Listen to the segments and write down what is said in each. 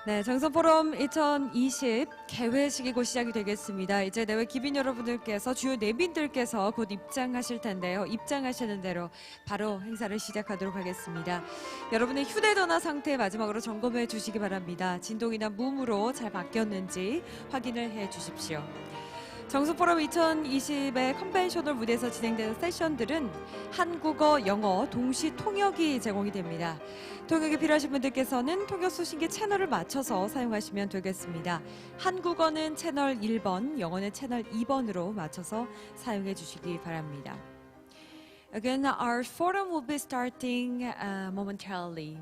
네, 정선 포럼 2020 개회식이 곧 시작이 되겠습니다. 이제 내외 기빈 여러분들께서 주요 내빈들께서 곧 입장하실 텐데요. 입장하시는 대로 바로 행사를 시작하도록 하겠습니다. 여러분의 휴대전화 상태 마지막으로 점검해 주시기 바랍니다. 진동이나 무음으로 잘 바뀌었는지 확인을 해 주십시오. 정수포럼 2020의 컨벤셔널 무대에서 진행되는 세션들은 한국어, 영어, 동시 통역이 제공이 됩니다. 통역이 필요하신 분들께서는 통역 수신기 채널을 맞춰서 사용하시면 되겠습니다. 한국어는 채널 1번, 영어는 채널 2번으로 맞춰서 사용해 주시기 바랍니다. Again, our forum will be starting momentarily.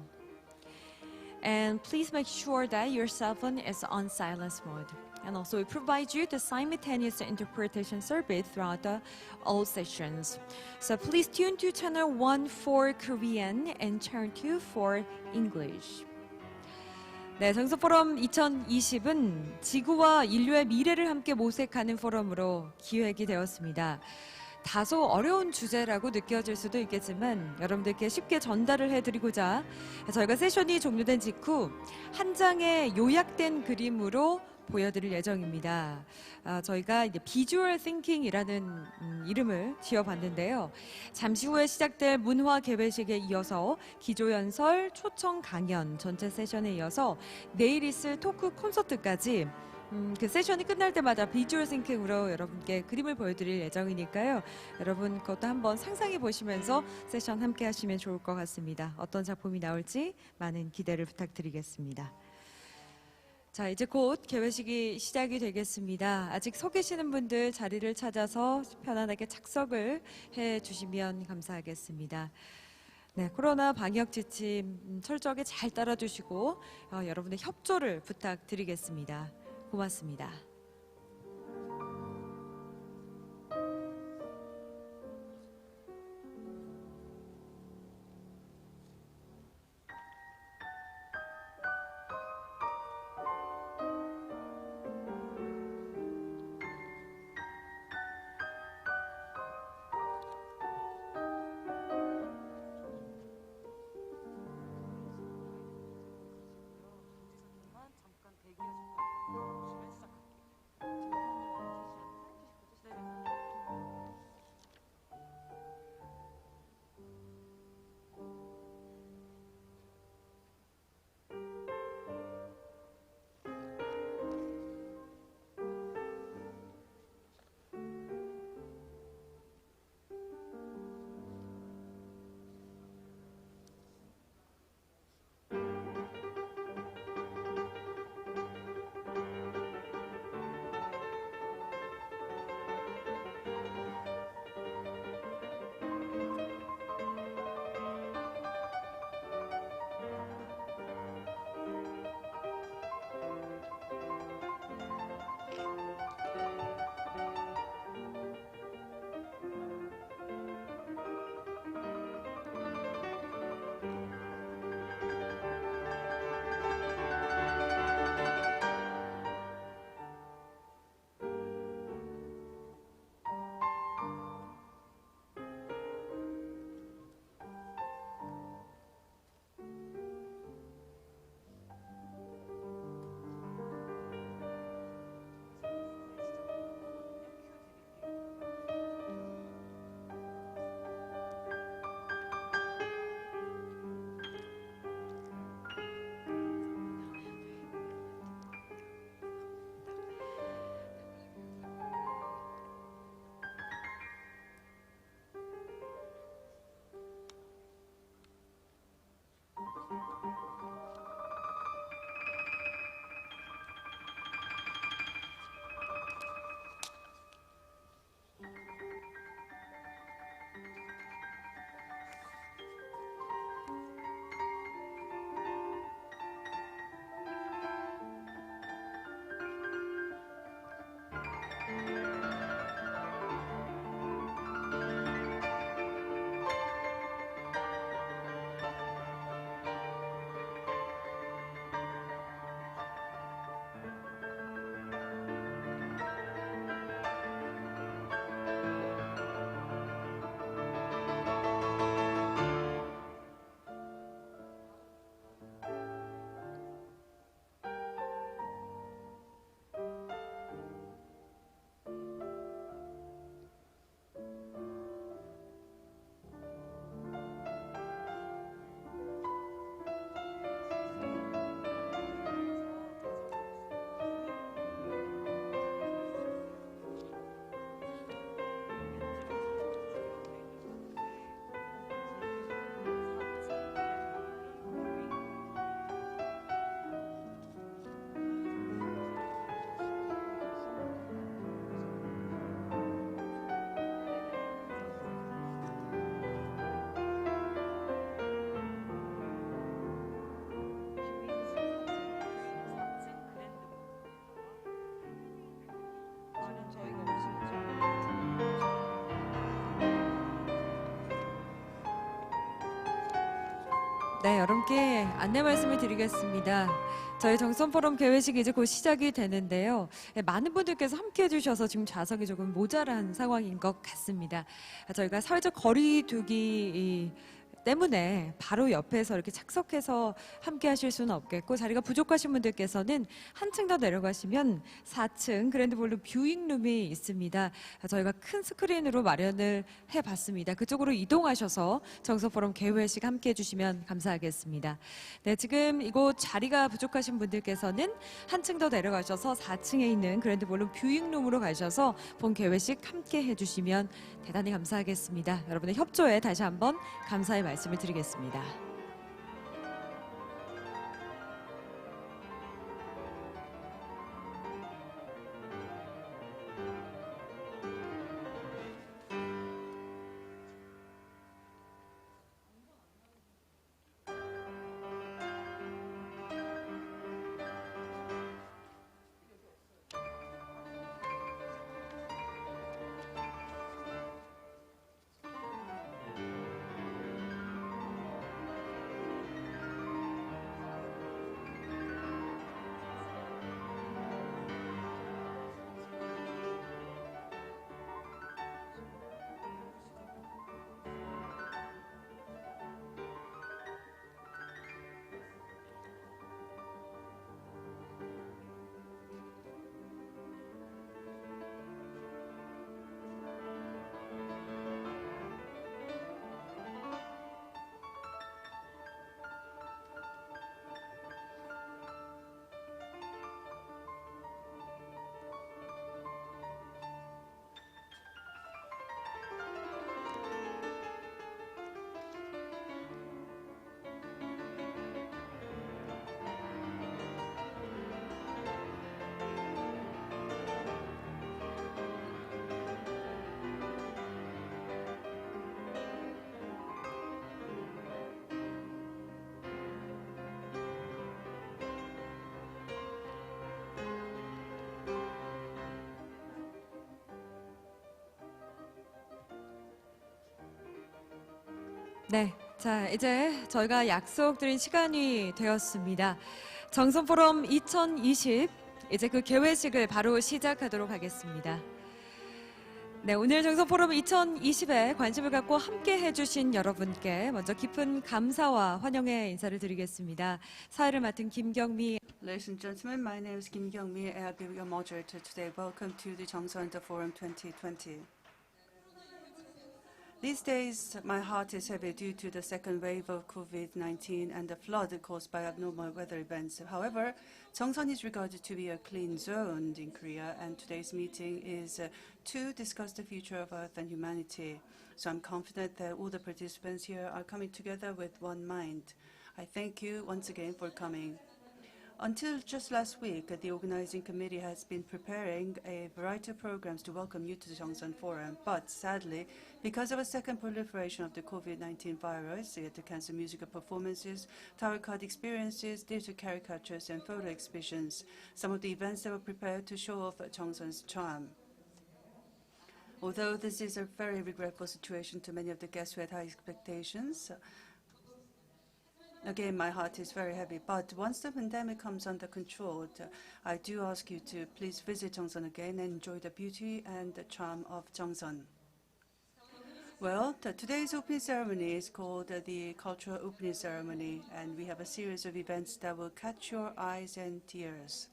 And please make sure that your cell phone is on silence mode. And also, we provide you the simultaneous interpretation service throughout all sessions. So please tune to channel 1 for Korean and channel 2 for English. 네, 정수포럼 2020은 지구와 인류의 미래를 함께 모색하는 포럼으로 기획이 되었습니다. 다소 어려운 주제라고 느껴질 수도 있겠지만 여러분들께 쉽게 전달을 해드리고자 저희가 세션이 종료된 직후 한 장의 요약된 그림으로 보여드릴 예정입니다. 저희가 이제 비주얼 띵킹이라는 이름을 지어봤는데요. 잠시 후에 시작될 문화 개회식에 이어서 기조연설, 초청 강연, 전체 세션에 이어서 내일 있을 토크 콘서트까지 그 세션이 끝날 때마다 비주얼 싱킹으로 여러분께 그림을 보여드릴 예정이니까요. 여러분 그것도 한번 상상해 보시면서 세션 함께 하시면 좋을 것 같습니다. 어떤 작품이 나올지 많은 기대를 부탁드리겠습니다. 자, 이제 곧 개회식이 시작이 되겠습니다. 아직 서 계시는 분들 자리를 찾아서 편안하게 착석을 해 주시면 감사하겠습니다. 네, 코로나 방역 지침 철저하게 잘 따라주시고 여러분의 협조를 부탁드리겠습니다. 고맙습니다. 잠깐 대기해 주세요. 네, 여러분께 안내 말씀을 드리겠습니다. 저희 정선 포럼 개회식이 이제 곧 시작이 되는데요. 네, 많은 분들께서 함께 해주셔서 지금 좌석이 조금 모자란 상황인 것 같습니다. 저희가 사회적 거리두기 때문에 바로 옆에서 이렇게 착석해서 함께 하실 수는 없겠고, 자리가 부족하신 분들께서는 한층 더 내려가시면 4층 그랜드 볼룸 뷰잉룸이 있습니다. 저희가 큰 스크린으로 마련을 해봤습니다. 그쪽으로 이동하셔서 정선 포럼 개회식 함께 해주시면 감사하겠습니다. 네, 지금 이곳 자리가 부족하신 분들께서는 한층 더 내려가셔서 4층에 있는 그랜드 볼룸 뷰잉룸으로 가셔서 본 개회식 함께 해주시면 대단히 감사하겠습니다. 여러분의 협조에 다시 한번 감사의 말씀을 드리겠습니다. 네, 자 이제 저희가 약속드린 시간이 되었습니다. 정선 포럼 2020 이제 그 개회식을 바로 시작하도록 하겠습니다. 네, 오늘 정선 포럼 2020에 관심을 갖고 함께 해주신 여러분께 먼저 깊은 감사와 환영의 인사를 드리겠습니다. 사회를 맡은 김경미. Ladies and gentlemen, my name is Kim Kyung-mi and I'll be your moderator today. Welcome to the JeongSeon Forum 2020. These days, my heart is heavy due to the second wave of COVID-19 and the flood caused by abnormal weather events. However, JeongSeon is regarded to be a clean zone in Korea, and today's meeting is to discuss the future of Earth and humanity. So I'm confident that all the participants here are coming together with one mind. I thank you once again for coming. Until just last week, the organizing committee has been preparing a variety of programs to welcome you to the JeongSeon Forum. But sadly, because of a second proliferation of the COVID-19 virus, we had to cancel musical performances, tarot card experiences, digital caricatures, and photo exhibitions, some of the events that were prepared to show off JeongSeon's charm. Although this is a very regretful situation to many of the guests who had high expectations, again, my heart is very heavy. But once the pandemic comes under control, I do ask you to please visit JeongSeon again and enjoy the beauty and the charm of JeongSeon. Well, today's opening ceremony is called the Cultural Opening Ceremony, and we have a series of events that will catch your eyes and tears.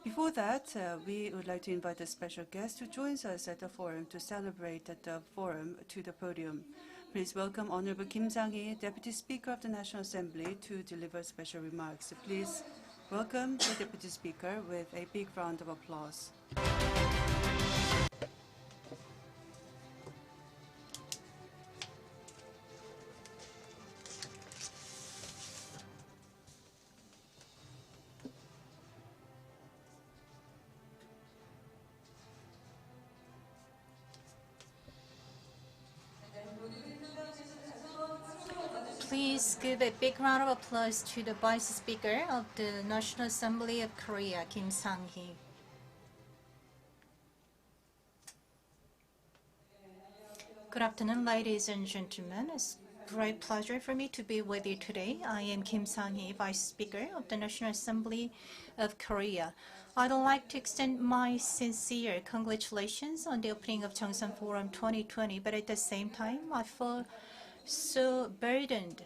Before that, we would like to invite a special guest who joins us at the forum to celebrate at the forum to the podium. Please welcome Honorable Kim Sang-hee, Deputy Speaker of the National Assembly, to deliver special remarks. Please welcome the Deputy Speaker with a big round of applause. Please give a big round of applause to the Vice Speaker of the National Assembly of Korea, Kim Sang-hee. Good afternoon, ladies and gentlemen. great pleasure for me to be with you today. I am Kim Sang-hee, Vice Speaker of the National Assembly of Korea. I'd like to extend my sincere congratulations on the opening of JeongSeon Forum 2020, but at the same time, I feel so burdened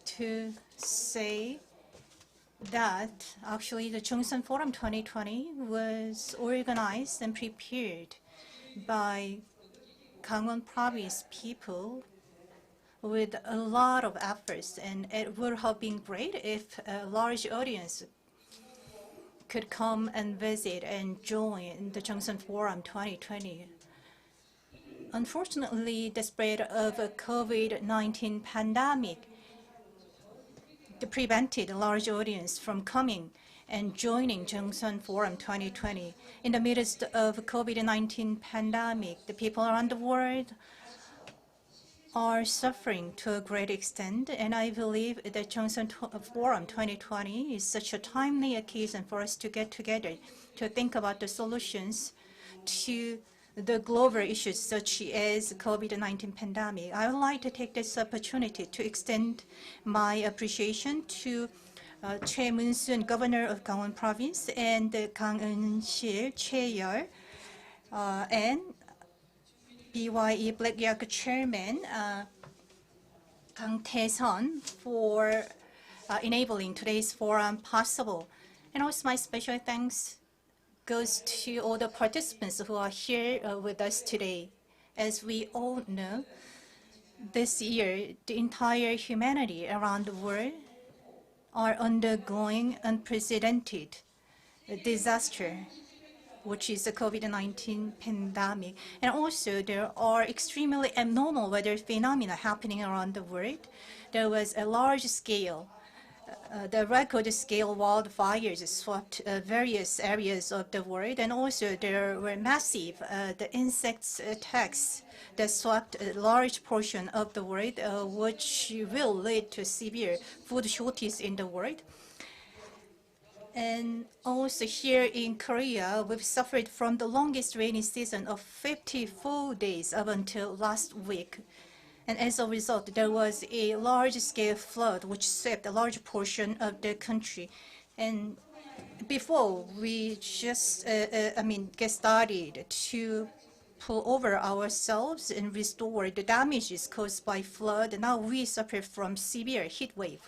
to say that actually the JeongSeon Forum 2020 was organized and prepared by Gangwon province people with a lot of efforts, and it would have been great if a large audience could come and visit and join the JeongSeon Forum 2020. Unfortunately, the spread of a COVID-19 pandemic prevented a large audience from coming and joining JeongSeon Forum 2020. In the midst of COVID-19 pandemic, the people around the world are suffering to a great extent, and I believe that JeongSeon Forum 2020 is such a timely occasion for us to get together to think about the solutions to the global issues such as COVID-19 pandemic. I would like to take this opportunity to extend my appreciation to Choi Moon-soon, Governor of Gangwon Province, and Kang Eun-sil, Chair, and BYE Black Yak Chairman Kang Tae-sun for enabling today's forum possible. And also my special thanks goes to all the participants who are here with us today. As we all know, this year, the entire humanity around the world are undergoing unprecedented disaster, which is the COVID-19 pandemic. And also, there are extremely abnormal weather phenomena happening around the world. There was a large scale, the record scale wildfires swept various areas of the world, and also there were massive the insects attacks that swept a large portion of the world, which will lead to severe food shortage in the world. And also here in Korea, we've suffered from the longest rainy season of 54 days up until last week. And as a result, there was a large-scale flood which swept a large portion of the country. And before we just, get started to pull over ourselves and restore the damages caused by flood, now we suffer from severe heat wave.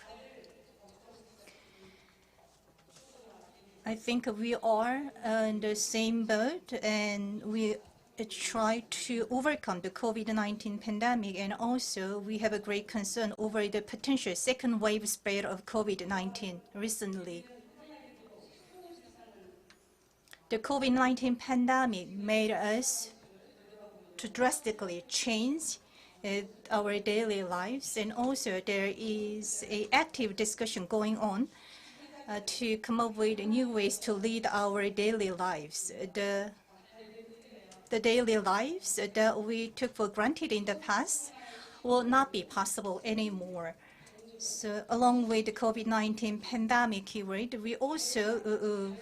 I think we are in the same boat, and we try to overcome the COVID-19 pandemic, and also we have a great concern over the potential second wave spread of COVID-19 recently. The COVID-19 pandemic made us to drastically change our daily lives, and also there is an active discussion going on to come up with new ways to lead our daily lives. The daily lives that we took for granted in the past will not be possible anymore. So along with the COVID-19 pandemic keyword, we also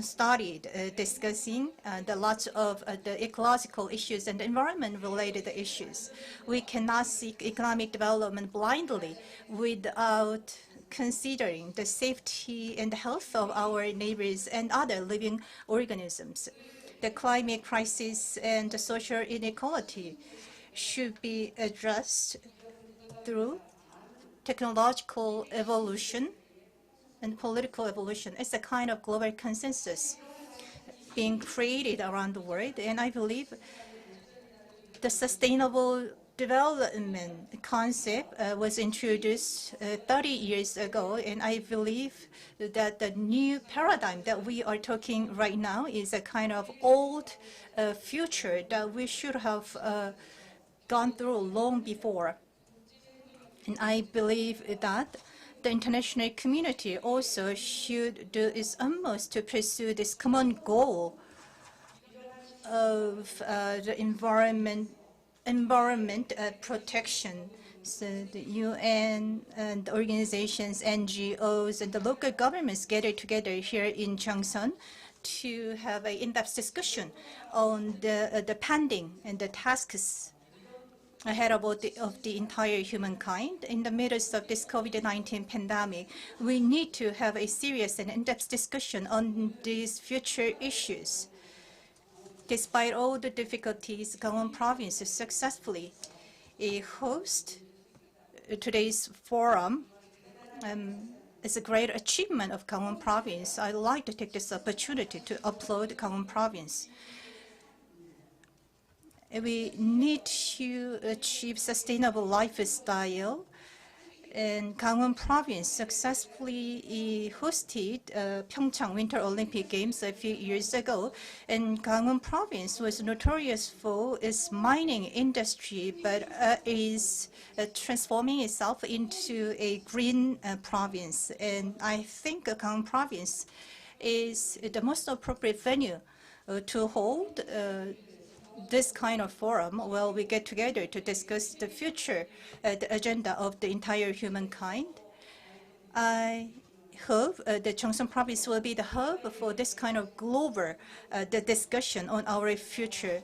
started discussing the lots of the ecological issues and environment-related issues. We cannot seek economic development blindly without considering the safety and health of our neighbors and other living organisms. The climate crisis and the social inequality should be addressed through technological evolution and political evolution. It's a kind of global consensus being created around the world, and I believe the sustainable development concept was introduced 30 years ago, and I believe that the new paradigm that we are talking right now is a kind of old future that we should have gone through long before. And I believe that the international community also should do its utmost to pursue this common goal of the environment protection. So the UN and organizations, NGOs, and the local governments gathered together here in JeongSeon to have an in-depth discussion on the pending and the tasks ahead of the entire humankind. In the midst of this COVID-19 pandemic, we need to have a serious and in-depth discussion on these future issues. Despite all the difficulties, Gangwon Province successfully host today's forum. It's a great achievement of Gangwon Province. I'd like to take this opportunity to applaud Gangwon Province. We need to achieve sustainable lifestyle, and Gangwon Province successfully hosted PyeongChang Winter Olympic Games a few years ago. And Gangwon Province was notorious for its mining industry, but is transforming itself into a green province. And I think Gangwon Province is the most appropriate venue to hold this kind of forum where we get together to discuss the future, the agenda of the entire humankind. I hope that JeongSeon Province will be the hub for this kind of global the discussion on our future.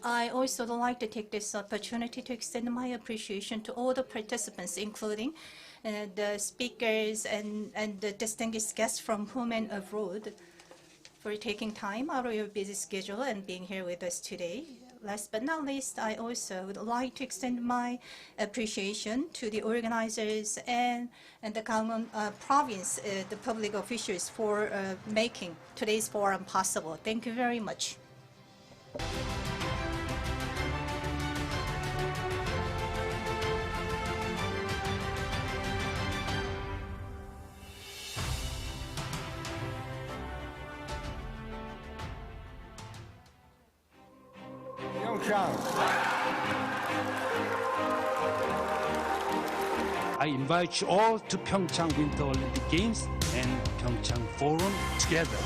I also would like to take this opportunity to extend my appreciation to all the participants, including the speakers and the distinguished guests from home and abroad, for taking time out of your busy schedule and being here with us today. Last but not least, I also would like to extend my appreciation to the organizers and the Gangwon Province, the public officials, for making today's forum possible. Thank you very much. I invite you all to PyeongChang Winter Olympic Games and PyeongChang Forum together.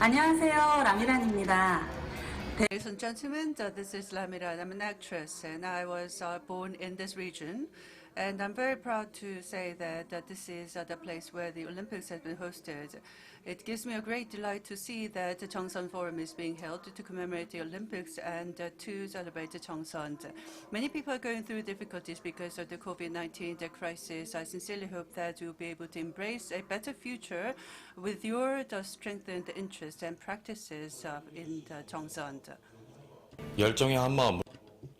안녕하세요, 라미란입니다. Ladies and gentlemen, this is Lamiran. I'm an actress, and I was born in this region. And I'm very proud to say that this is the place where the Olympics have been hosted. It gives me a great delight to see that the JeongSeon Forum is being held to commemorate the Olympics and to celebrate the JeongSeon. Many people are going through difficulties because of the COVID-19 crisis. I sincerely hope that you'll be able to embrace a better future with your strengthened interest and practices in the JeongSeon. 열정의 한마음.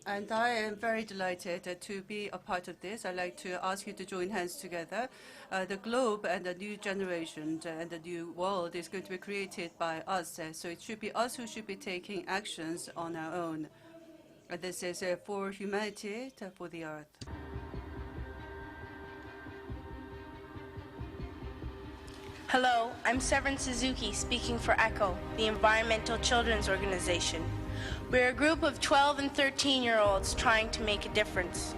And I am very delighted to be a part of this. I'd like to ask you to join hands together. The globe and the new generation and the new world is going to be created by us. So it should be us who should be taking actions on our own. This is for humanity, for the earth. Hello, I'm Severin Suzuki speaking for ECHO, the Environmental Children's Organization. We're a group of 12 and 13-year-olds trying to make a difference.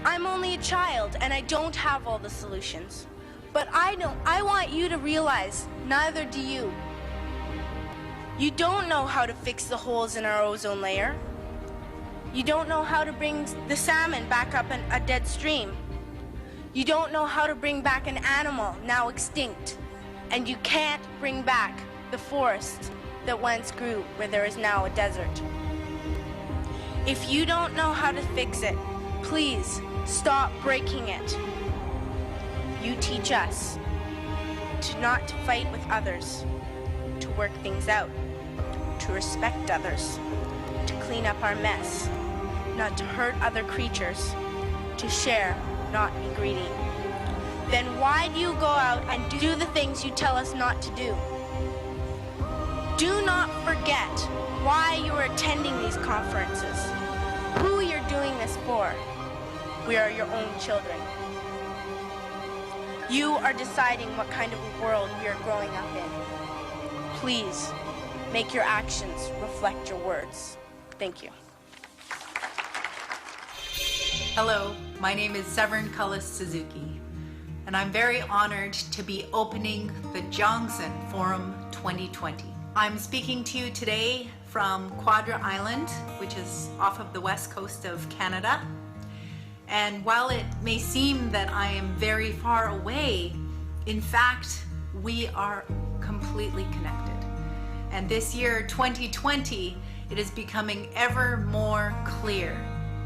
I'm only a child and I don't have all the solutions. But I want you to realize neither do you. You don't know how to fix the holes in our ozone layer. You don't know how to bring the salmon back up a dead stream. You don't know how to bring back an animal now extinct. And you can't bring back the forest that once grew where there is now a desert. If you don't know how to fix it, please stop breaking it. You teach us to not fight with others, to work things out, to respect others, to clean up our mess, not to hurt other creatures, to share, not be greedy. Then why do you go out and do the things you tell us not to do? Do not forget why you are attending these conferences, who you're doing this for. We are your own children. You are deciding what kind of a world we are growing up in. Please, make your actions reflect your words. Thank you. Hello, my name is Severin Cullis Suzuki, and I'm very honored to be opening the JeongSeon Forum 2020. I'm speaking to you today from Quadra Island, which is off of the west coast of Canada. And while it may seem that I am very far away, in fact, we are completely connected. And this year, 2020, it is becoming ever more clear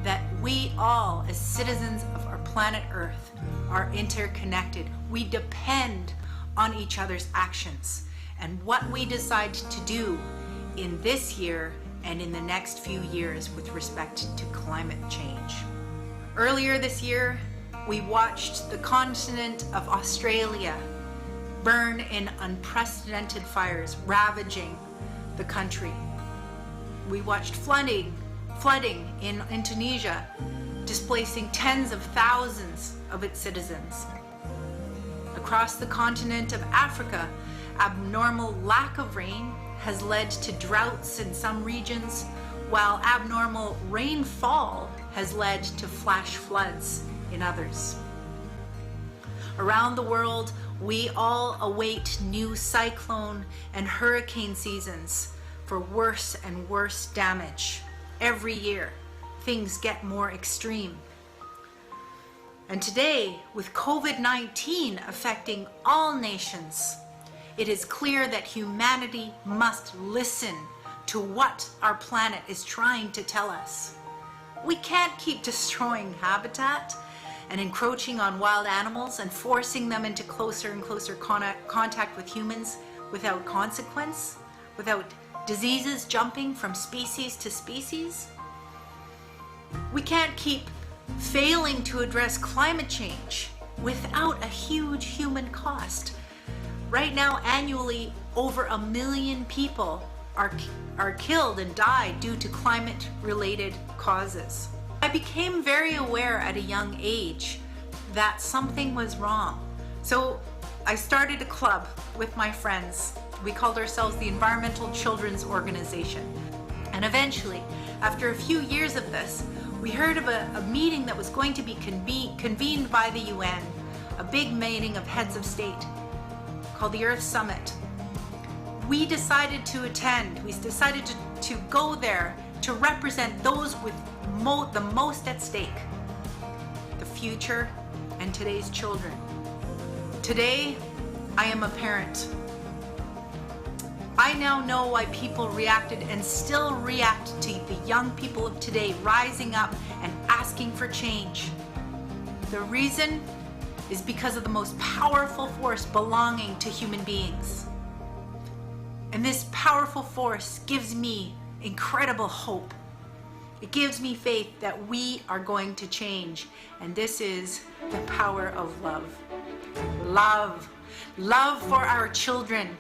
that we all, as citizens of our planet Earth, are interconnected. We depend on each other's actions and what we decide to do in this year and in the next few years with respect to climate change. Earlier this year, we watched the continent of Australia burn in unprecedented fires, ravaging the country. We watched flooding in Indonesia, displacing tens of thousands of its citizens. Across the continent of Africa, abnormal lack of rain has led to droughts in some regions, while abnormal rainfall has led to flash floods in others. Around the world, we all await new cyclone and hurricane seasons for worse and worse damage. Every year, things get more extreme. And today, with COVID-19 affecting all nations, it is clear that humanity must listen to what our planet is trying to tell us. We can't keep destroying habitat and encroaching on wild animals and forcing them into closer and closer contact with humans without consequence, without diseases jumping from species to species. We can't keep failing to address climate change without a huge human cost. Right now, annually, over 1 million people are killed and die due to climate-related causes. I became very aware at a young age that something was wrong. So I started a club with my friends. We called ourselves the Environmental Children's Organization. And eventually, after a few years of this, we heard of a meeting that was going to be convened by the UN, a big meeting of heads of state called the Earth Summit. we decided to attend. We decided to go there to represent those with the most at stake, the future and today's children. Today, I am a parent. I now know why people reacted and still react to the young people of today rising up and asking for change. The reason is because of the most powerful force belonging to human beings. And this powerful force gives me incredible hope. It gives me faith that we are going to change. And this is the power of love. Love. Love for our children.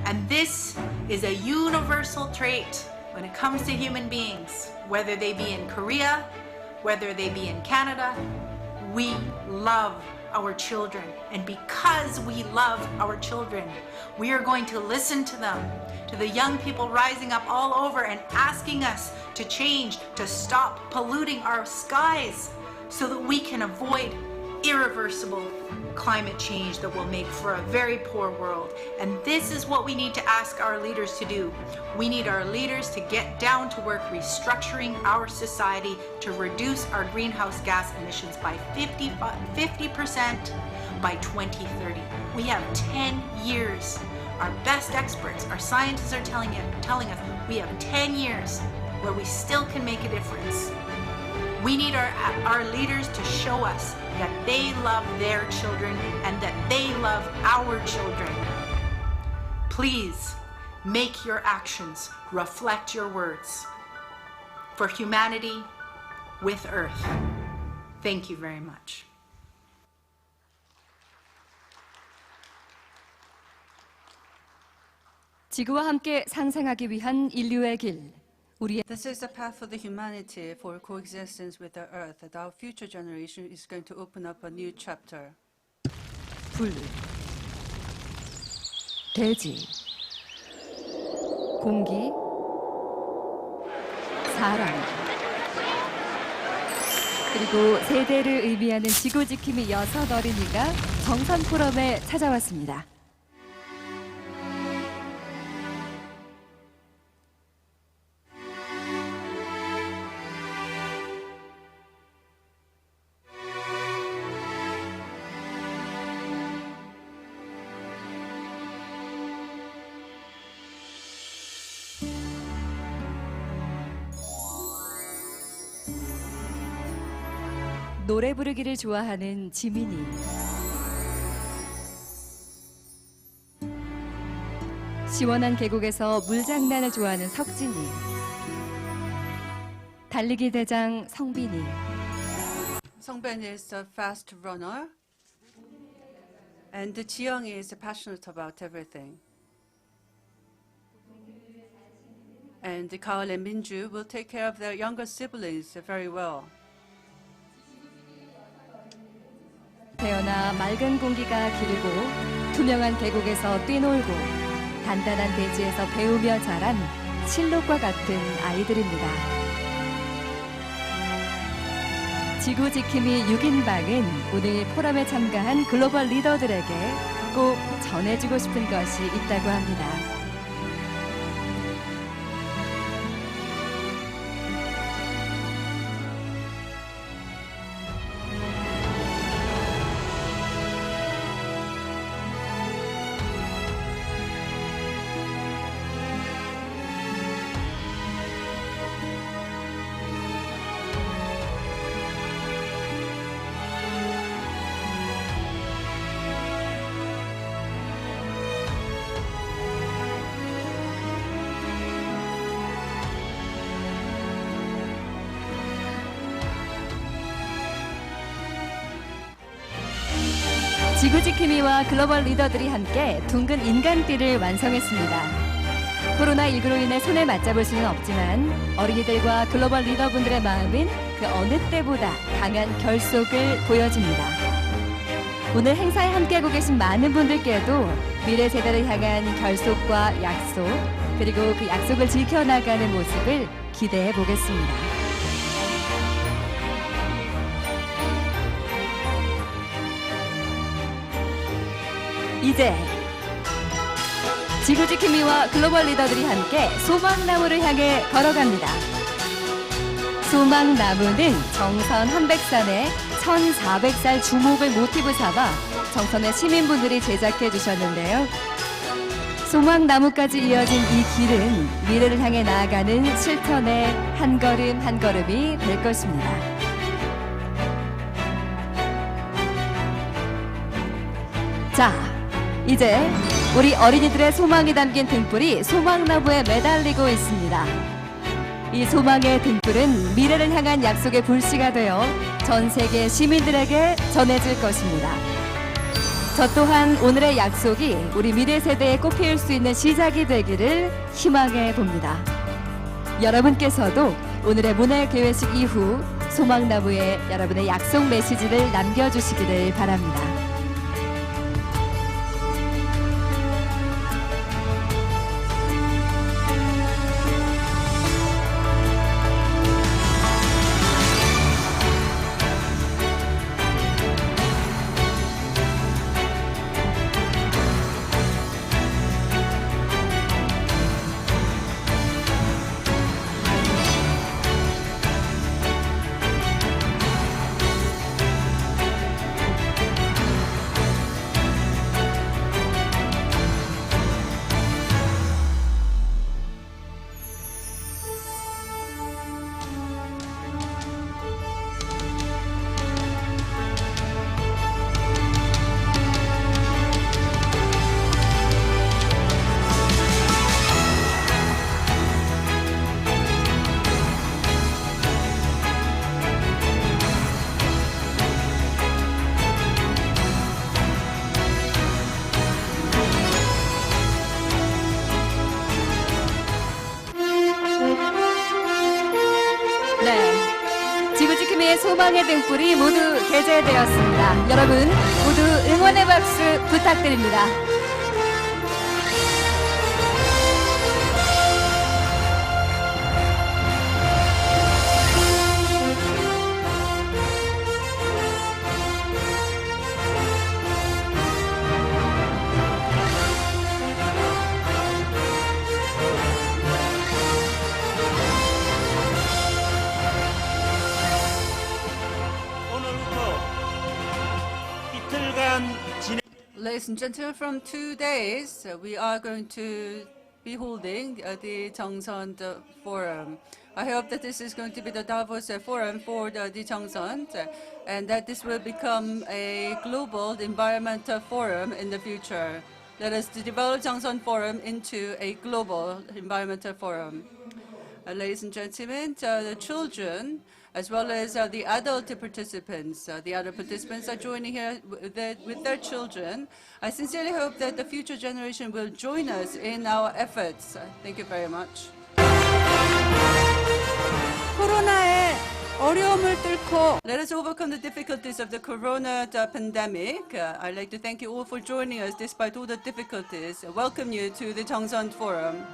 And this is a universal trait when it comes to human beings, whether they be in Korea, whether they be in Canada. We love our children. And because we love our children, we are going to listen to them, to the young people rising up all over and asking us to change, to stop polluting our skies so that we can avoid irreversible climate change that will make for a very poor world. And this is what we need to ask our leaders to do. We need our leaders to get down to work restructuring our society to reduce our greenhouse gas emissions by 50% by 2030. We have 10 years. Our best experts, our scientists are telling us we have 10 years where we still can make a difference. We need our leaders to show us that they love their children and that they love our children. Please make your actions reflect your words for humanity with Earth. Thank you very much. 지구와 함께 상생하기 위한 인류의 길. 우리의 This is a path for the humanity for coexistence with the earth, that our future generation is going to open up a new chapter. 불, 대지, 공기, 사람, 그리고 세대를 의미하는 지구 지킴이 6 어린이가 정선 포럼에 찾아왔습니다. 노래 부르기를 좋아하는 지민이, 시원한 계곡에서 물장난을 좋아하는 석진이, 달리기 대장 성빈이, Songbin is a fast runner, and Jiyoung is passionate about everything. And Kaol and Minju will take care of their younger siblings very well. 태어나 맑은 공기가 기르고 투명한 계곡에서 뛰놀고 단단한 대지에서 배우며 자란 실록과 같은 아이들입니다. 지구 지킴이 6인방은 오늘 포럼에 참가한 글로벌 리더들에게 꼭 전해주고 싶은 것이 있다고 합니다. 지구 지킴이와 글로벌 리더들이 함께 둥근 인간띠를 완성했습니다. 코로나19로 인해 손에 맞잡을 수는 없지만 어린이들과 글로벌 리더분들의 마음은 그 어느 때보다 강한 결속을 보여줍니다. 오늘 행사에 함께하고 계신 많은 분들께도 미래 세대를 향한 결속과 약속, 그리고 그 약속을 지켜나가는 모습을 기대해 보겠습니다. 이제 지구지킴이와 글로벌 리더들이 함께 소망나무를 향해 걸어갑니다. 소망나무는 정선 한백산의 1400살 주목을 모티브 삼아 정선의 시민분들이 제작해 주셨는데요. 소망나무까지 이어진 이 길은 미래를 향해 나아가는 실천의 한 걸음 한 걸음이 될 것입니다. 자, 이제 우리 어린이들의 소망이 담긴 등불이 소망나무에 매달리고 있습니다. 이 소망의 등불은 미래를 향한 약속의 불씨가 되어 전 세계 시민들에게 전해질 것입니다. 저 또한 오늘의 약속이 우리 미래 세대에 꽃피울 수 있는 시작이 되기를 희망해 봅니다. 여러분께서도 오늘의 문화개회식 이후 소망나무에 여러분의 약속 메시지를 남겨주시기를 바랍니다. 지구지킴이의 소망의 등불이 모두 개재되었습니다. 여러분 모두 응원의 박수 부탁드립니다. Ladies and gentlemen, from 2 days, we are going to be holding the JeongSeon Forum. I hope that this is going to be the Davos Forum for the JeongSeon, and that this will become a global environmental forum in the future. Let us develop JeongSeon Forum into a global environmental forum. Ladies and gentlemen, the children, as well as the adult participants. The other participants are joining here with their children. I sincerely hope that the future generation will join us in our efforts. Thank you very much. 코로나의 어려움을 뚫고 Let us overcome the difficulties of the corona pandemic. I'd like to thank you all for joining us despite all the difficulties. Welcome you to the JeongSeon Forum.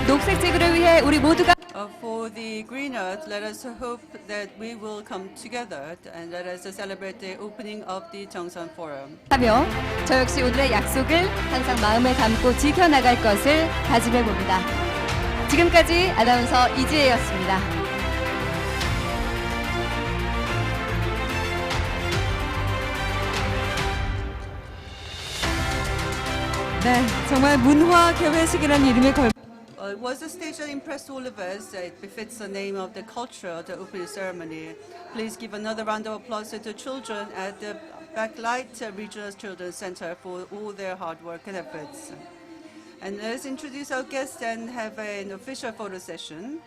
녹색 지구를 위해 우리 모두가 For the green earth, let us hope that we will come together and let us celebrate the opening of the JeongSeon Forum. 하며 저 역시 오늘의 약속을 항상 마음에 담고 지켜나갈 것을 다짐해 봅니다. 지금까지 아나운서 이지혜였습니다. 네, 정말 문화 개회식이라는 이름에 걸 Was the stage that impressed all of us? It befits the name of the culture, the opening ceremony. Please give another round of applause to the children at the Backlight Regional Children's Center for all their hard work and efforts. And let's introduce our guests and have an official photo session.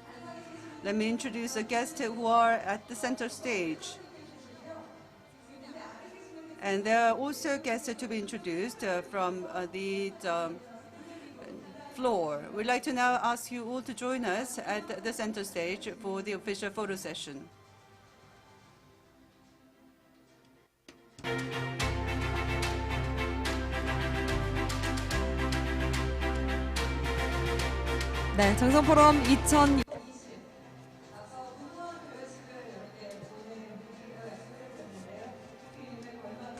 Let me introduce the guests who are at the center stage. And there are also guests to be introduced from the floor. We'd like to now ask you all to join us at the center stage for the official photo session. 네, 정선 포럼 2000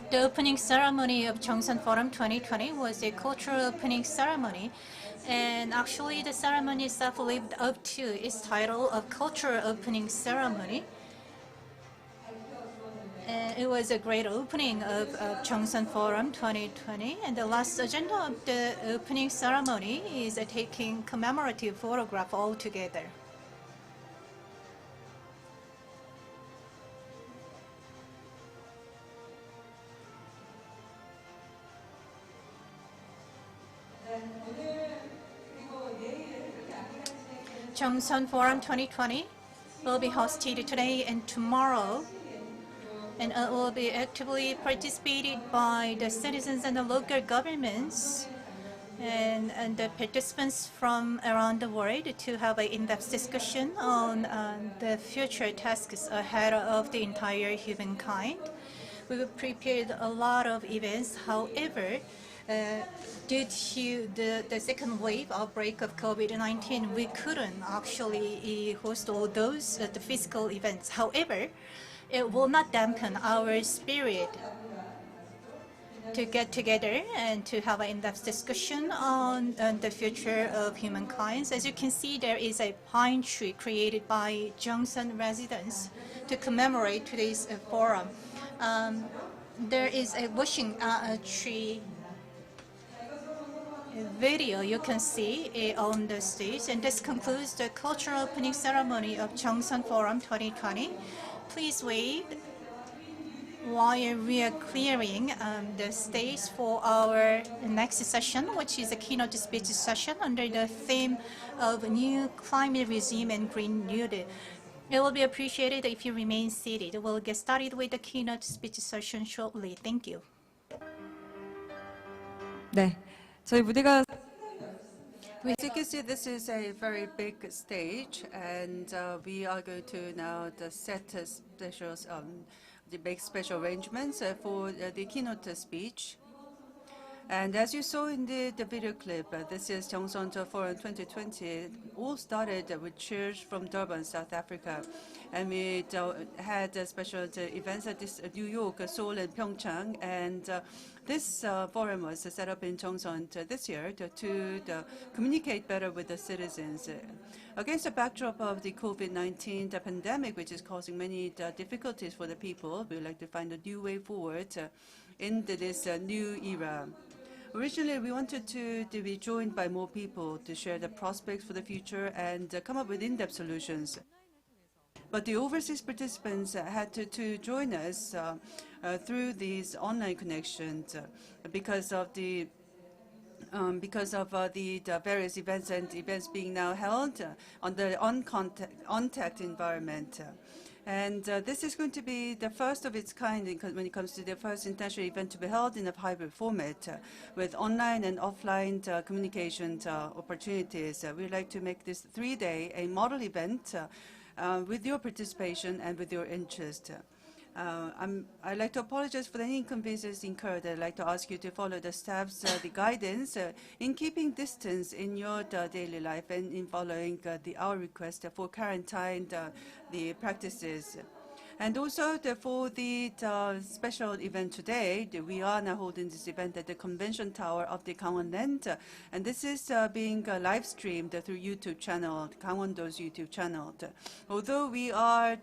The opening ceremony of JeongSeon Forum 2020 was a cultural opening ceremony, and actually the ceremony itself lived up to its title of cultural opening ceremony. And it was a great opening of JeongSeon Forum 2020, and the last agenda of the opening ceremony is taking commemorative photograph all together. JeongSeon Forum 2020 will be hosted today and tomorrow, and it will be actively participated by the citizens and the local governments and the participants from around the world to have an in-depth discussion on the future tasks ahead of the entire humankind. We have prepared a lot of events. However, due to the second wave outbreak of COVID-19, we couldn't actually host all those the physical events. However, it will not dampen our spirit to get together and to have an in-depth discussion on the future of humankind. As you can see, there is a pine tree created by JeongSeon residents to commemorate today's forum. There is a washing tree video you can see on the stage, and this concludes the cultural opening ceremony of JeongSeon Forum 2020. Please wait while we are clearing the stage for our next session, which is a keynote speech session under the theme of New Climate Regime and Green New Deal. It will be appreciated if you remain seated. We'll get started with the keynote speech session shortly. Thank you. 네, 저희 무대가 As you can see, this is a very big stage, and we are going to now set make special arrangements for the keynote speech. And as you saw in the video clip, this is JeongSeon Forum 2020. It all started with cheers from Durban, South Africa. And we had special events at New York, Seoul, and PyeongChang. And this forum was set up in JeongSeon this year to communicate better with the citizens. Against the backdrop of the COVID-19 pandemic, which is causing many difficulties for the people, we would like to find a new way forward in this new era. Originally, we wanted to be joined by more people to share the prospects for the future and come up with in-depth solutions. But the overseas participants had to join us through these online connections because of the various events being now held on the on-contact environment. And this is going to be the first of its kind when it comes to the first international event to be held in a hybrid format with online and offline communication opportunities. We'd like to make this 3-day a model event with your participation and with your interest. I'd like to apologize for any inconveniences incurred. I'd like to ask you to follow the staff's the guidance in keeping distance in your daily life and in following our request for quarantine the practices. And also for the special event today, we are now holding this event at the Convention Tower of the Gangwon Land, and this is being live streamed through YouTube channel, Gangwon-do's YouTube channel. Although we are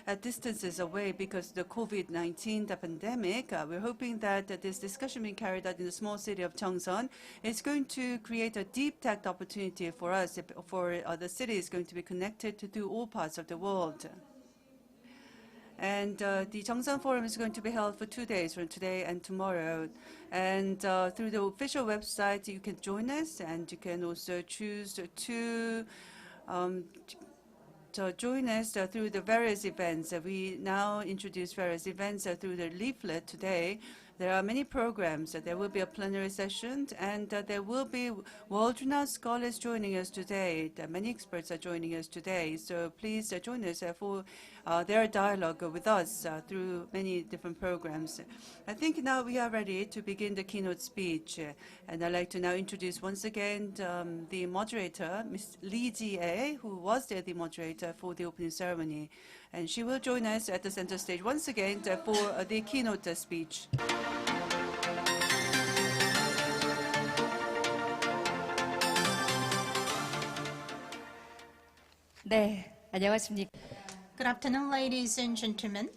at distances away because of the COVID-19 pandemic, we're hoping that this discussion being carried out in the small city of JeongSeon is going to create a deep tech opportunity for us, for the city is going to be connected to all parts of the world. And the JeongSeon Forum is going to be held for 2 days, from today and tomorrow. And through the official website, you can join us, and you can also choose to join us through the various events. We now introduce various events through the leaflet today. There are many programs. There will be a plenary session, and there will be world-renowned scholars joining us today. Many experts are joining us today, so please join us for their dialogue with us through many different programs. I think now we are ready to begin the keynote speech, and I'd like to now introduce once again the moderator, Ms. Lee Ji-ae, who was the moderator for the opening ceremony, and she will join us at the center stage once again for the keynote speech. 네, 안녕하십니까. Good afternoon, ladies and gentlemen.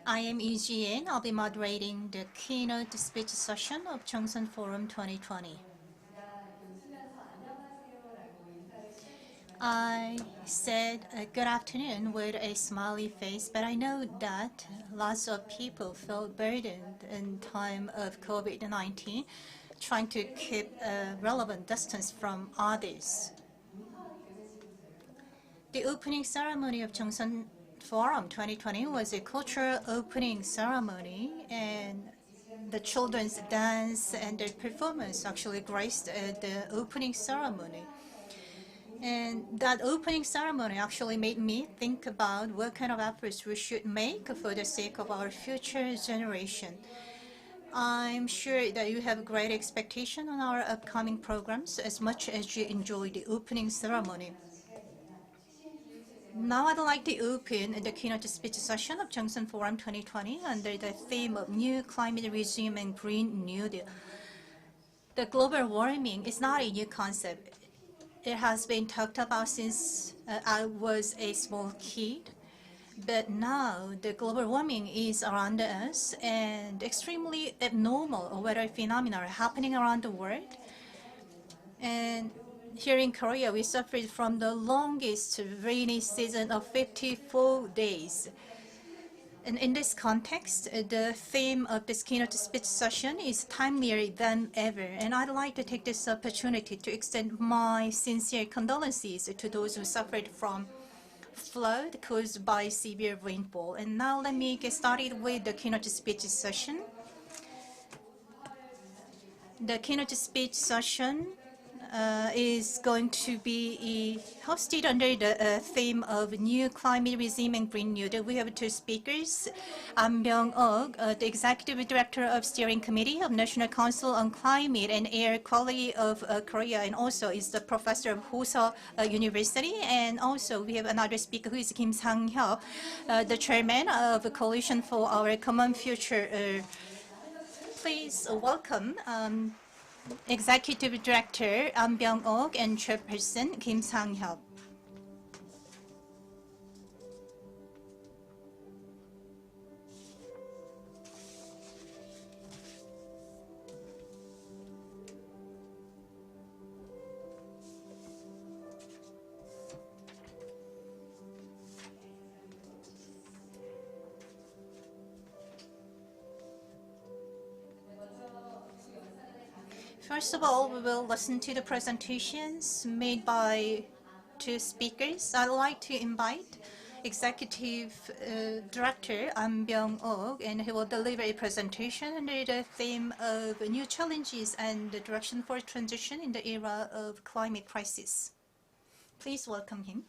I am Lee Ji-ae. I'll be moderating the keynote speech session of JeongSeon Forum 2020. I said good afternoon with a smiley face, but I know that lots of people feel burdened in time of COVID-19, trying to keep a relevant distance from others. The opening ceremony of JeongSeon Forum 2020 was a cultural opening ceremony, and the children's dance and their performance actually graced the opening ceremony. And that opening ceremony actually made me think about what kind of efforts we should make for the sake of our future generation. I'm sure that you have great expectation on our upcoming programs as much as you enjoy the opening ceremony. Now I'd like to open the keynote speech session of JeongSeon Forum 2020 under the theme of New Climate Regime and Green New Deal. The global warming is not a new concept. It has been talked about since I was a small kid. But now the global warming is around us, and extremely abnormal weather phenomena are happening around the world. And here in Korea, we suffered from the longest rainy season of 54 days. And in this context, the theme of this keynote speech session is timelier than ever. And I'd like to take this opportunity to extend my sincere condolences to those who suffered from flood caused by severe rainfall. And now let me get started with the keynote speech session. The keynote speech session is going to be hosted under the theme of New Climate Regime and Green New Deal. We have two speakers, An Byung-ok, the Executive Director of Steering Committee of National Council on Climate and Air Quality of Korea, and also is the professor of Hosa University. And also we have another speaker who is Kim Sang-hyuk, the chairman of the Coalition for Our Common Future. Please welcome Executive Director An Byung-ok and Chairperson Kim Sang-hyuk. First of all, we will listen to the presentations made by two speakers. I'd like to invite Executive Director An Byung-ok, and he will deliver a presentation under the theme of new challenges and the direction for transition in the era of climate crisis. Please welcome him.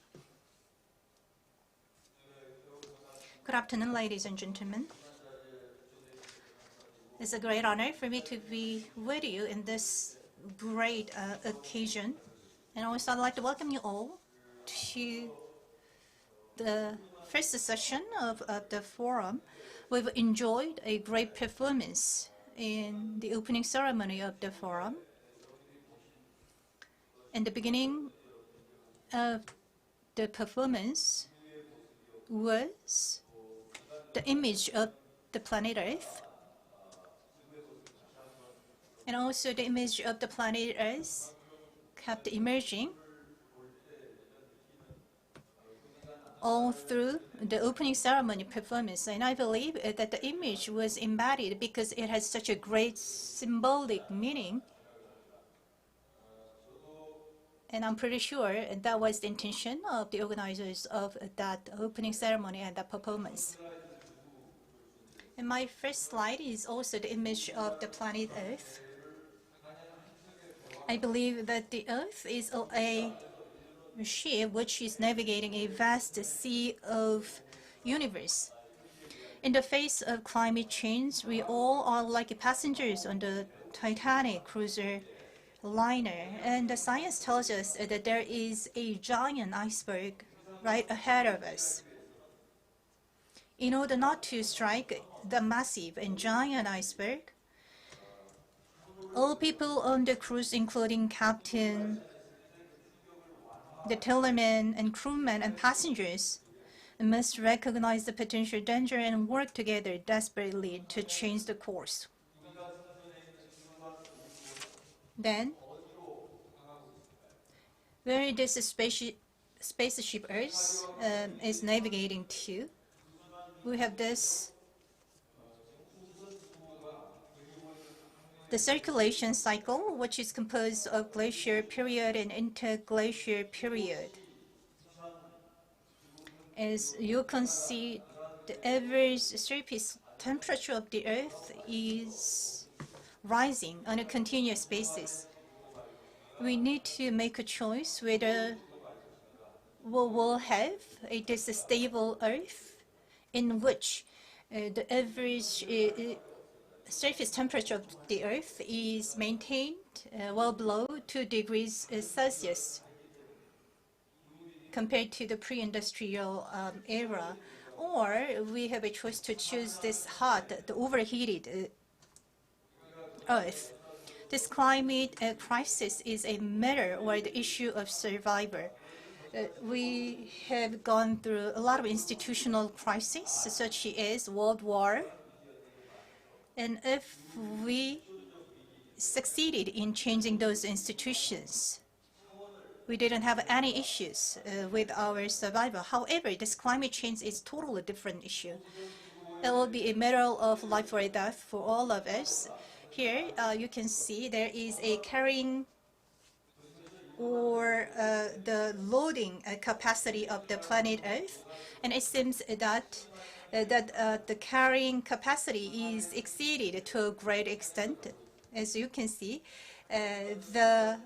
Good afternoon, ladies and gentlemen. It's a great honor for me to be with you in this great occasion. And also I'd like to welcome you all to the first session of the forum. We've enjoyed a great performance in the opening ceremony of the forum. And the beginning of the performance was the image of the planet Earth. And also the image of the planet Earth kept emerging all through the opening ceremony performance. And I believe that the image was embodied because it has such a great symbolic meaning. And I'm pretty sure that was the intention of the organizers of that opening ceremony and that performance. And my first slide is also the image of the planet Earth. I believe that the Earth is a ship which is navigating a vast sea of universe. In the face of climate change, we all are like passengers on the Titanic cruiser liner, and the science tells us that there is a giant iceberg right ahead of us. In order not to strike the massive and giant iceberg, all people on the cruise, including captain, the tillerman, and crewmen and passengers, must recognize the potential danger and work together desperately to change the course. Then, where this spaceship Earth is navigating to, we have this the circulation cycle, which is composed of glacier period and interglacier period. As you can see, the average surface temperature of the Earth is rising on a continuous basis. We need to make a choice whether we will have this stable Earth in which the average surface temperature of the Earth is maintained well below 2 degrees Celsius compared to the pre-industrial era, or we have a choice to choose this hot, the overheated Earth. This climate crisis is a matter or the issue of survival. We have gone through a lot of institutional crises, such as World War. And if we succeeded in changing those institutions, we didn't have any issues with our survival. However, this climate change is a totally different issue. It will be a matter of life or death for all of us. Here, you can see there is a carrying or the loading capacity of the planet Earth, and it seems that the carrying capacity is exceeded to a great extent. As you can see, the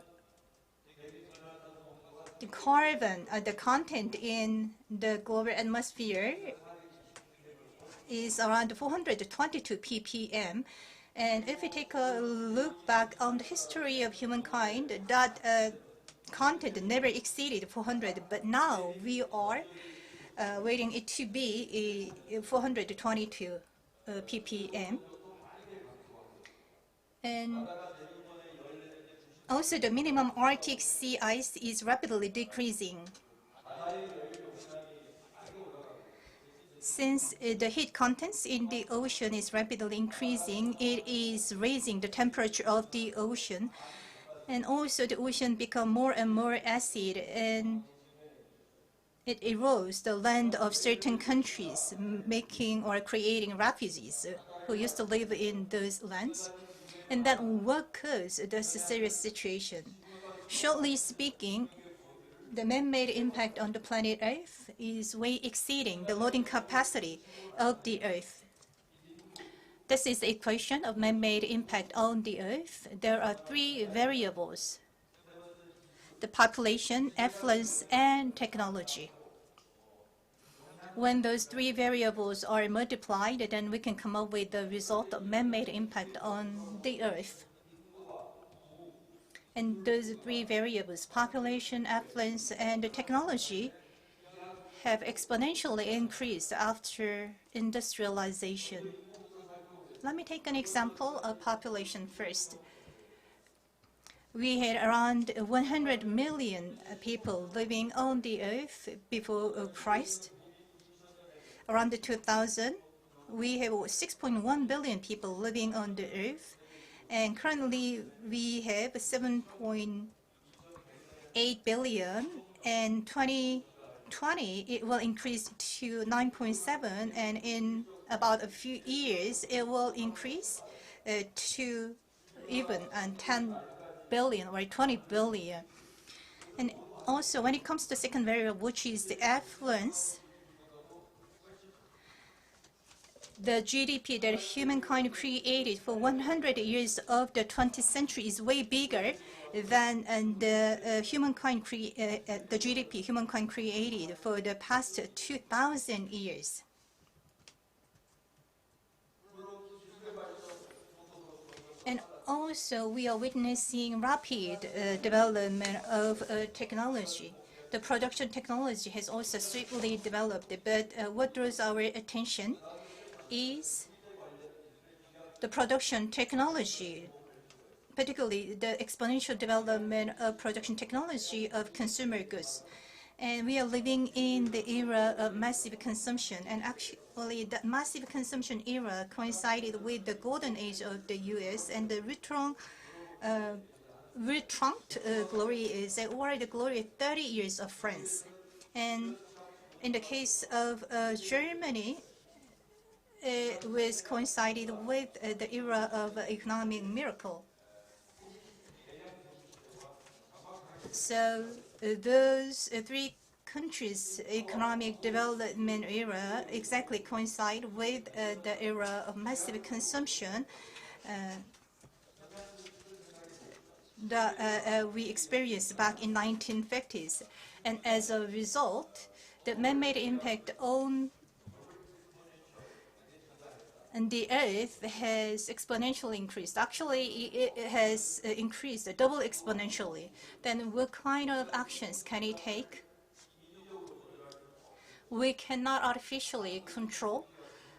carbon, the content in the global atmosphere is around 422 ppm. And if we take a look back on the history of humankind, that content never exceeded 400, but now we are waiting it to be 422 ppm. And also the minimum Arctic sea ice is rapidly decreasing. Since the heat contents in the ocean is rapidly increasing, it is raising the temperature of the ocean. And also the ocean become more and more acid, and it erodes the land of certain countries, making or creating refugees who used to live in those lands. And that what caused this serious situation. Shortly speaking, the man-made impact on the planet Earth is way exceeding the loading capacity of the Earth. This is the equation of man-made impact on the Earth. There are 3 variables: the population, affluence, and technology. When those 3 variables are multiplied, then we can come up with the result of man-made impact on the Earth. And those 3 variables, population, affluence, and the technology, have exponentially increased after industrialization. Let me take an example of population first. We had around 100 million people living on the Earth before Christ. Around 2000, we have 6.1 billion people living on the Earth. And currently, we have 7.8 billion. And 2020, it will increase to 9.7. And in about a few years, it will increase to even 10 billion or 20 billion. And also, when it comes to the second variable, which is the affluence, the GDP that humankind created for 100 years of the 20th century is way bigger than the GDP humankind created for the past 2,000 years. And also, we are witnessing rapid development of technology. The production technology has also swiftly developed, but what draws our attention is the production technology, particularly the exponential development of production technology of consumer goods. And we are living in the era of massive consumption. And actually, the massive consumption era coincided with the golden age of the US, and the retrunked glory is or the glory of 30 years of France. And in the case of Germany, it was coincided with the era of economic miracle. So those three countries' economic development era exactly coincide with the era of massive consumption that we experienced back in 1950s. And as a result, the man-made impact on the Earth has exponentially increased. Actually, it has increased double exponentially. Then what kind of actions can it take? We cannot artificially control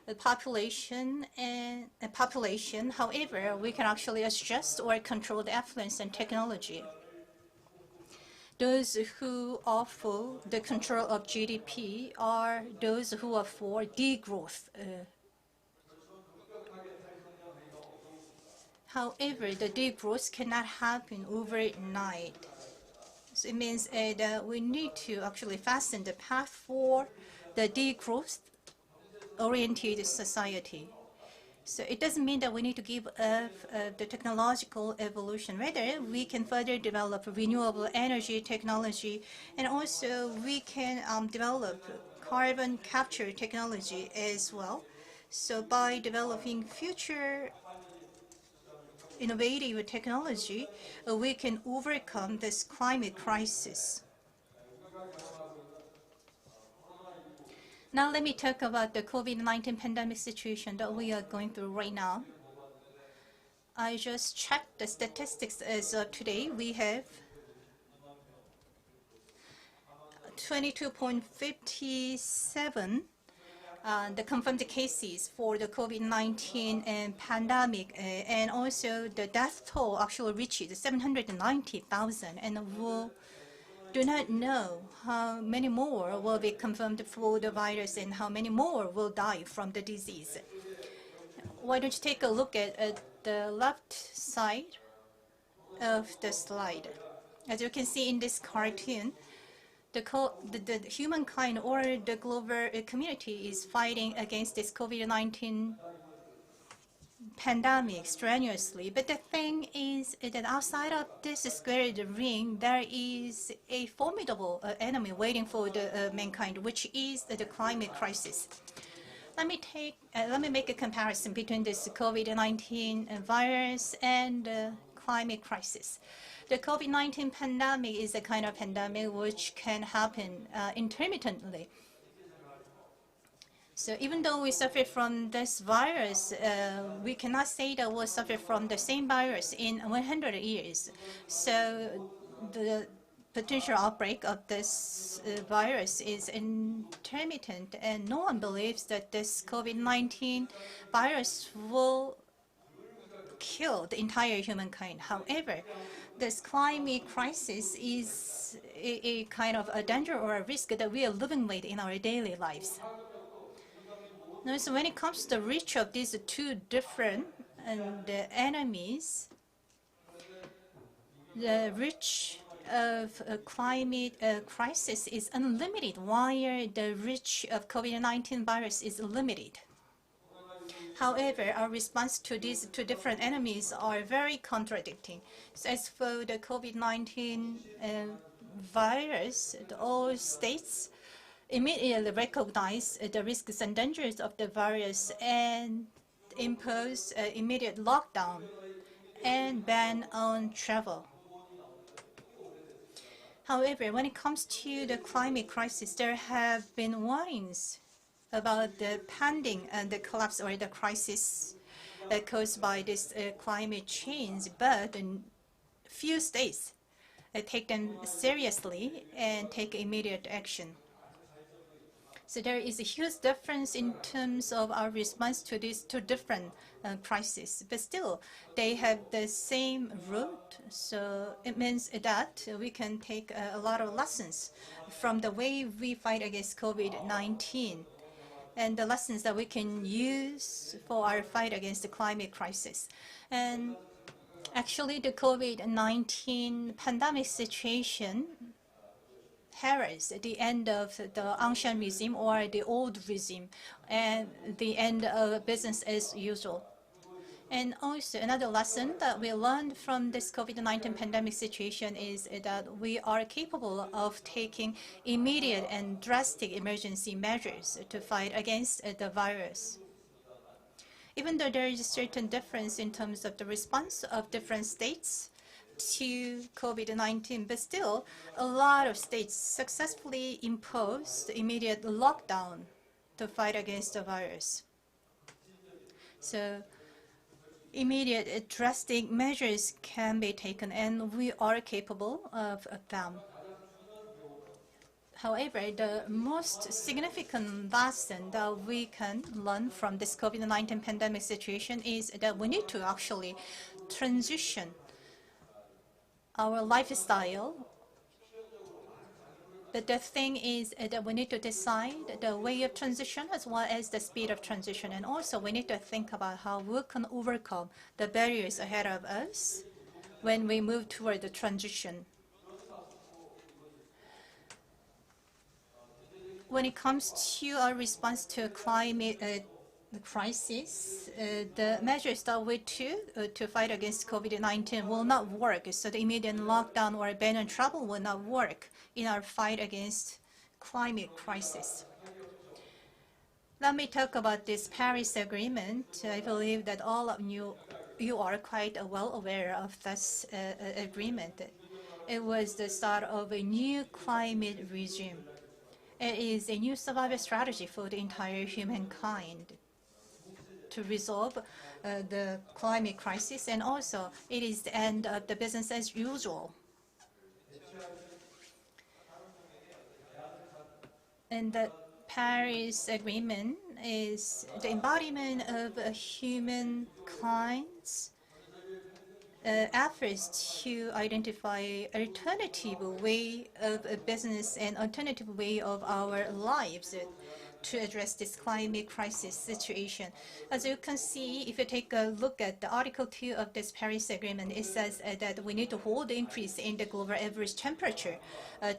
the population. However, we can actually adjust or control the affluence and technology. Those who are for the control of GDP are those who are for degrowth. However, the degrowth cannot happen overnight. So it means that we need to actually fasten the path for the degrowth-oriented society. So it doesn't mean that we need to give up the technological evolution. Rather, we can further develop renewable energy technology, and also we can develop carbon capture technology as well. So by developing future innovative technology, we can overcome this climate crisis. Now let me talk about the COVID-19 pandemic situation that we are going through right now. I just checked the statistics as of today. We have 22.57 the confirmed cases for the COVID-19 pandemic, and also the death toll actually reached 790,000, and we do not know how many more will be confirmed for the virus and how many more will die from the disease. Why don't you take a look at the left side of the slide. As you can see in this cartoon, the humankind or the global community is fighting against this COVID-19 pandemic strenuously. But the thing is that outside of this squared ring, there is a formidable enemy waiting for the mankind, which is the climate crisis. Let me make a comparison between this COVID-19 virus and the climate crisis. The COVID-19 pandemic is a kind of pandemic which can happen intermittently. So even though we suffer from this virus, we cannot say that we'll suffer from the same virus in 100 years. So the potential outbreak of this virus is intermittent, and no one believes that this COVID-19 virus will kill the entire humankind. However, this climate crisis is a kind of a danger or a risk that we are living with in our daily lives. Now, so when it comes to the reach of these two different enemies, the reach of a climate crisis is unlimited, while the reach of COVID-19 virus is limited. However, our response to these two different enemies are very contradicting. So as for the COVID-19 virus, all states immediately recognize the risks and dangers of the virus and impose immediate lockdown and ban on travel. However, when it comes to the climate crisis, there have been warnings about the pending and the collapse or the crisis caused by this climate change, but few states take them seriously and take immediate action. So there is a huge difference in terms of our response to these two different crises, but still they have the same root. So it means that we can take a lot of lessons from the way we fight against COVID-19 and the lessons that we can use for our fight against the climate crisis. And actually, the COVID-19 pandemic situation heralds the end of the ancient regime or the old regime and the end of business as usual. And also another lesson that we learned from this COVID-19 pandemic situation is that we are capable of taking immediate and drastic emergency measures to fight against the virus. Even though there is a certain difference in terms of the response of different states to COVID-19, but still a lot of states successfully imposed immediate lockdown to fight against the virus. So immediate drastic measures can be taken, and we are capable of them. However, the most significant lesson that we can learn from this COVID-19 pandemic situation is that we need to actually transition our lifestyle. But the thing is that we need to decide the way of transition as well as the speed of transition. And also we need to think about how we can overcome the barriers ahead of us when we move toward the transition. When it comes to our response to climate crisis, the measures that we took to fight against COVID-19 will not work. So the immediate lockdown or ban on travel will not work in our fight against climate crisis. Let me talk about this Paris Agreement. I believe that all of you are quite well aware of this agreement. It was the start of a new climate regime. It is a new survival strategy for the entire humankind to resolve the climate crisis, and also it is the end of the business as usual. And the Paris Agreement is the embodiment of humankind's efforts to identify alternative way of business and alternative way of our lives to address this climate crisis situation. As you can see, if you take a look at the Article 2 of this Paris Agreement, it says that we need to hold the increase in the global average temperature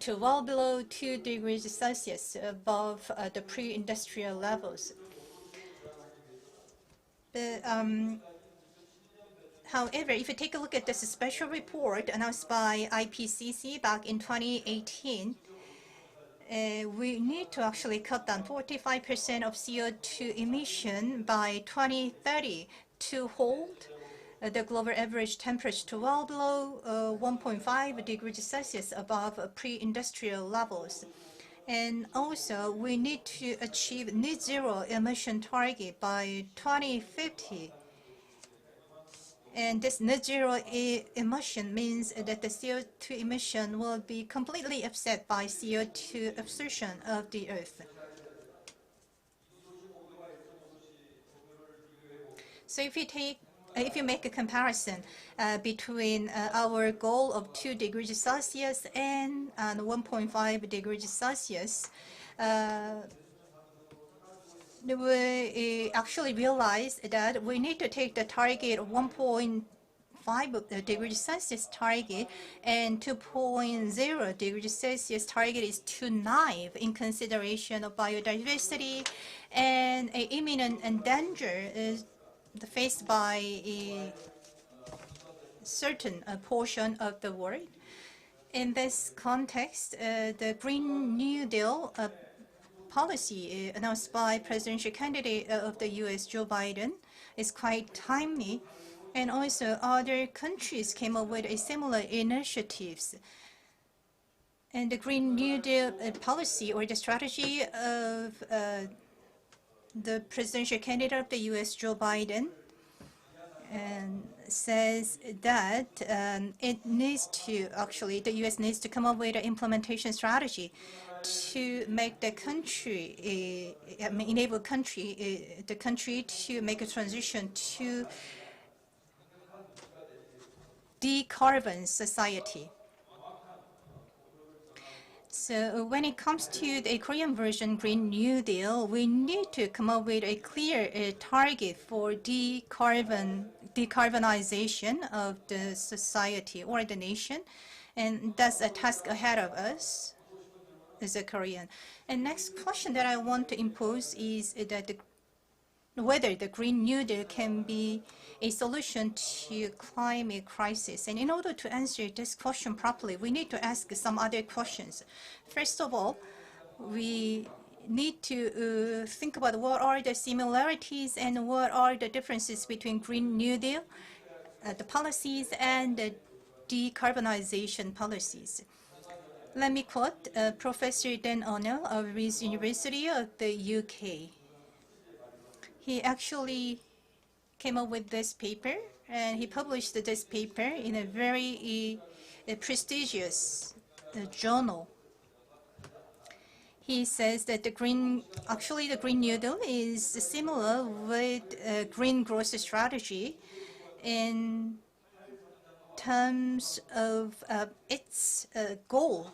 to well below 2 degrees Celsius above the pre-industrial levels. However, if you take a look at this special report announced by IPCC back in 2018, we need to actually cut down 45% of CO2 emission by 2030 to hold the global average temperature to well below 1.5 degrees Celsius above pre-industrial levels. And also, we need to achieve net zero emission target by 2050. And this net zero emission means that the CO2 emission will be completely offset by CO2 absorption of the Earth. So if you make a comparison between our goal of 2 degrees Celsius and 1.5 degrees Celsius, we actually realized that we need to take the target of 1.5 degrees Celsius target, and 2.0 degrees Celsius target is too naive in consideration of biodiversity and imminent danger faced by a certain portion of the world. In this context, the Green New Deal policy announced by presidential candidate of the U.S. Joe Biden is quite timely, and also other countries came up with similar initiatives. And the Green New Deal policy or the strategy of the presidential candidate of the U.S. Joe Biden says that the U.S. needs to come up with an implementation strategy to make the country, enable the country to make a transition to decarbon society. So when it comes to the Korean version Green New Deal, we need to come up with a clear target for decarbonization of the society or the nation, and that's a task ahead of us as a Korean. And next question that I want to impose is that whether the Green New Deal can be a solution to climate crisis. And in order to answer this question properly, we need to ask some other questions. First of all, we need to think about what are the similarities and what are the differences between Green New Deal, the policies, and the decarbonization policies. Let me quote Professor Dan O'Neill of Leeds University of the UK. He actually came up with this paper, and he published this paper in a very prestigious journal. He says that the Green New Deal is similar with green growth strategy in terms of its goal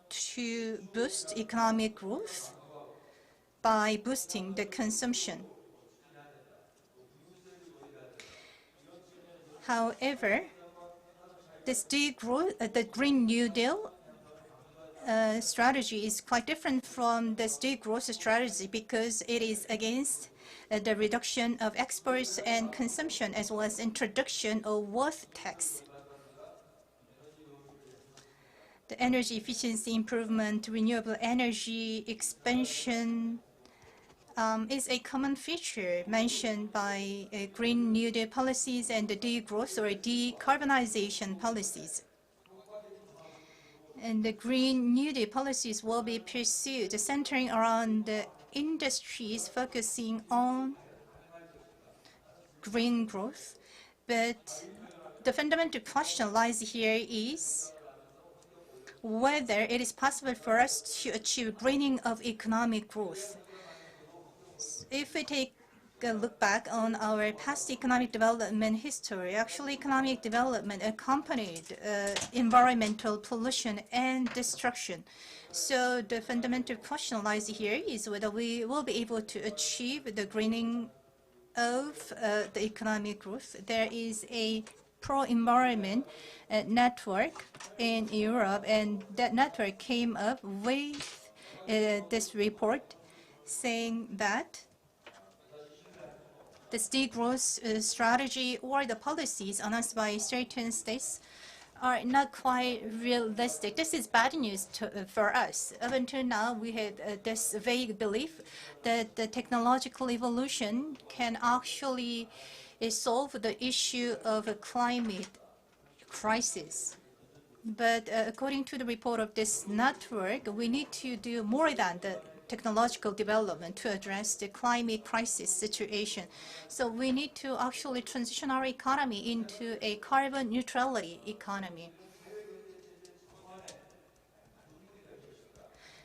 to boost economic growth by boosting the consumption. However, the Green New Deal strategy is quite different from the state growth strategy because it is against the reduction of exports and consumption as well as introduction of wealth tax. The energy efficiency improvement, renewable energy expansion is a common feature mentioned by Green New Deal policies and the degrowth or decarbonization policies. And the Green New Deal policies will be pursued centering around the industries focusing on green growth. But the fundamental question lies here is whether it is possible for us to achieve greening of economic growth. If we take a look back on our past economic development history, actually economic development accompanied environmental pollution and destruction. So the fundamental question lies here is whether we will be able to achieve the greening of the economic growth. There is a pro-environment network in Europe, and that network came up with this report saying that the degrowth strategy or the policies announced by certain states are not quite realistic. This is bad news for us. Up until now, we had this vague belief that the technological evolution can actually solve the issue of a climate crisis. But according to the report of this network, we need to do more than the technological development to address the climate crisis situation. So we need to actually transition our economy into a carbon neutrality economy.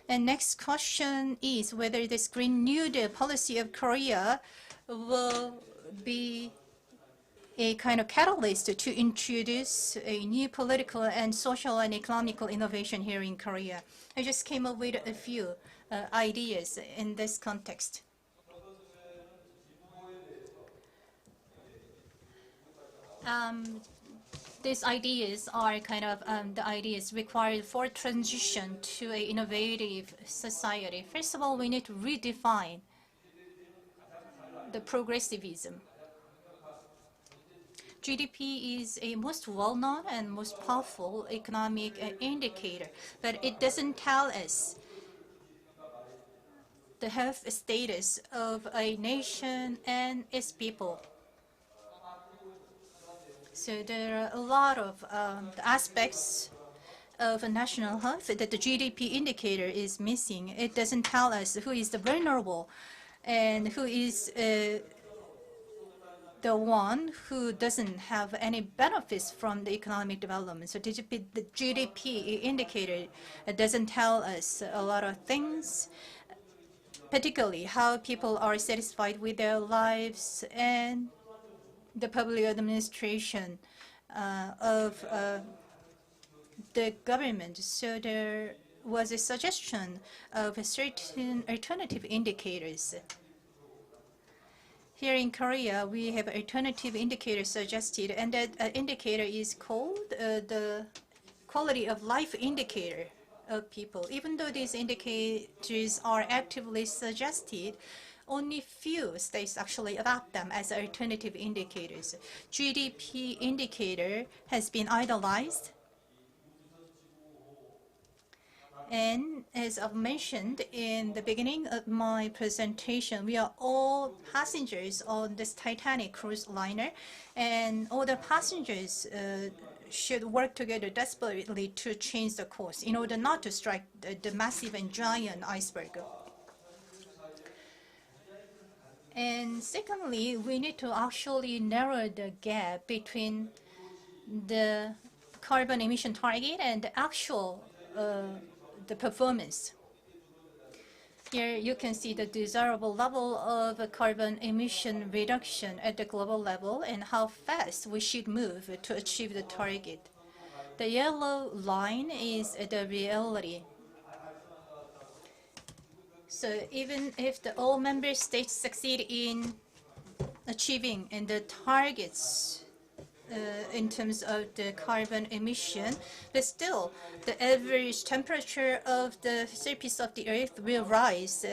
And next question is whether this Green New Deal policy of Korea will be a kind of catalyst to introduce a new political and social and economical innovation here in Korea. I just came up with a few ideas in this context. These ideas are kind of the ideas required for transition to an innovative society. First of all, we need to redefine the progressivism. GDP is a most well-known and most powerful economic indicator, but it doesn't tell us the health status of a nation and its people. So there are a lot of aspects of a national health that the GDP indicator is missing. It doesn't tell us who is the vulnerable and who is the one who doesn't have any benefits from the economic development. So the GDP indicator doesn't tell us a lot of things, particularly how people are satisfied with their lives and the public administration of the government. So there was a suggestion of certain alternative indicators. Here in Korea, we have alternative indicators suggested, and that indicator is called the quality of life indicator of people. Even though these indicators are actively suggested, only few states actually adopt them as alternative indicators. GDP indicator has been idolized. And as I've mentioned in the beginning of my presentation, we are all passengers on this Titanic cruise liner, and all the passengers should work together desperately to change the course in order not to strike the massive and giant iceberg. And secondly, we need to actually narrow the gap between the carbon emission target and the actual the performance. Here you can see the desirable level of carbon emission reduction at the global level and how fast we should move to achieve the target. The yellow line is the reality. So even if all member states succeed in achieving the targets in terms of the carbon emission, but still the average temperature of the surface of the Earth will rise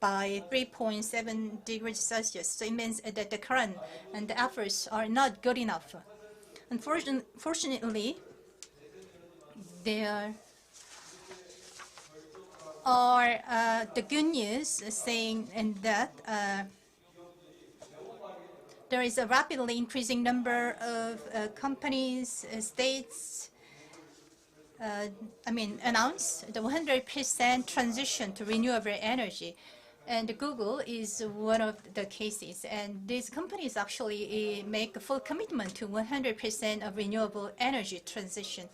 by 3.7 degrees Celsius. So it means that the current and the efforts are not good enough. Unfortunately, there are the good news saying that there is a rapidly increasing number of companies, states, announce the 100% transition to renewable energy. And Google is one of the cases. And these companies actually make a full commitment to 100% of renewable energy transition.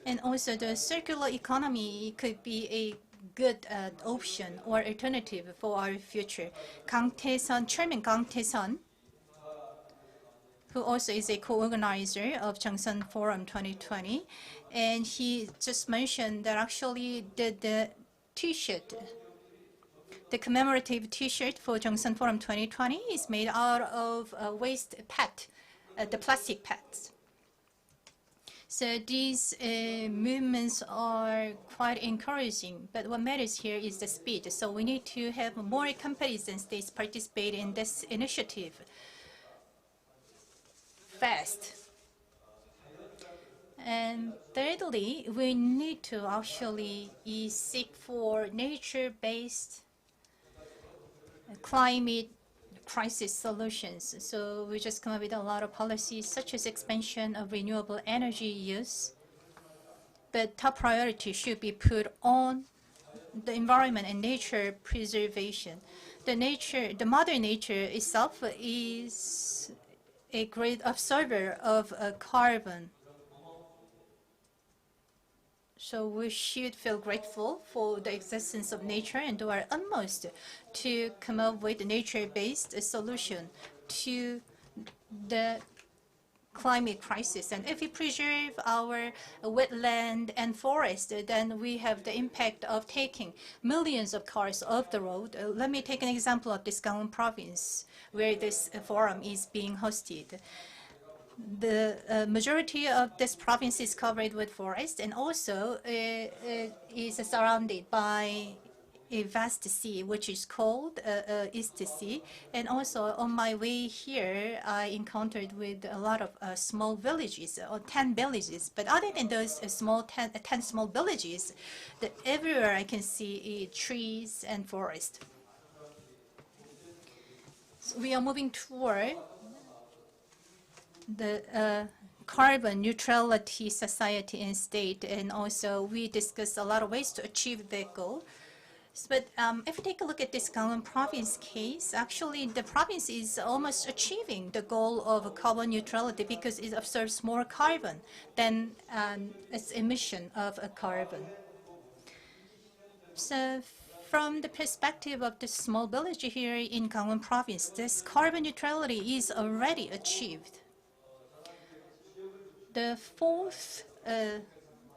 And also the circular economy could be a good option or alternative for our future. Chairman Kang Tae-sun, who also is a co-organizer of JeongSeon Forum 2020, and he just mentioned that actually the T-shirt, the commemorative T-shirt for JeongSeon Forum 2020 is made out of waste PET, the plastic PETs. So these movements are quite encouraging, but what matters here is the speed. So we need to have more companies and states participate in this initiative fast. And thirdly, we need to actually seek for nature-based climate crisis solutions. So we just come up with a lot of policies such as expansion of renewable energy use, but top priority should be put on the environment and nature preservation. The mother nature itself is a great absorber of carbon. So we should feel grateful for the existence of nature and do our utmost to come up with a nature-based solution to the climate crisis. And if we preserve our wetland and forest, then we have the impact of taking millions of cars off the road. Let me take an example of this Gangwon province, where this forum is being hosted. The majority of this province is covered with forest and also is surrounded by a vast sea, which is called East Sea. And also on my way here, I encountered with a lot of small villages, or 10 villages. But other than those 10 small villages, everywhere I can see trees and forest. So we are moving toward the carbon neutrality society and state, and also we discussed a lot of ways to achieve that goal. But if you take a look at this Gangwon province case, actually the province is almost achieving the goal of carbon neutrality because it absorbs more carbon than its emission of carbon. So from the perspective of the small village here in Gangwon province, this carbon neutrality is already achieved. The fourth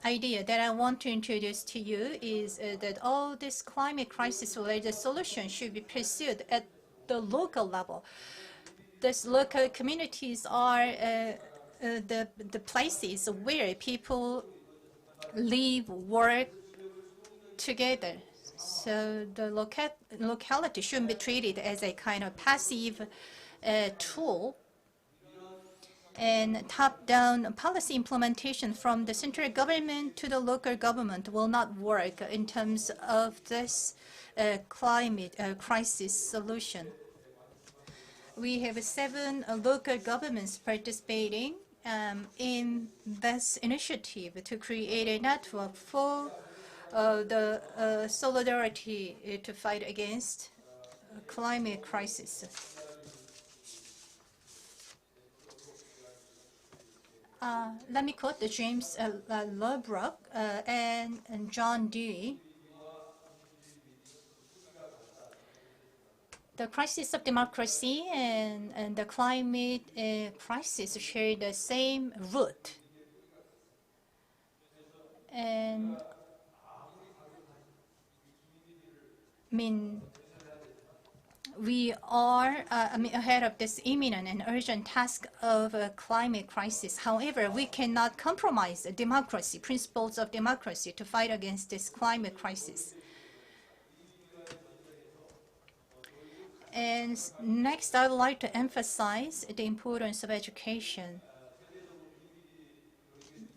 idea that I want to introduce to you is that all this climate crisis-related solutions should be pursued at the local level. These local communities are the places where people live, work together. So the locality shouldn't be treated as a kind of passive tool. And top-down policy implementation from the central government to the local government will not work in terms of this climate crisis solution. We have 7 local governments participating in this initiative to create a network for the solidarity to fight against climate crisis. Let me quote the James Lobrock and John Dewey. The crisis of democracy and the climate crisis share the same root. And we are ahead of this imminent and urgent task of a climate crisis. However, we cannot compromise democracy, principles of democracy, to fight against this climate crisis. And next, I would like to emphasize the importance of education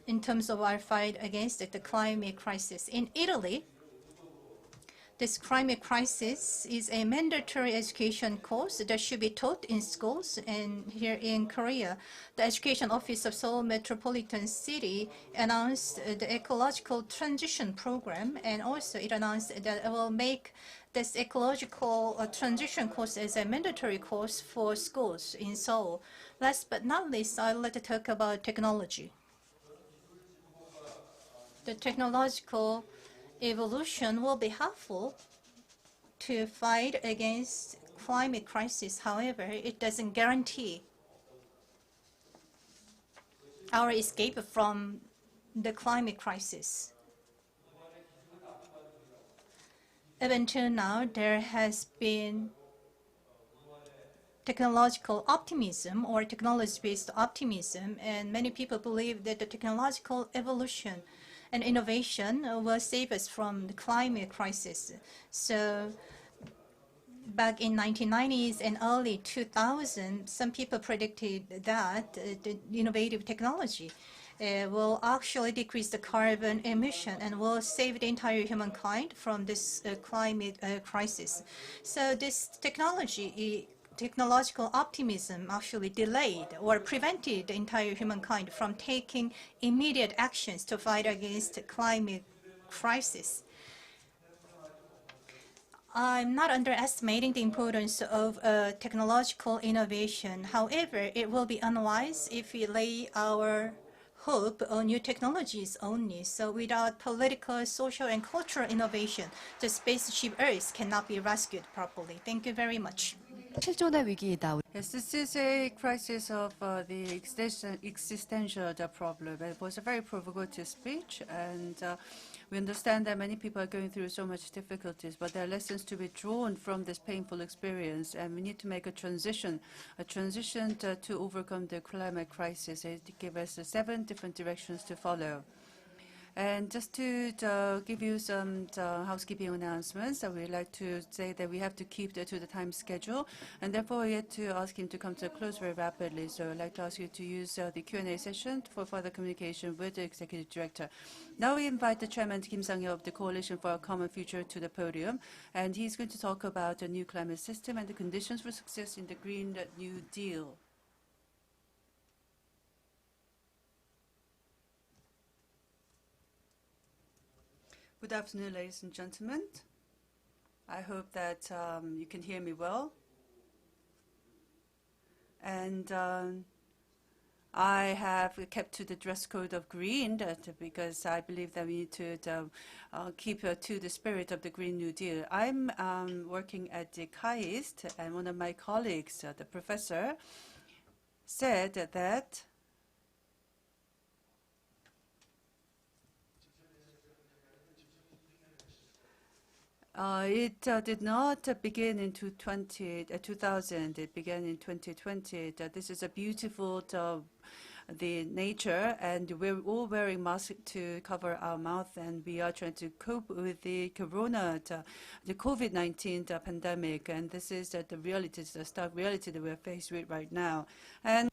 in terms of our fight against the climate crisis. In Italy, this climate crisis is a mandatory education course that should be taught in schools. And here in Korea, the Education Office of Seoul Metropolitan City announced the ecological transition program, and also it announced that it will make this ecological transition course as a mandatory course for schools in Seoul. Last but not least, I'd like to talk about technology. The technological evolution will be helpful to fight against climate crisis. However, it doesn't guarantee our escape from the climate crisis. Up until now, there has been technological optimism or technology-based optimism, and many people believe that the technological evolution and innovation will save us from the climate crisis. So back in 1990s and early 2000s, some people predicted that the innovative technology will actually decrease the carbon emission and will save the entire humankind from this climate crisis. So this technological optimism actually delayed or prevented the entire humankind from taking immediate actions to fight against the climate crisis. I'm not underestimating the importance of technological innovation. However, it will be unwise if we lay our hope on new technologies only. So without political, social, and cultural innovation, the spaceship Earth cannot be rescued properly. Thank you very much. 실존의 위기이다. Yes, this is a crisis of the existential problem. It was a very provocative speech, and we understand that many people are going through so much difficulties, but there are lessons to be drawn from this painful experience, and we need to make a transition to overcome the climate crisis. It gives us 7 different directions to follow. And just to give you some housekeeping announcements, we'd like to say that we have to keep to the time schedule, and therefore we have to ask him to come to a close very rapidly. So I'd like to ask you to use the Q&A session for further communication with the Executive Director. Now we invite the Chairman Kim Sang-yeol of the Coalition for a Common Future to the podium, and he's going to talk about a new climate system and the conditions for success in the Green New Deal. Good afternoon, ladies and gentlemen. I hope that you can hear me well. And I have kept to the dress code of green because I believe that we need to keep to the spirit of the Green New Deal. I'm working at the KAIST, and one of my colleagues, the professor, said that it did not begin in 2000. It began in 2020. This is a beautiful the nature, and we're all wearing masks to cover our mouth, and we are trying to cope with the the COVID-19 pandemic, and this is the reality, the stark reality that we're faced with right now. And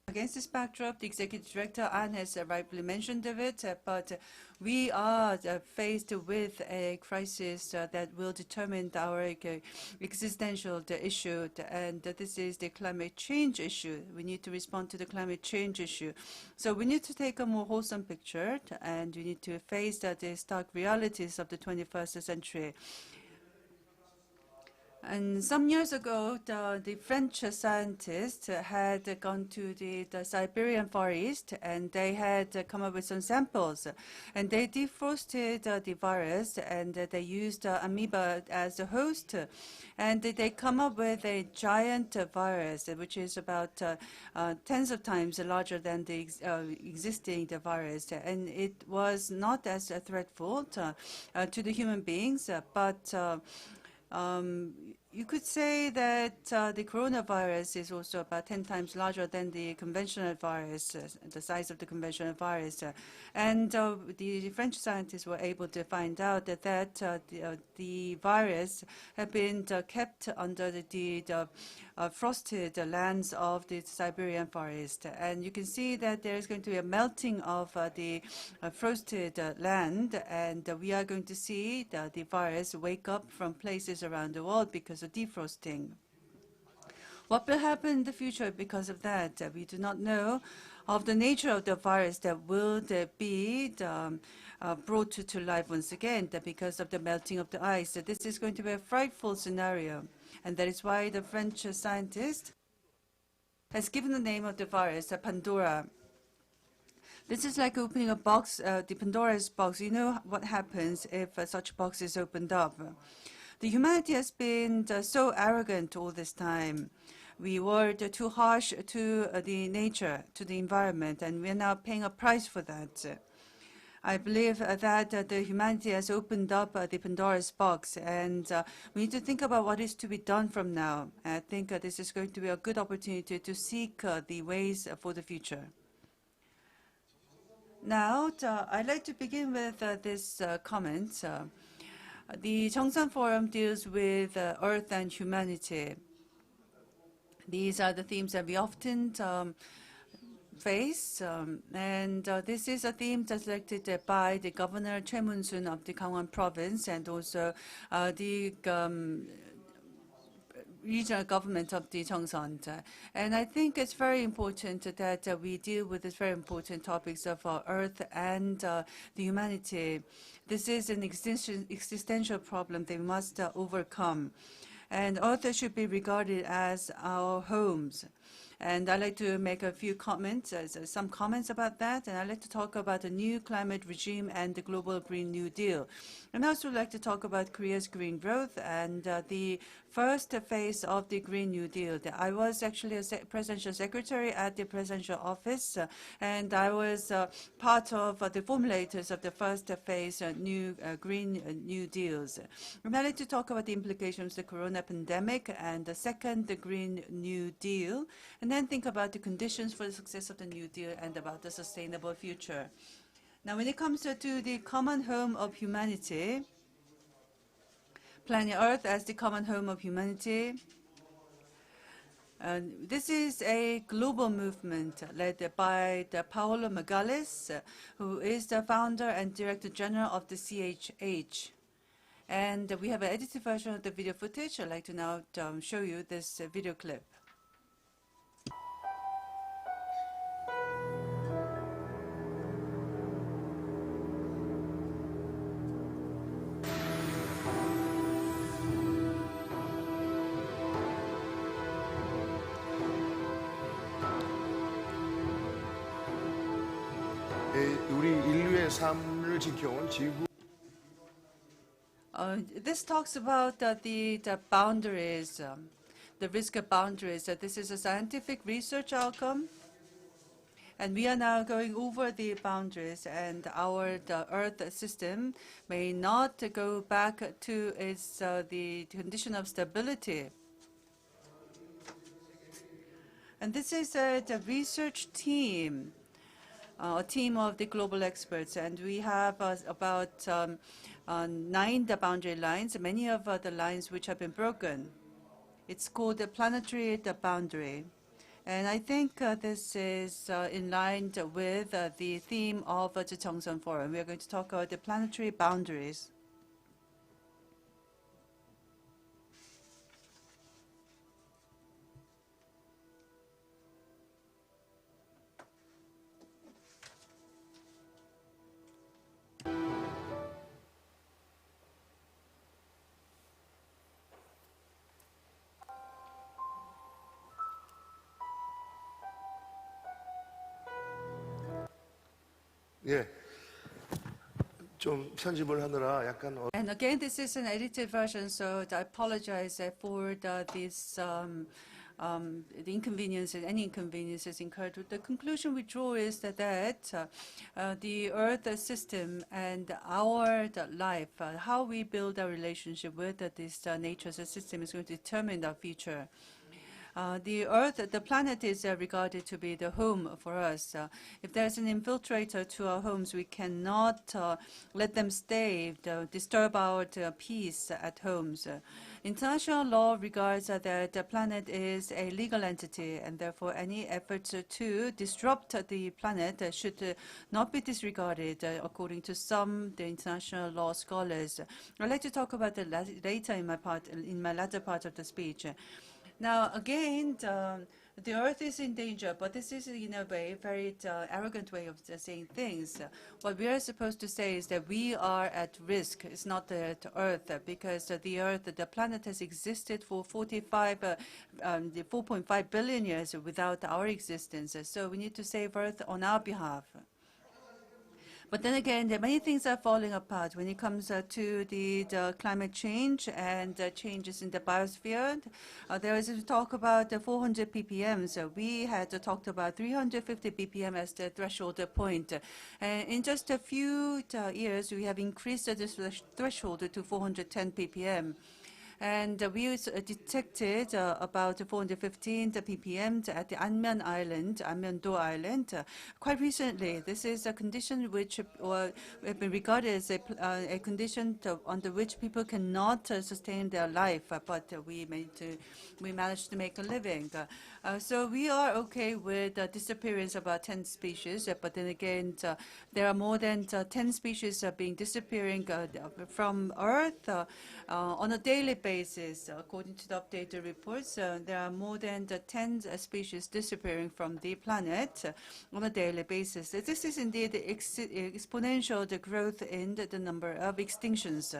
against this backdrop, the Executive Director, An, has rightfully mentioned of it, but we are faced with a crisis that will determine our existential issue, and this is the climate change issue. We need to respond to the climate change issue. So we need to take a more wholesome picture, and we need to face the stark realities of the 21st century. And some years ago, the French scientists had gone to the Siberian forest, and they had come up with some samples. And they defrosted the virus, and they used amoeba as a host. And they come up with a giant virus, which is about tens of times larger than the existing virus. And it was not as threatful to the human beings, but you could say that the coronavirus is also about 10 times larger than the conventional virus, the size of the conventional virus. And the French scientists were able to find out that the virus had been kept under the frosted lands of the Siberian forest. And you can see that there is going to be a melting of the frosted land, and we are going to see the virus wake up from places around the world because of defrosting. What will happen in the future because of that? We do not know of the nature of the virus that will be brought to life once again because of the melting of the ice. This is going to be a frightful scenario, and that is why the French scientist has given the name of the virus Pandora. This is like opening a box, the Pandora's box. You know what happens if such a box is opened up. The humanity has been so arrogant all this time. We were too harsh to the nature, to the environment, and we are now paying a price for that. I believe that the humanity has opened up the Pandora's box, and we need to think about what is to be done from now. I think this is going to be a good opportunity to seek the ways for the future. Now, I'd like to begin with this comment. The JeongSeon Forum deals with Earth and humanity. These are the themes that we often face, and this is a theme that's selected by the Governor Choi Moon-soon of the Gangwon province, and also the regional government of the JeongSeon. And I think it's very important that we deal with these very important topics of Earth and the humanity. This is an existential problem that we must overcome. And Earth should be regarded as our homes. And I'd like to make a few comments, some comments about that, and I'd like to talk about the new climate regime and the global Green New Deal. And I also like to talk about Korea's green growth and the first phase of the Green New Deal. I was actually a presidential secretary at the presidential office, and I was part of the formulators of the first phase Green New Deals. And I'd like to talk about the implications of the corona pandemic and the second, the Green New Deal, and then think about the conditions for the success of the New Deal and about the sustainable future. Now, when it comes to the common home of humanity, planet Earth as the common home of humanity, this is a global movement led by Paolo Magalhães, who is the founder and director general of the CHH. And we have an edited version of the video footage. I'd like to now show you this video clip. 우리 인류의 삶을 지켜온 지구. This talks about the boundaries, the risk of boundaries. This is a scientific research outcome, and we are now going over the boundaries, and the Earth system may not go back to its the condition of stability. And this is the research team. A team of the global experts, and we have about 9 boundary lines, many of the lines which have been broken. It's called the planetary boundary. And I think this is in line with the theme of the JeongSeon Forum. We are going to talk about the planetary boundaries. 예, 좀 편집을 하느라 약간. And again, this is an edited version, so I apologize for the inconveniences, any inconveniences incurred. The conclusion we draw is that the Earth system and our life, how we build our relationship with this nature's system is going to determine our future. The Earth, the planet is regarded to be the home for us. If there's an infiltrator to our homes, we cannot let them stay, disturb our peace at homes. International law regards that the planet is a legal entity, and therefore any efforts to disrupt the planet should not be disregarded, according to some the international law scholars. I'd like to talk about that later in my latter part of the speech. Now, again, the Earth is in danger, but this is, in a way, a very arrogant way of saying things. What we are supposed to say is that we are at risk. It's not the Earth, because the Earth, the planet, has existed for 4.5 billion years without our existence. So we need to save Earth on our behalf. But then again, many things are falling apart when it comes to the climate change and changes in the biosphere. There is a talk about 400 ppm. So we had talked about 350 ppm as the threshold point. And in just a few years, we have increased this threshold to 410 ppm. And we detected about 415 ppm at the Anmyeon-do Island, quite recently. This is a condition which has been regarded as a condition under which people cannot sustain their life, but we managed to make a living. So we are okay with the disappearance of about 10 species, but then again, there are more than 10 species being disappearing from Earth on a daily basis. According to the updated reports, there are more than 10 species disappearing from the planet on a daily basis. This is indeed exponential, the growth in the number of extinctions.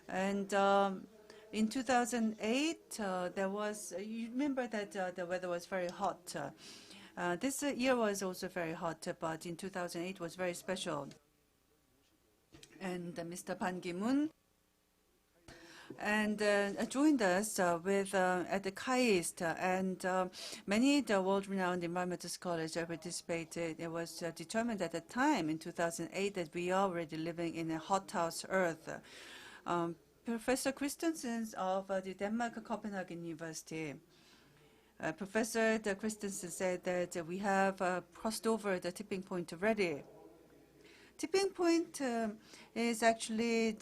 And in 2008, there was, you remember that the weather was very hot. This year was also very hot, but in 2008 was very special. And Mr. Ban Ki-moon joined us at the KAIST, and many world-renowned environmental scholars have participated. It was determined at the time in 2008 that we are already living in a hothouse Earth. Professor Christensen of the Denmark Copenhagen University. Professor Christensen said that we have crossed over the tipping point already. Tipping point is actually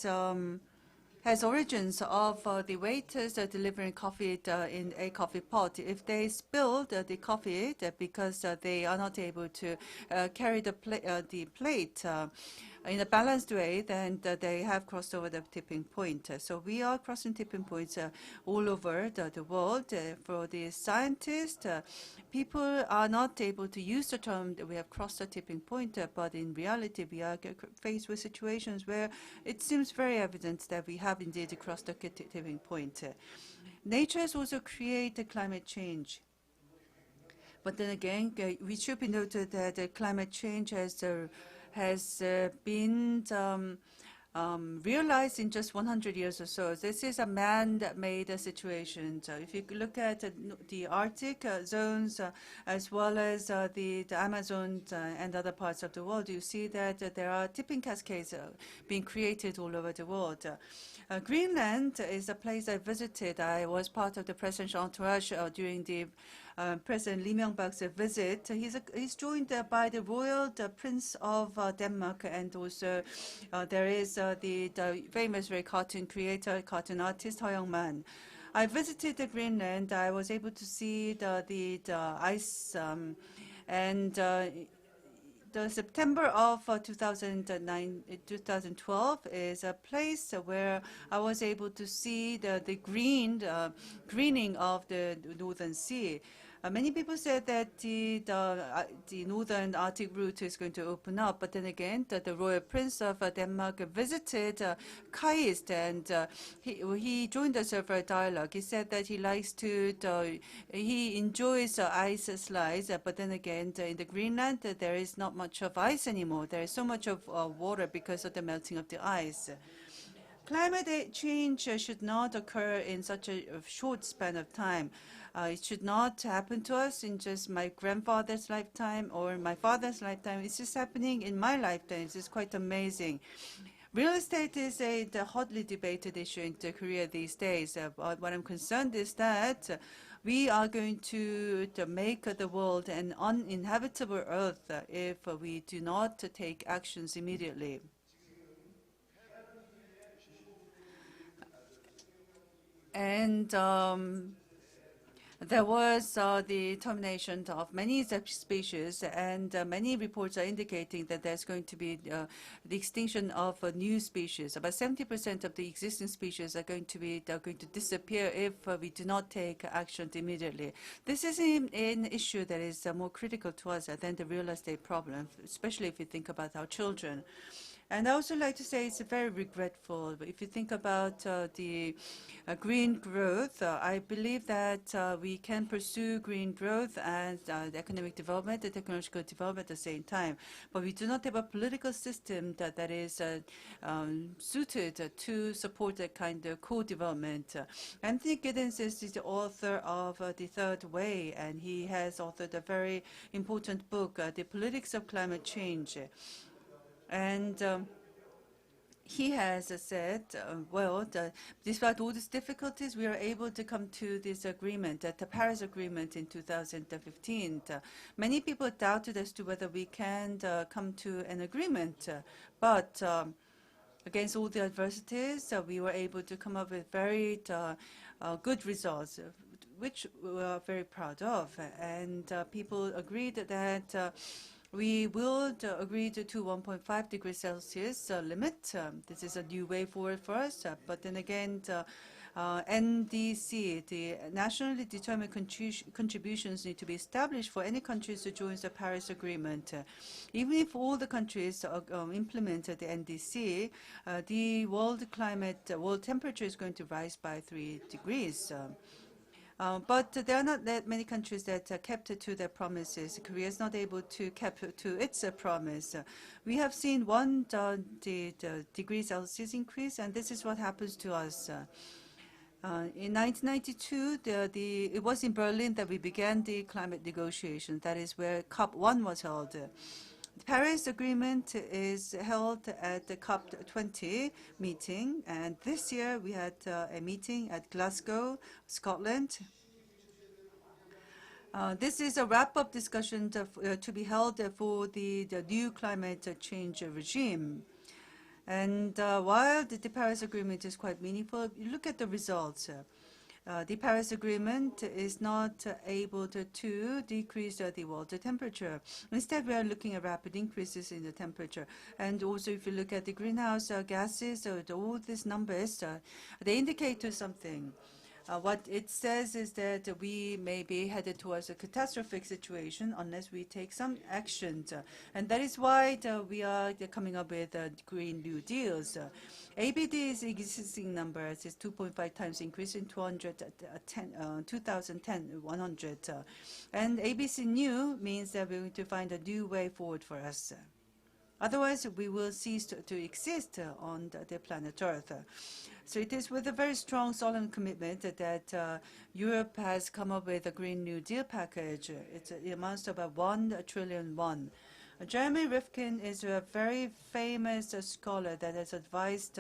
has origins of the waiters delivering coffee in a coffee pot. If they spill the coffee because they are not able to carry the plate in a balanced way, then they have crossed over the tipping point. So we are crossing tipping points all over the world. For the scientists, people are not able to use the term that we have crossed the tipping point, but in reality, we are faced with situations where it seems very evident that we have indeed crossed the tipping point. Nature has also created climate change. But then again, we should be noted that climate change has been realized in just 100 years or so. This is a man-made situation. So if you look at the Arctic zones as well as the Amazon and other parts of the world, you see that there are tipping cascades being created all over the world. Greenland is a place I visited. I was part of the presidential entourage during the President Lee Myung-bak's visit. He's joined by the Royal Prince of Denmark, and also there is the famous cartoon creator, cartoon artist Ho Young-man. I visited Greenland. I was able to see the ice and the September of 2012 is a place where I was able to see the greening of the Northern Sea. Many people said that the northern Arctic route is going to open up, but then again, the Royal Prince of Denmark visited KAIST, and he joined us for a dialogue. He said that he likes he enjoys ice slides, but then again, in the Greenland, there is not much of ice anymore. There is so much of water because of the melting of the ice. Climate change should not occur in such a short span of time. It should not happen to us in just my grandfather's lifetime or my father's lifetime. It's just happening in my lifetime. It's just quite amazing. Real estate is the hotly debated issue in Korea these days. What I'm concerned is that we are going to make the world an uninhabitable earth if we do not take actions immediately. And there was the termination of many species, and many reports are indicating that there's going to be the extinction of new species. About 70% of the existing species are going to disappear if we do not take action immediately. This is an issue that is more critical to us than the real estate problem, especially if you think about our children. And I also like to say it's very regretful. If you think about the green growth, I believe that we can pursue green growth and the economic development, the technological development at the same time. But we do not have a political system that is suited to support that kind of co-development. Anthony Giddens is the author of The Third Way, and he has authored a very important book, The Politics of Climate Change. And he has said, despite all these difficulties, we are able to come to this agreement, the Paris Agreement in 2015. Many people doubted as to whether we can come to an agreement, but against all the adversities, we were able to come up with very good results, which we are very proud of. And people agreed that we will agree to 1.5 degrees Celsius limit. This is a new way forward for us. But then again, NDC, the nationally determined contributions, need to be established for any countries to join the Paris Agreement. Even if all the countries implement the NDC, the world temperature is going to rise by 3 degrees. But there are not that many countries that kept to their promises. Korea is not able to keep to its promise. We have seen 1 degree Celsius increase, and this is what happens to us. In 1992, it was in Berlin that we began the climate negotiation. That is where COP1 was held. The Paris Agreement is held at the COP20 meeting, and this year we had a meeting at Glasgow, Scotland. This is a wrap-up discussion to be held for the new climate change regime. And while the Paris Agreement is quite meaningful, you look at the results. The Paris Agreement is not able to decrease the water temperature. Instead, we are looking at rapid increases in the temperature. And also, if you look at the greenhouse gases, all these numbers, they indicate to something. What it says is that we may be headed towards a catastrophic situation unless we take some actions. And that is why we are coming up with Green New Deals. ABD's existing numbers is 2.5 times increase in 2010, 100. And ABC New means that we're going to find a new way forward for us. Otherwise, we will cease to exist on the planet Earth. So it is with a very strong, solemn commitment that Europe has come up with a Green New Deal package. It amounts to about 1 trillion won. Jeremy Rifkin is a very famous scholar that has advised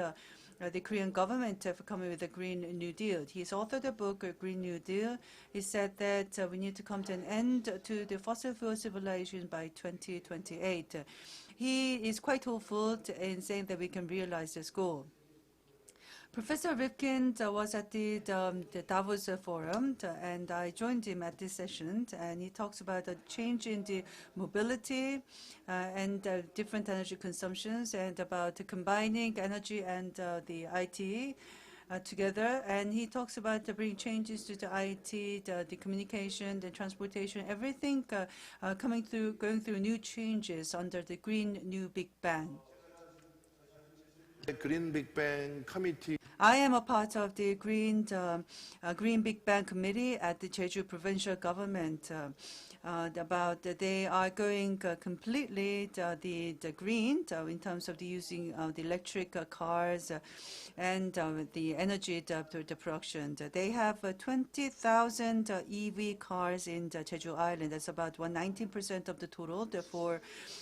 the Korean government for coming with a Green New Deal. He's authored a book, Green New Deal. He said that we need to come to an end to the fossil fuel civilization by 2028. He is quite hopeful in saying that we can realize this goal. Professor Rifkin was at the Davos Forum, and I joined him at this session, and he talks about a change in the mobility and different energy consumptions, and about combining energy and the IT together. And he talks about bringing changes to the IT, the communication, the transportation, everything going through new changes under the Green New Big Bang. The Green Big Bang Committee. I am a part of the Green Big Bang Committee at the Jeju Provincial Government. They are going completely the green in terms of the using the electric cars and the energy the production. They have 20,000 EV cars in Jeju Island. That's about 19% of the total for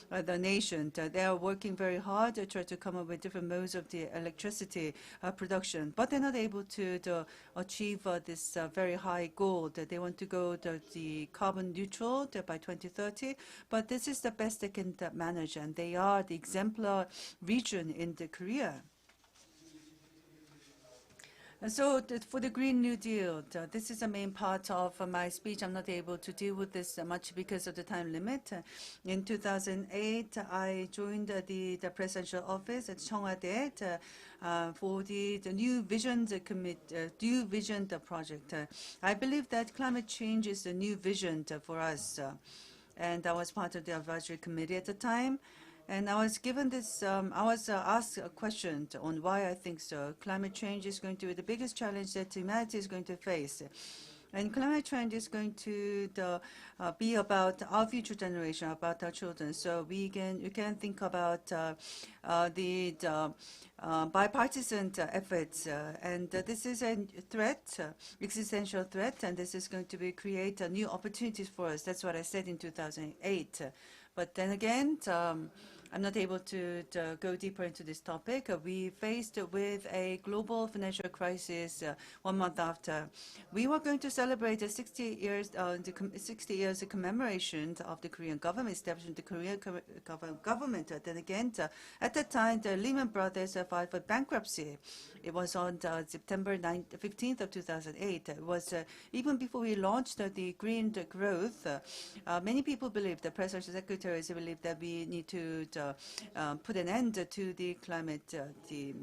the nation. They are working very hard to try to come up with different modes of the electricity production, but they're not able to achieve this very high goal. That they want to go the carbon neutral by 2030, but this is the best they can manage, and they are the exemplar region in Korea. And so for the Green New Deal, this is the main part of my speech. I'm not able to deal with this much because of the time limit. In 2008, I joined the presidential office at Cheongwade for the New Vision New Vision project. I believe that climate change is the new vision for us. And I was part of the advisory committee at the time. And I was given this, I was asked a question on why I think so. Climate change is going to be the biggest challenge that humanity is going to face. And climate change is going to be about our future generation, about our children. So you can think about the bipartisan efforts. And this is a threat, existential threat, and this is going to create new opportunities for us. That's what I said in 2008. But then again, I'm not able to go deeper into this topic. We faced with a global financial crisis 1 month after. We were going to celebrate the 60 years commemoration of the Korean government, establishing the Korean government. Then again, at that time, the Lehman Brothers filed for bankruptcy. It was on September 15th of 2008. It was even before we launched the green growth. Many people believe, the presidential secretaries believe that we need to put an end to the climate, the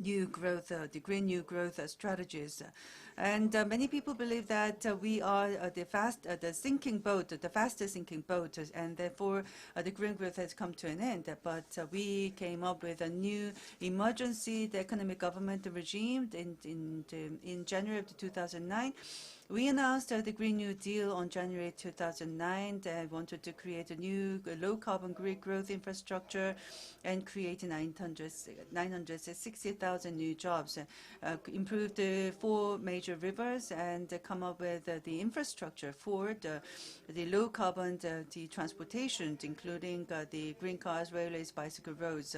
new growth, the green new growth strategies. And many people believe that we are the sinking boat, the fastest sinking boat, and therefore the green growth has come to an end. But we came up with a new emergency, the economic government regime in January of 2009. We announced the Green New Deal on January 2009 and wanted to create a new low-carbon green growth infrastructure and create 960,000 new jobs, improve the 4 major rivers, and come up with the infrastructure for the low-carbon the transportation, including the green cars, railways, bicycle roads.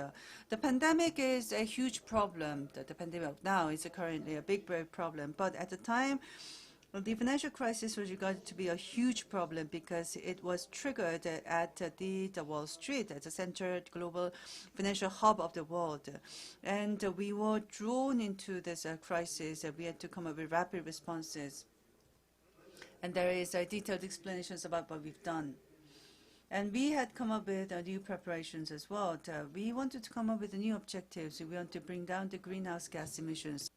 The pandemic is a huge problem. The pandemic now is currently a big problem, but at the time, The financial crisis was regarded to be a huge problem because it was triggered at the Wall Street, as a center global financial hub of the world. And we were drawn into this crisis. We had to come up with rapid responses. And there is detailed explanations about what we've done. And we had come up with new preparations as well. We wanted to come up with new objectives. We want to bring down the greenhouse gas emissions.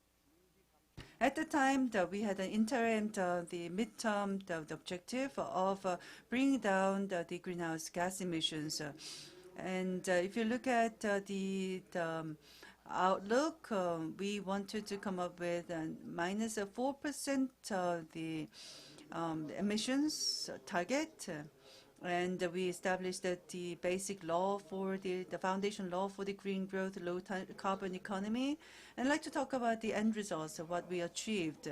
At the time, we had an interim, the midterm, the objective of bringing down the greenhouse gas emissions. And if you look at the outlook, we wanted to come up with minus 4% the emissions target. And we established that the basic law for the foundation law for the green growth, low carbon economy. And I'd like to talk about the end results of what we achieved.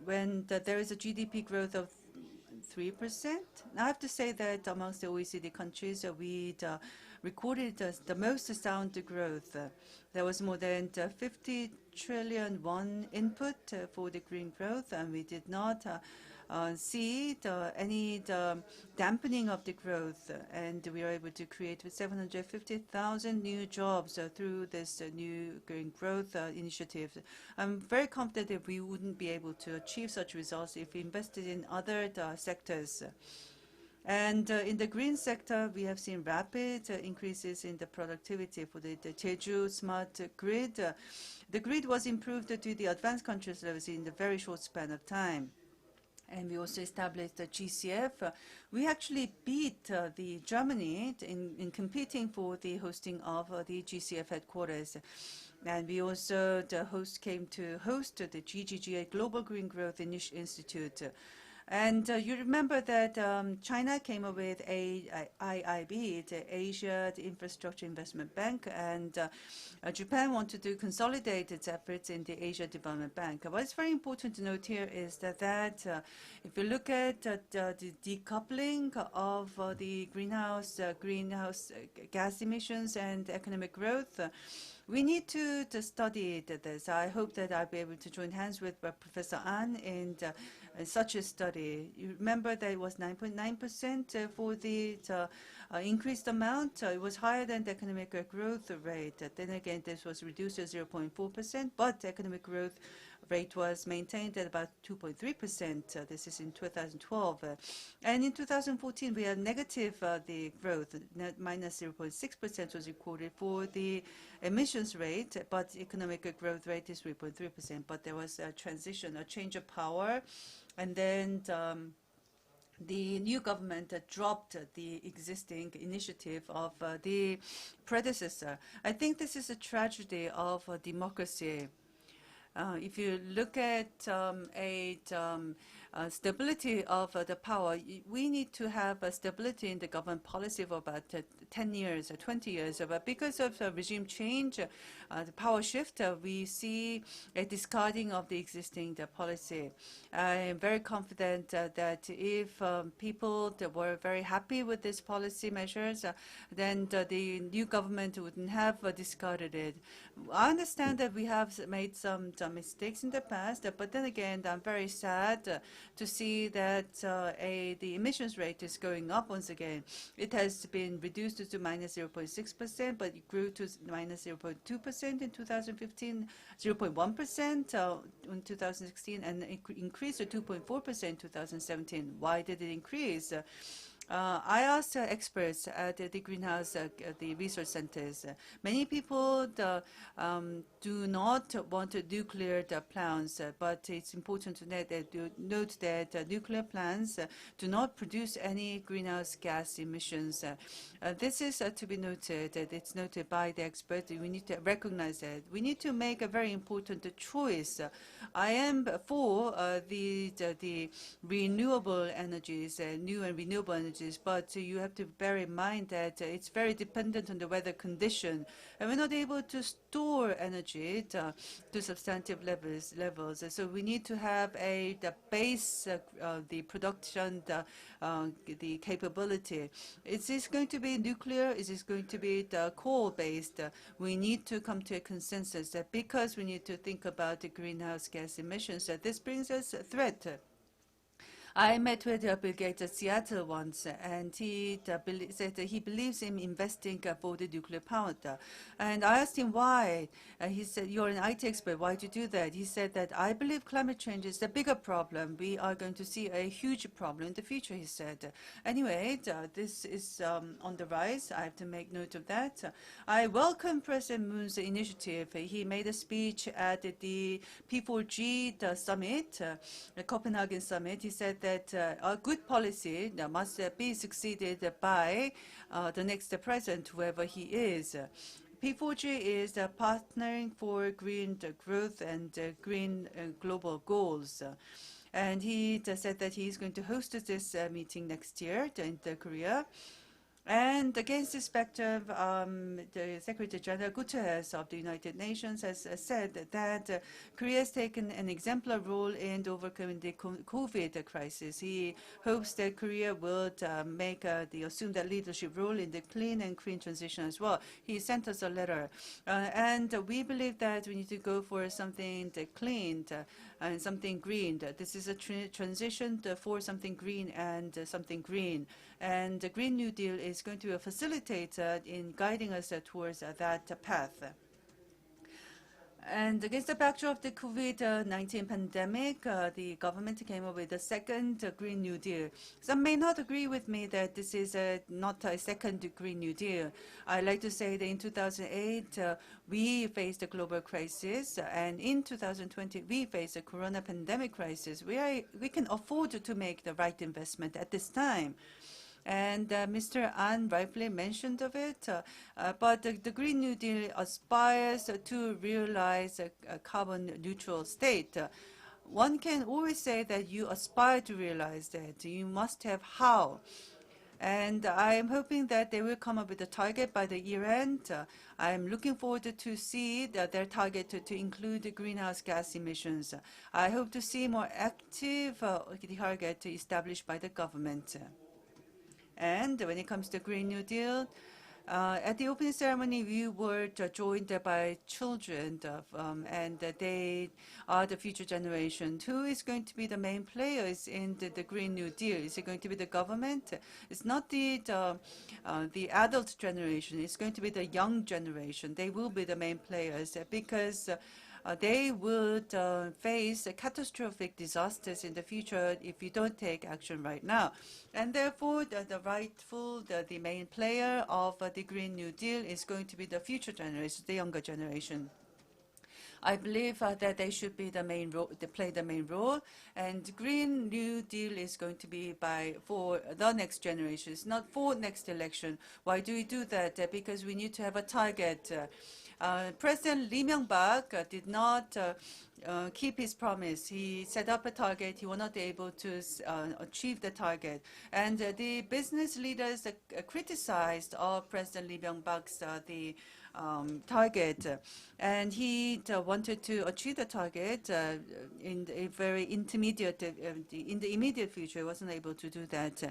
When there is a GDP growth of 3%, I have to say that amongst the OECD countries, we recorded the most astounding growth. There was more than 50 trillion won input for the green growth, and we did not see any dampening of the growth, and we were able to create 750,000 new jobs through this new green growth initiative. I'm very confident that we wouldn't be able to achieve such results if we invested in other sectors. And in the green sector, we have seen rapid increases in the productivity for the Jeju smart grid. The grid was improved to the advanced countries levels in a very short span of time. And we also established the GCF. We actually beat the Germany in competing for the hosting of the GCF headquarters. And we also came to host the GGGA Global Green Growth Institute. And you remember that China came up with AIB, the Asia Infrastructure Investment Bank, and Japan wanted to consolidate its efforts in the Asia Development Bank. What is very important to note here is that if you look at the decoupling of the greenhouse gas emissions and economic growth, we need to study this. I hope that I'll be able to join hands with Professor An in such a study. You remember that it was 9.9% for the increased amount. It was higher than the economic growth rate. Then again, this was reduced to 0.4%, but the economic growth rate was maintained at about 2.3%. This is in 2012. And in 2014, we had negative the growth. Minus 0.6% was recorded for the emissions rate, but economic growth rate is 3.3%. But there was a transition, a change of power, and then the new government dropped the existing initiative of the predecessor. I think this is a tragedy of democracy. If you look at stability of the power, we need to have a stability in the government policy for about 10 years or 20 years. But because of regime change, the power shift, we see a discarding of the existing policy. I am very confident that if people were very happy with these policy measures, then the new government wouldn't have discarded it. I understand that we have made some mistakes in the past, but then again, I'm very sad to see that the emissions rate is going up once again. It has been reduced to minus 0.6%, but it grew to minus 0.2% in 2015, 0.1% in 2016, and it increased to 2.4% in 2017. Why did it increase? I asked experts at the greenhouse, the research centers. Many people do not want nuclear plants, but it's important to note that nuclear plants do not produce any greenhouse gas emissions. This is to be noted. It's noted by the experts. We need to recognize that. We need to make a very important choice. I am for the renewable energies, new and renewable energies, energies, but you have to bear in mind that it's very dependent on the weather condition, and we're not able to store energy to substantive levels. So we need to have the base, the production, the capability. Is this going to be nuclear? Is this going to be coal-based? We need to come to a consensus that because we need to think about the greenhouse gas emissions, that this brings us a threat. I met with Bill Gates at Seattle once, and he said that he believes in investing for the nuclear power. And I asked him why. He said, "You're an IT expert. Why do you do that?" He said that I believe climate change is the bigger problem. We are going to see a huge problem in the future, he said. Anyway, this is on the rise. I have to make note of that. I welcome President Moon's initiative. He made a speech at the P4G summit, the Copenhagen summit. He said that a good policy must be succeeded by the next president, whoever he is. P4G is partnering for green growth and green global goals. And he said that he's going to host this meeting next year in Korea. And against this backdrop, the Secretary General Guterres of the United Nations has said that Korea has taken an exemplar role in overcoming the COVID crisis. He hopes that Korea would assume that leadership role in the clean and green transition as well. He sent us a letter. And we believe that we need to go for something clean and something green. This is a transition for something green and something green. And the Green New Deal is going to be a facilitator in guiding us towards that path. And against the backdrop of the COVID-19 pandemic, the government came up with a second Green New Deal. Some may not agree with me that this is not a second Green New Deal. I like to say that in 2008, we faced a global crisis, and in 2020, we faced a corona pandemic crisis. We can afford to make the right investment at this time. And Mr. An rightfully mentioned of it, but the Green New Deal aspires to realize a carbon neutral state. One can always say that you aspire to realize that. You must have how. And I am hoping that they will come up with a target by the year end. I am looking forward to see their target to include the greenhouse gas emissions. I hope to see more active target established by the government. And when it comes to Green New Deal, at the opening ceremony, we were joined by children, and they are the future generation. Who is going to be the main players in the Green New Deal? Is it going to be the government? It's not the adult generation. It's going to be the young generation. They will be the main players because they would face catastrophic disasters in the future if you don't take action right now. And therefore, the main player of the Green New Deal is going to be the future generation, the younger generation. I believe that they should be the main role, they play the main role, and Green New Deal is going to be for the next generation. It's not for next election. Why do we do that? Because we need to have a target. President Lee Myung-bak did not keep his promise. He set up a target. He was not able to achieve the target. And the business leaders criticized President Lee Myung-bak's target. And he wanted to achieve the target in a very intermediate, in the immediate future. He wasn't able to do that.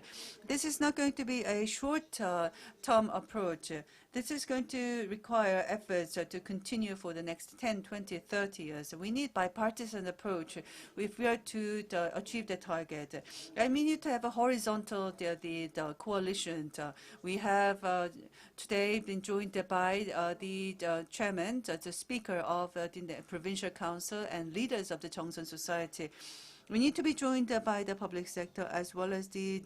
This is not going to be a short-term approach. This is going to require efforts to continue for the next 10, 20, 30 years. We need bipartisan approach if we are to achieve the target. And we need to have a horizontal coalition. We have today been joined by the chairman, the speaker of the provincial council, and leaders of the JeongSeon society. We need to be joined by the public sector as well as the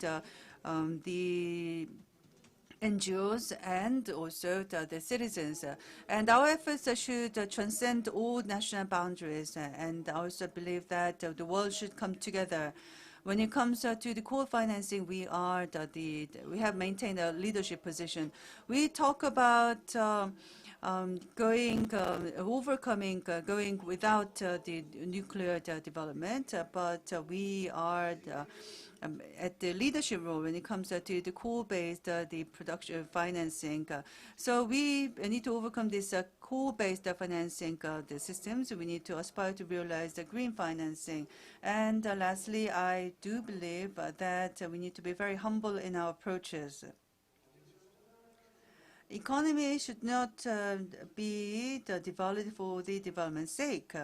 NGOs and also the citizens. And our efforts should transcend all national boundaries. And I also believe that the world should come together. When it comes to the coal financing, we have maintained a leadership position. We talk about overcoming, going without the nuclear development, but we are at the leadership role when it comes to the coal-based the production financing. So we need to overcome this coal-based financing the systems. We need to aspire to realize the green financing. And lastly, I do believe that we need to be very humble in our approaches. Economy should not be developed for the development's sake.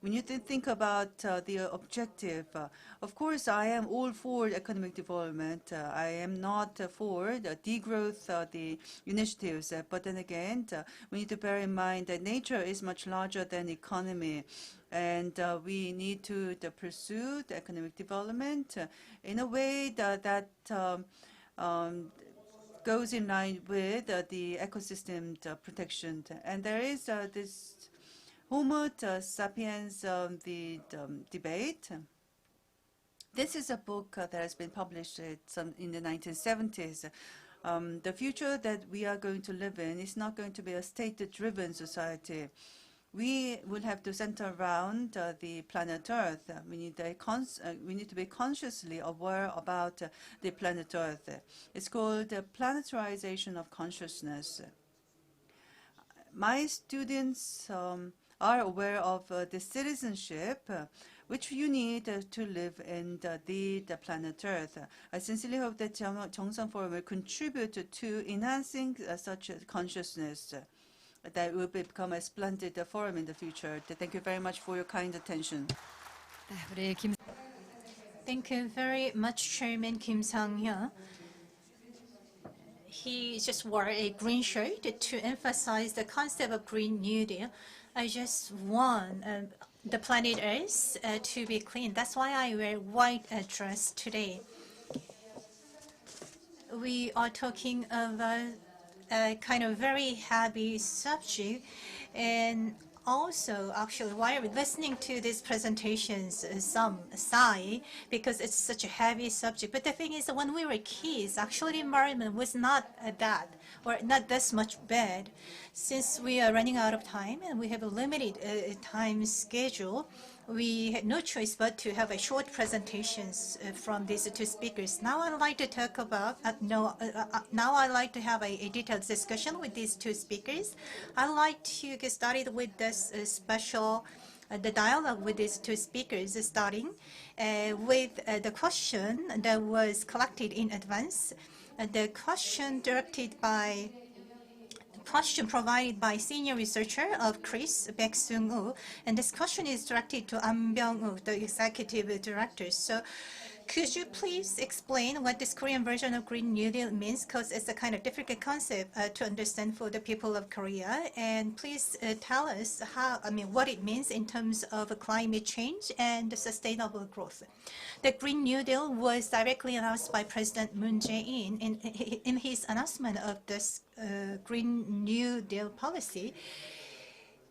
We need to think about the objective. Of course, I am all for economic development. I am not for the degrowth, the initiatives. But then again, we need to bear in mind that nature is much larger than economy. And we need to pursue the economic development in a way that goes in line with the ecosystem protection. And there is this Homo sapiens debate. This is a book that has been published in the 1970s. The future that we are going to live in is not going to be a state-driven society. We will have to center around the planet Earth. We need to be consciously aware about the planet Earth. It's called planetarization of consciousness. My students are aware of the citizenship which you need to live in the planet Earth. I sincerely hope that JeongSeon Forum will contribute to enhancing such consciousness, that will become a splendid forum in the future. Thank you very much for your kind attention. Thank you very much, Chairman Kim Sang-hyun. He just wore a green shirt to emphasize the concept of Green New Deal. I just want the planet Earth to be clean. That's why I wear white dress today. We are talking about a kind of very heavy subject, and also actually while listening to these presentations, some sigh because it's such a heavy subject. But the thing is that when we were kids, actually the environment was not that or not this much bad. Since we are running out of time and we have a limited time schedule, we had no choice but to have a short presentations from these two speakers. Now I'd like to talk about, now I'd like to have a detailed discussion with these two speakers. I'd like to get started with this special, the dialogue with these two speakers, starting with the question that was collected in advance. The question provided by senior researcher of CRIS, Baek Sung-woo, and this question is directed to An Byung-woo, the executive director. So could you please explain what this Korean version of Green New Deal means? Because it's a kind of difficult concept to understand for the people of Korea. And please tell us what it means in terms of climate change and sustainable growth. The Green New Deal was directly announced by President Moon Jae-in in his announcement of this Green New Deal policy.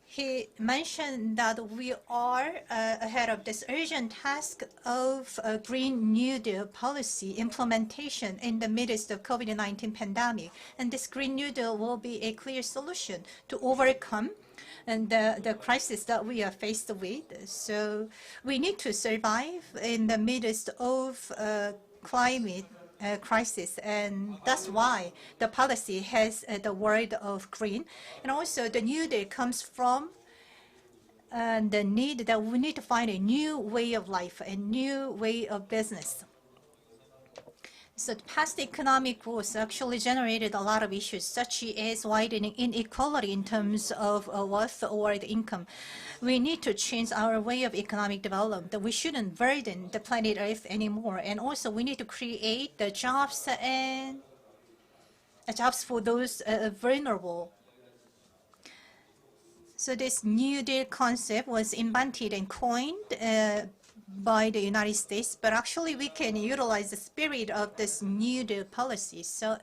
He mentioned that we are ahead of this urgent task of Green New Deal policy implementation in the midst of COVID-19 pandemic. And this Green New Deal will be a clear solution to overcome the crisis that we are faced with. So we need to survive in the midst of climate crisis, and that's why the policy has the word of green. And also the New Deal comes from the need that we need to find a new way of life, a new way of business. So the past economic growth actually generated a lot of issues, such as widening inequality in terms of wealth or the income. We need to change our way of economic development. We shouldn't burden the planet Earth anymore. And also we need to create the jobs and jobs for those vulnerable. So this New Deal concept was invented and coined by the United States, but actually we can utilize the spirit of this New Deal policy. So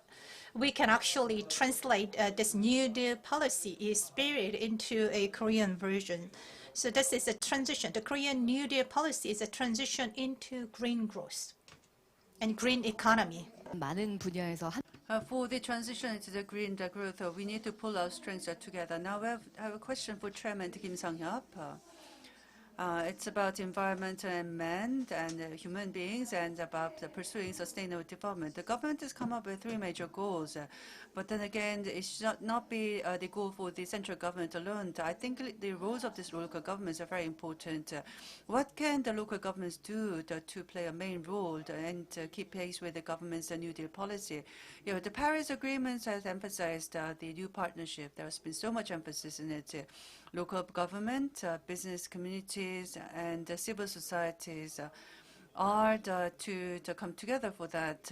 we can actually translate this New Deal policy spirit into a Korean version. So this is a transition. The Korean New Deal policy is a transition into green growth. and green economy. 많은 분야에서 For the transition into the green growth, we need to pull our strengths together. Now I have a question for Chairman Kim Sang-hyup. It's about environment and man and human beings and about pursuing sustainable development. The government has come up with 3 major goals, but then again, it should not be the goal for the central government alone. I think the roles of these local governments are very important. What can the local governments do to play a main role and keep pace with the government's New Deal policy? You know, the Paris Agreement has emphasized the new partnership. There has been so much emphasis in it. Local government, business communities, and civil societies are to come together for that.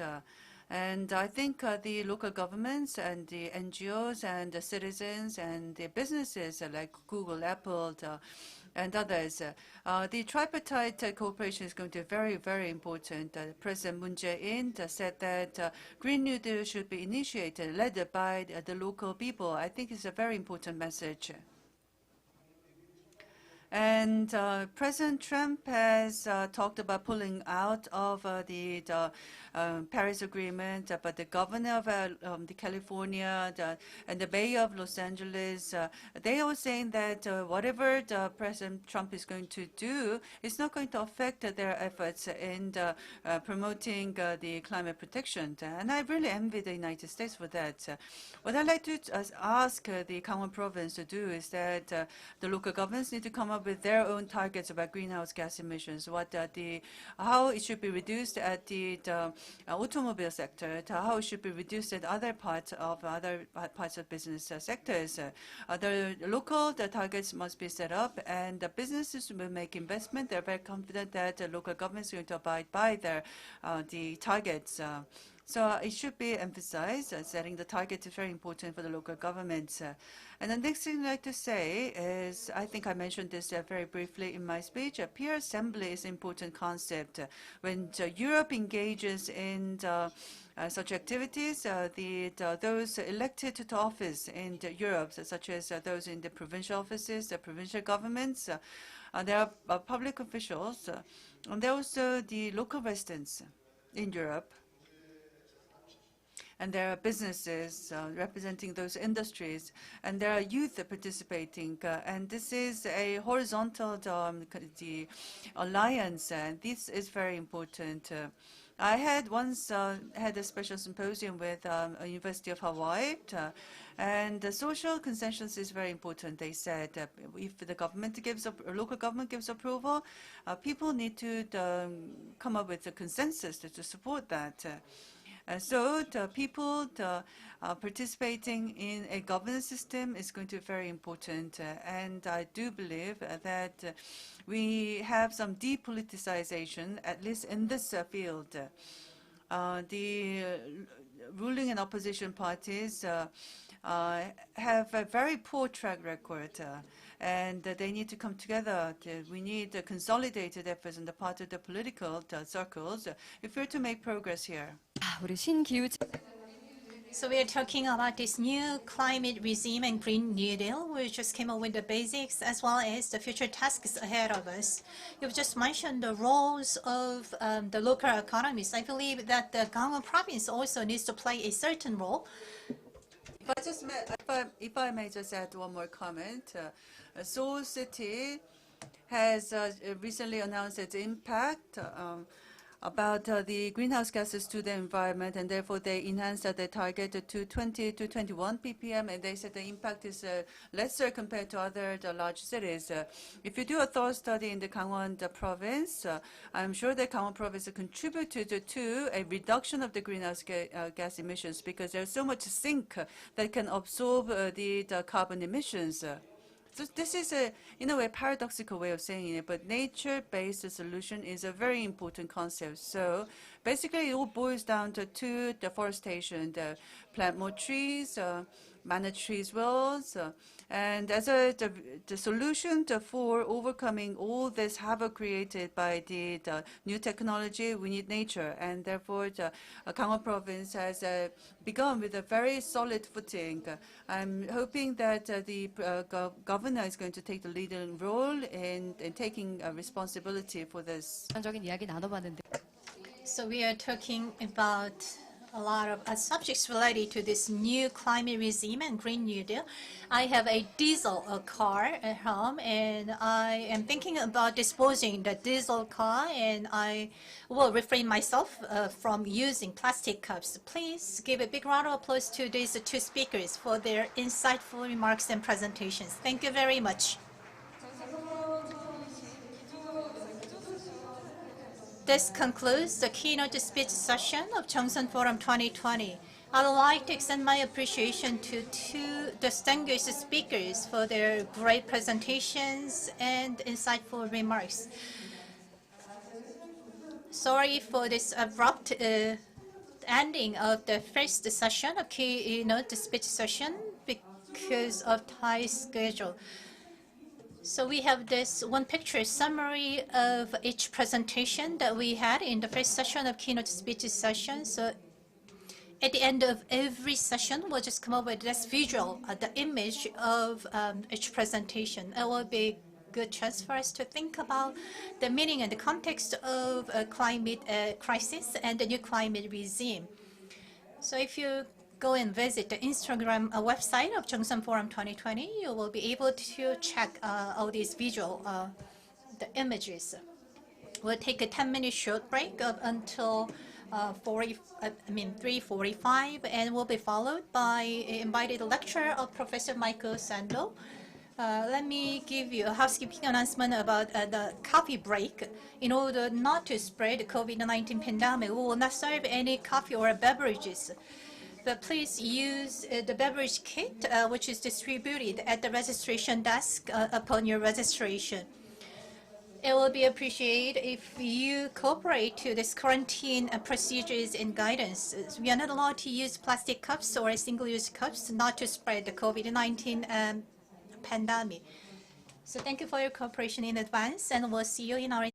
And I think the local governments and the NGOs and the citizens and the businesses like Google, Apple, and others, the tripartite cooperation is going to be very, very important. President Moon Jae-in said that Green New Deal should be initiated, led by the local people. I think it's a very important message. And President Trump has talked about pulling out of the Paris Agreement, but the governor of the California and the mayor of Los Angeles, they are saying that whatever President Trump is going to do is not going to affect their efforts in promoting the climate protection. And I really envy the United States for that. What I'd like to ask the Gangwon province to do is that the local governments need to come up with their own targets about greenhouse gas emissions, how it should be reduced at the automobile sector, how it should be reduced at other parts of business sectors. The local targets must be set up, and the businesses will make investment. They're very confident that the local government is going to abide by the targets. So it should be emphasized. Setting the target is very important for the local governments. And the next thing I'd like to say is, I think I mentioned this very briefly in my speech, peer assembly is an important concept. When Europe engages in such activities, those elected to office in Europe, such as those in the provincial offices, the provincial governments, there are public officials, and there are also the local residents in Europe. And there are businesses representing those industries, and there are youth participating. And this is a horizontal alliance, and this is very important. I had once had a special symposium with University of Hawaii, and the social consensus is very important. They said if the government local government gives approval, people need to come up with a consensus to support that. So the people participating in a governance system is going to be very important. And I do believe that we have some depoliticization, at least in this field. The ruling and opposition parties have a very poor track record, and they need to come together. We need consolidated efforts on the part of the political circles if we're to make progress here. 우리 신기후 So we are talking about this new climate regime and Green New Deal. We just came up with the basics as well as the future tasks ahead of us. You've just mentioned the roles of the local economies. I believe that the Gangwon province also needs to play a certain role. If I may just add one more comment, Seoul City has recently announced its impact about the greenhouse gases to the environment, and therefore they enhanced the target to 20 to 21 ppm, and they said the impact is lesser compared to other large cities. If you do a thorough study in the Gangwon province, I'm sure the Gangwon province contributed to a reduction of the greenhouse gas emissions because there's so much sink that can absorb the carbon emissions. So this is in a way, paradoxical way of saying it, but nature-based solution is a very important concept. So basically, it all boils down to deforestation, plant more trees, manage trees well, and as the solution for overcoming all this havoc created by the new technology, we need nature, and therefore the Gangwon province has begun with a very solid footing. I'm hoping that the governor is going to take the leading role in taking responsibility for this. 적인 이야기 나눠봤는데 So we are talking about a lot of subjects related to this new climate regime and Green New Deal. I have a diesel car at home, and I am thinking about disposing the diesel car, and I will refrain myself from using plastic cups. Please give a big round of applause to these two speakers for their insightful remarks and presentations. Thank you very much. This concludes the keynote speech session of JeongSeon Forum 2020. I would like to extend my appreciation to two distinguished speakers for their great presentations and insightful remarks. Sorry for this abrupt ending of the first session of keynote speech session because of tight schedule. So we have this one picture summary of each presentation that we had in the first session of keynote speech session. So at the end of every session, we'll just come up with this visual, the image of each presentation. It will be a good chance for us to think about the meaning and the context of a climate crisis and the new climate regime. So if you go and visit the Instagram website of JeongSeon Forum 2020, you will be able to check all these visual the images. We'll take a 10-minute short break up until 3:45, and will be followed by an invited lecture of Professor Michael Sandlo. Let me give you a housekeeping announcement about the coffee break. In order not to spread the COVID-19 pandemic, we will not serve any coffee or beverages. But please use the beverage kit, which is distributed at the registration desk upon your registration. It will be appreciated if you cooperate to this quarantine procedures and guidance. We are not allowed to use plastic cups or single-use cups not to spread the COVID-19 pandemic. So thank you for your cooperation in advance, and we'll see you in our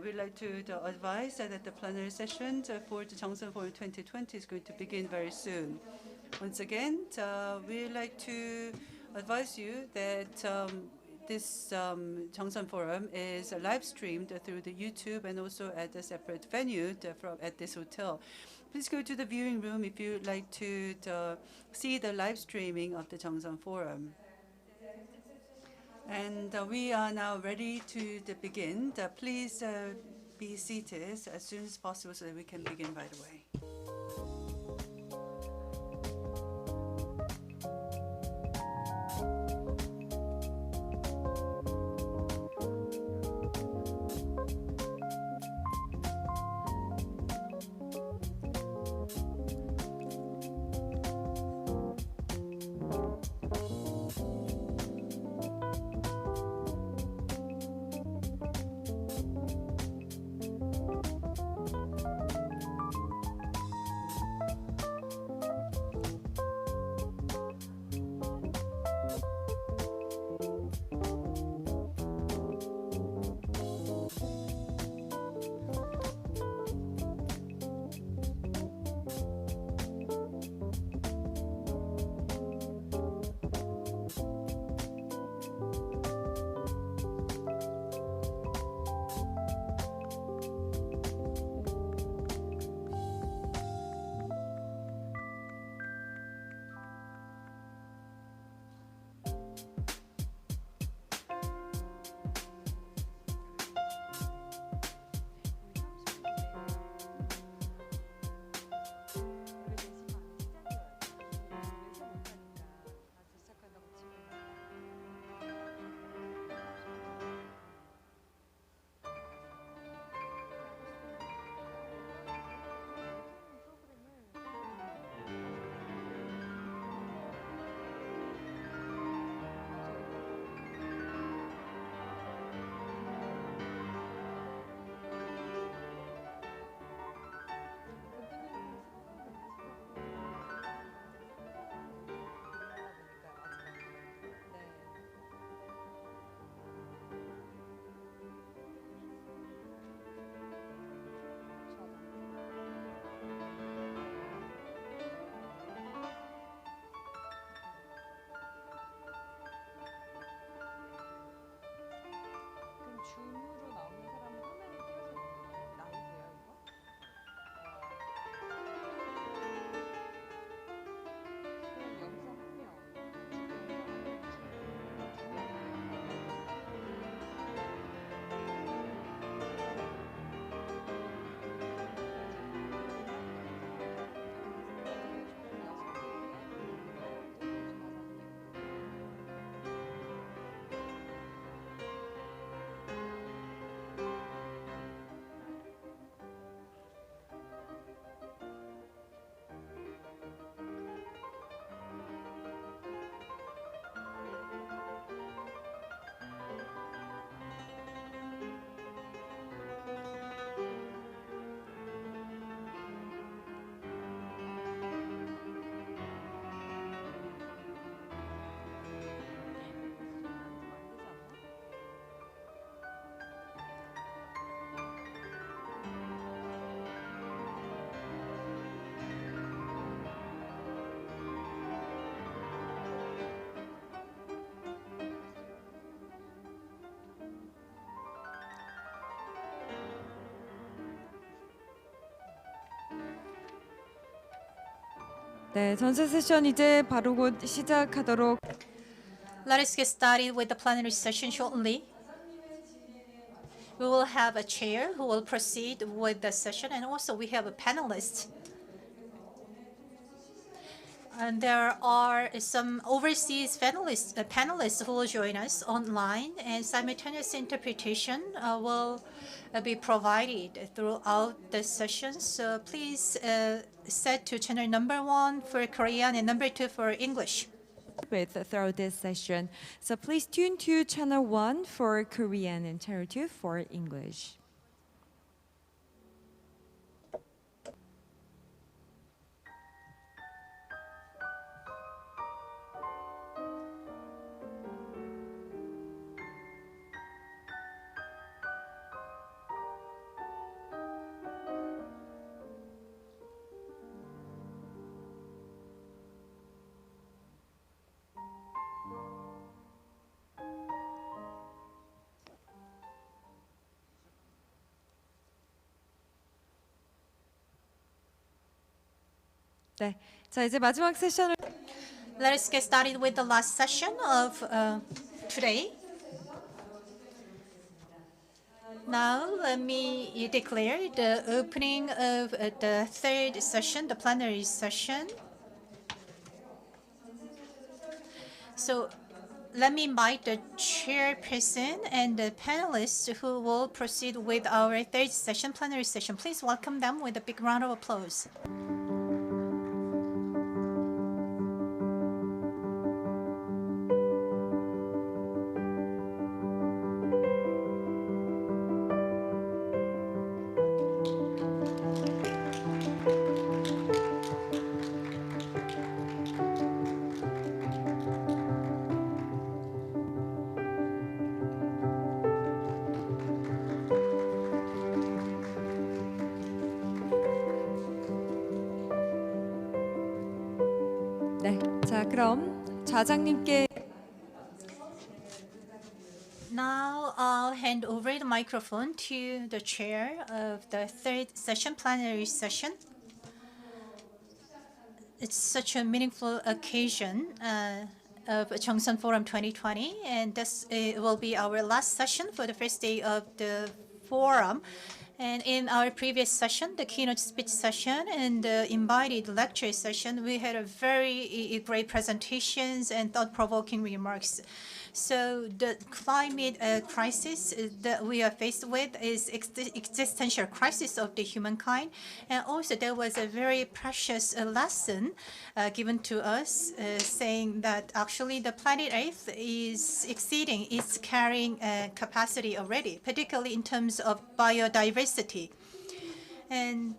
We'd like to advise that the plenary session for the JeongSeon Forum 2020 is going to begin very soon. Once again, we'd like to advise you that this JeongSeon Forum is live streamed through the YouTube and also at a separate venue at this hotel. Please go to the viewing room if you'd like to see the live streaming of the JeongSeon Forum. And we are now ready to begin. Please be seated as soon as possible so that we can begin right away. 네, 전체 세션 이제 바로 곧 시작하도록. Let us get started with the plenary session shortly. We will have a chair who will proceed with the session, and also we have a panelist. And there are some overseas panelists who will join us online, and simultaneous interpretation will be provided throughout the session. So please set to channel number 1 for Korean and number 2 for English. Throughout this session. So please tune to channel 1 for Korean and channel 2 for English. 네, 자 이제 마지막 세션을 Let us get started with the last session of today. Now, let me declare the opening of the third session, the plenary session. So, let me invite the chairperson and the panelists who will proceed with our third session, plenary session. Please welcome them with a big round of applause. 네, 자 그럼 좌장님께 Now I'll hand over the microphone to the chair of the third session, plenary session. It's such a meaningful occasion of JeongSeon Forum 2020, and this will be our last session for the first day of the forum. And in our previous session, the keynote speech session and the invited lecture session, we had a very great presentations and thought-provoking remarks. So the climate crisis that we are faced with is existential crisis of the humankind, and also there was a very precious lesson given to us, saying that actually the planet Earth is exceeding its carrying capacity already, particularly in terms of biodiversity. And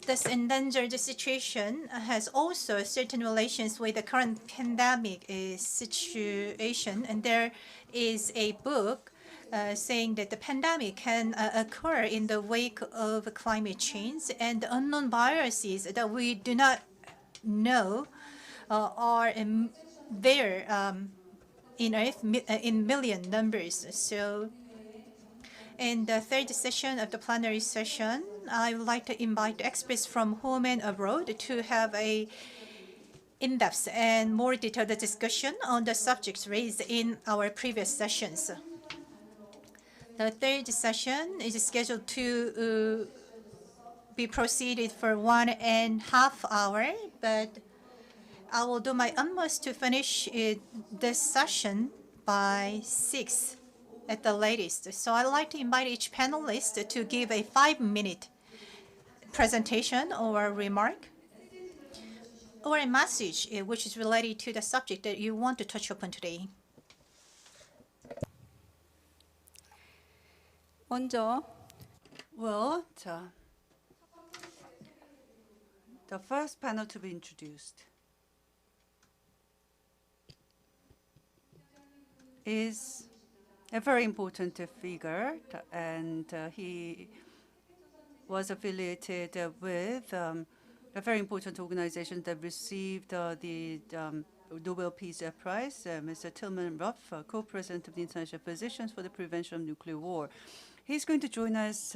this endangered situation has also certain relations with the current pandemic situation. And there is a book saying that the pandemic can occur in the wake of climate change, and the unknown viruses that we do not know are there in Earth in million numbers. So in the third session of the plenary session, I would like to invite the experts from home and abroad to have a in-depth and more detailed discussion on the subjects raised in our previous sessions. The third session is scheduled to be proceeded for 1.5 hours, but I will do my utmost to finish this session by 6 at the latest. So I'd like to invite each panelist to give a 5-minute presentation or remark or a message which is related to the subject that you want to touch upon today. 먼저, well, the first panel to be introduced is a very important figure, and he was affiliated with a very important organization that received the Nobel Peace Prize, Mr. Tilman Ruff, co-president of the International Physicians for the Prevention of Nuclear War. He's going to join us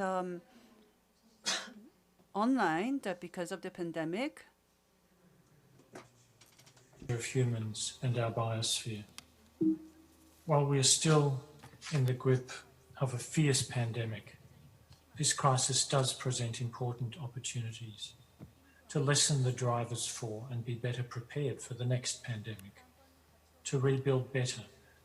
online because of the pandemic. Of humans and our biosphere. While we are still in the grip of a fierce pandemic, this crisis does present important opportunities to lessen the drivers for and be better prepared for the next pandemic, to rebuild better,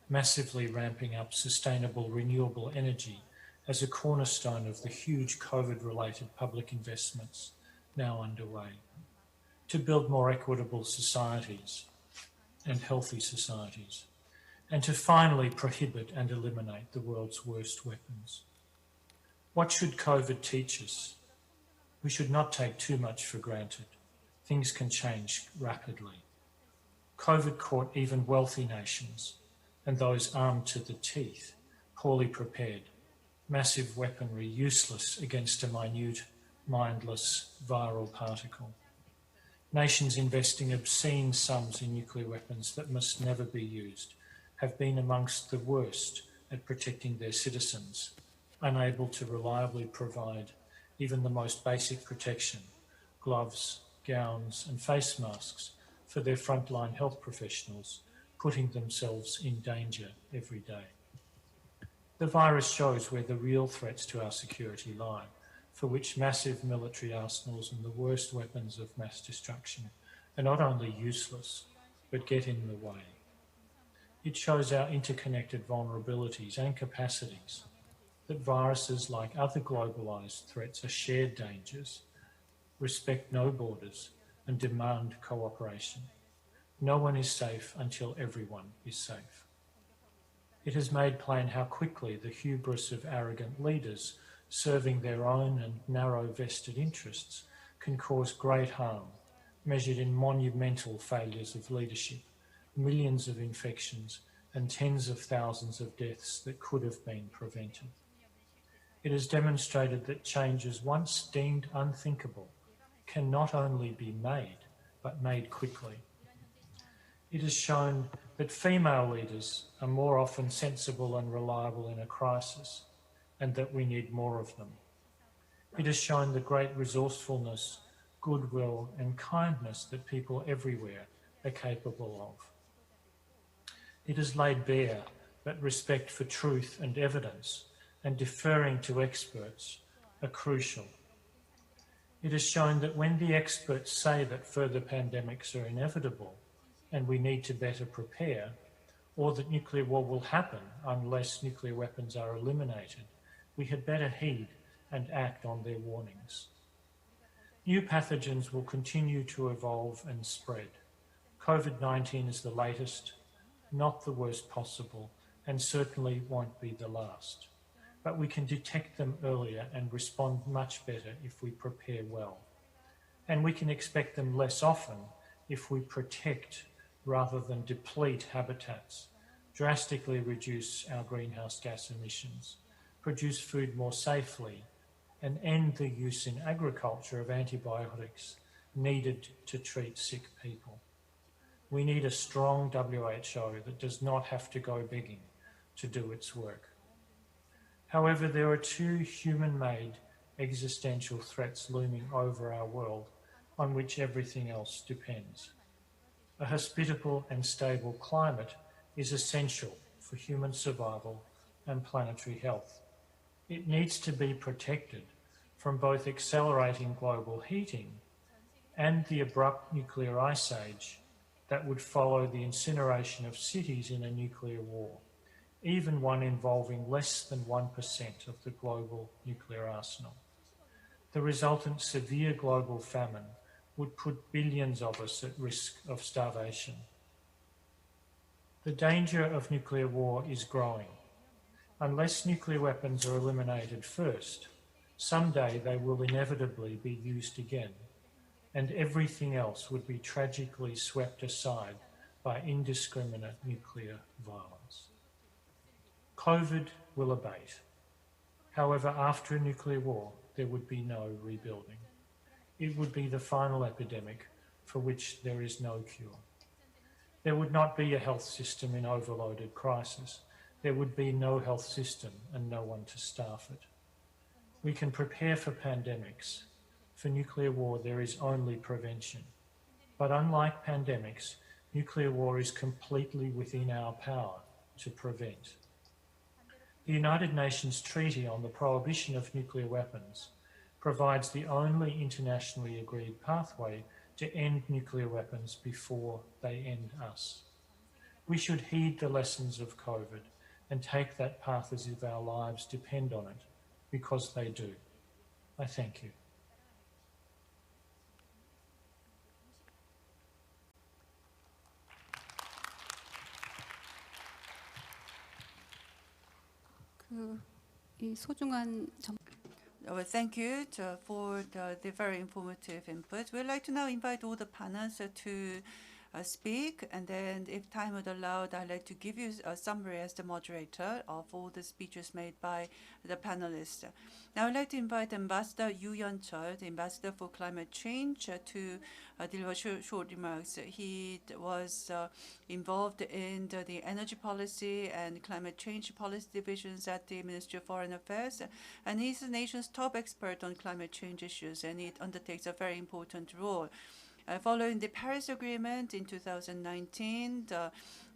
massively ramping up sustainable renewable energy as a cornerstone of the huge COVID-related public investments now underway, to build more equitable societies and healthy societies, and to finally prohibit and eliminate the world's worst weapons. What should COVID teach us? We should not take too much for granted. Things can change rapidly. COVID caught even wealthy nations and those armed to the teeth, poorly prepared, massive weaponry useless against a minute, mindless viral particle. Nations investing obscene sums in nuclear weapons that must never be used have been amongst the worst at protecting their citizens, unable to reliably provide even the most basic protection, gloves, gowns and face masks for their frontline health professionals, putting themselves in danger every day. The virus shows where the real threats to our security lie, for which massive military arsenals and the worst weapons of mass destruction are not only useless, but get in the way. It shows our interconnected vulnerabilities and capacities, that viruses, like other globalised threats, are shared dangers, respect no borders, and demand cooperation. No one is safe until everyone is safe. It has made plain how quickly the hubris of arrogant leaders serving their own and narrow vested interests can cause great harm, measured in monumental failures of leadership, millions of infections, and tens of thousands of deaths that could have been prevented. It has demonstrated that changes once deemed unthinkable can not only be made, but made quickly. It has shown that female leaders are more often sensible and reliable in a crisis, and that we need more of them. It has shown the great resourcefulness, goodwill, and kindness that people everywhere are capable of. It has laid bare that respect for truth and evidence and deferring to experts are crucial. It has shown that when the experts say that further pandemics are inevitable and we need to better prepare, or that nuclear war will happen unless nuclear weapons are eliminated, we had better heed and act on their warnings. New pathogens will continue to evolve and spread. COVID-19 is the latest, not the worst possible, and certainly won't be the last. But we can detect them earlier and respond much better if we prepare well. And we can expect them less often if we protect rather than deplete habitats, drastically reduce our greenhouse gas emissions, produce food more safely, and end the use in agriculture of antibiotics needed to treat sick people. We need a strong WHO that does not have to go begging to do its work. However, there are two human-made existential threats looming over our world on which everything else depends. A hospitable and stable climate is essential for human survival and planetary health. It needs to be protected from both accelerating global heating and the abrupt nuclear ice age that would follow the incineration of cities in a nuclear war, even one involving less than 1% of the global nuclear arsenal. The resultant severe global famine would put billions of us at risk of starvation. The danger of nuclear war is growing. Unless nuclear weapons are eliminated first, someday they will inevitably be used again, and everything else would be tragically swept aside by indiscriminate nuclear violence. COVID will abate. However, after a nuclear war, there would be no rebuilding. It would be the final epidemic for which there is no cure. There would not be a health system in overloaded crisis. There would be no health system and no one to staff it. We can prepare for pandemics. For nuclear war, there is only prevention. But unlike pandemics, nuclear war is completely within our power to prevent. The United Nations Treaty on the Prohibition of Nuclear Weapons provides the only internationally agreed pathway to end nuclear weapons before they end us. We should heed the lessons of COVID and take that path as if our lives depend on it, because they do. I thank you. Well, thank you for the very informative input. We'd like to now invite all the panelists to speak, and then if time would allow, I'd like to give you a summary as the moderator of all the speeches made by the panelists. Now I'd like to invite Ambassador Yoo Yeon-chul, the Ambassador for Climate Change, to deliver short remarks. He was involved in the energy policy and climate change policy divisions at the Ministry of Foreign Affairs, and he's the nation's top expert on climate change issues, and he undertakes a very important role. Following the Paris Agreement in 2019,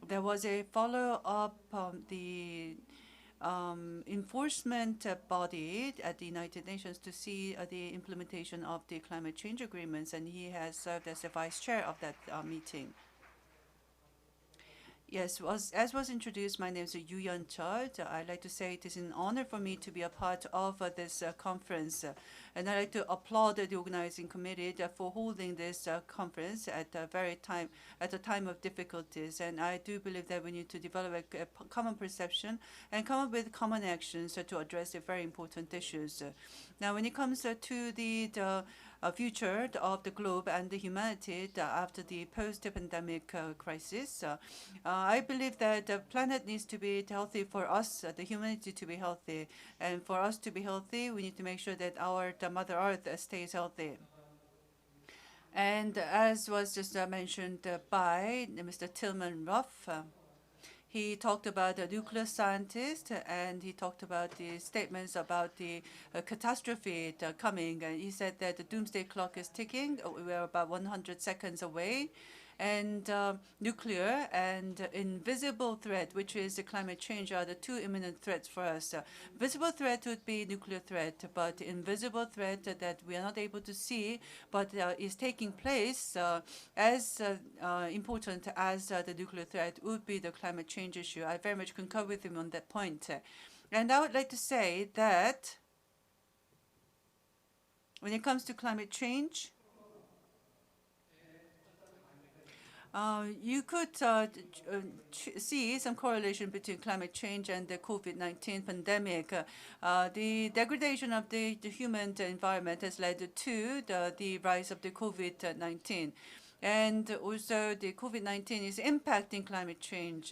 there was a follow-up the enforcement body at the United Nations to see the implementation of the climate change agreements, and he has served as the vice chair of that meeting. Yes, as was introduced, my name is Yoo Yeon-chul. I'd like to say it is an honor for me to be a part of this conference, and I'd like to applaud the organizing committee for holding this conference at a time of difficulties. And I do believe that we need to develop a common perception and come up with common actions to address the very important issues. Now, when it comes to the future of the globe and the humanity after the post-pandemic crisis, I believe that the planet needs to be healthy for us, the humanity to be healthy. And for us to be healthy, we need to make sure that the Mother Earth stays healthy. And as was just mentioned by Mr. Tilman Ruff, he talked about the nuclear scientist, and he talked about the statements about the catastrophe coming. And he said that the doomsday clock is ticking. We're about 100 seconds away. And nuclear and invisible threat, which is the climate change, are the two imminent threats for us. Visible threat would be nuclear threat, but invisible threat that we are not able to see, but is taking place as important as the nuclear threat would be the climate change issue. I very much concur with him on that point. And I would like to say that when it comes to climate change, you could see some correlation between climate change and the COVID-19 pandemic. The degradation of the human environment has led to the rise of the COVID-19. And also the COVID-19 is impacting climate change.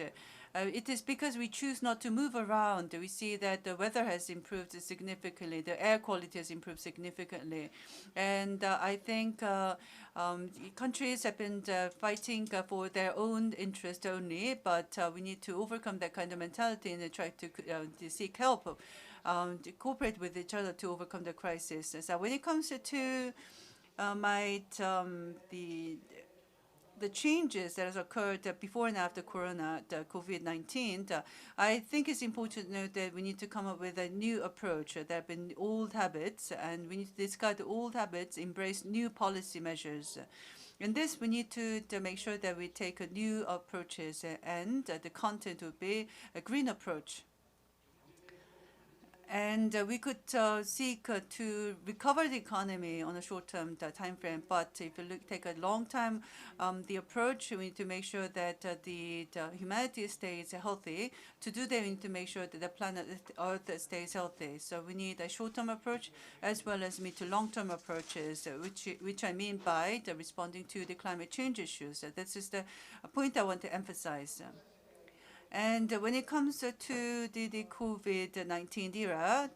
It is because we choose not to move around. We see that the weather has improved significantly. The air quality has improved significantly. And I think countries have been fighting for their own interest only, but we need to overcome that kind of mentality and try to seek help, to cooperate with each other to overcome the crisis. So when it comes to the changes that has occurred before and after the COVID-19, I think it's important to note that we need to come up with a new approach. There have been old habits, and we need to discard the old habits, embrace new policy measures. In this, we need to make sure that we take new approaches, and the content will be a green approach. And we could seek to recover the economy on a short-term time frame. But if you take a long time, the approach, we need to make sure that the humanity stays healthy. To do that, we need to make sure that the planet Earth stays healthy. So we need a short-term approach as well as mid to long-term approaches, which I mean by responding to the climate change issues. This is the point I want to emphasize. And when it comes to the COVID-19 era,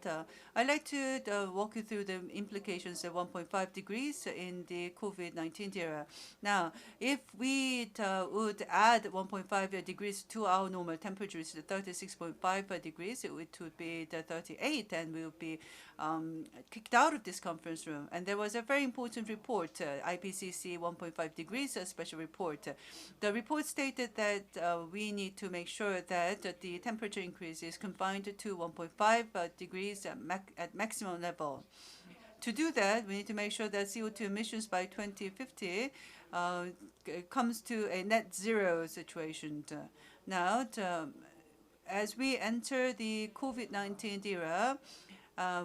I'd like to walk you through the implications of 1.5 degrees in the COVID-19 era. Now, if we would add 1.5 degrees to our normal temperature, which is 36.5 degrees, it would be 38, and we would be kicked out of this conference room. And there was a very important report, IPCC 1.5 degrees special report. The report stated that we need to make sure that the temperature increase is confined to 1.5 degrees at maximum level. To do that, we need to make sure that CO2 emissions by 2050 comes to a net zero situation. Now, as we enter the COVID-19 era,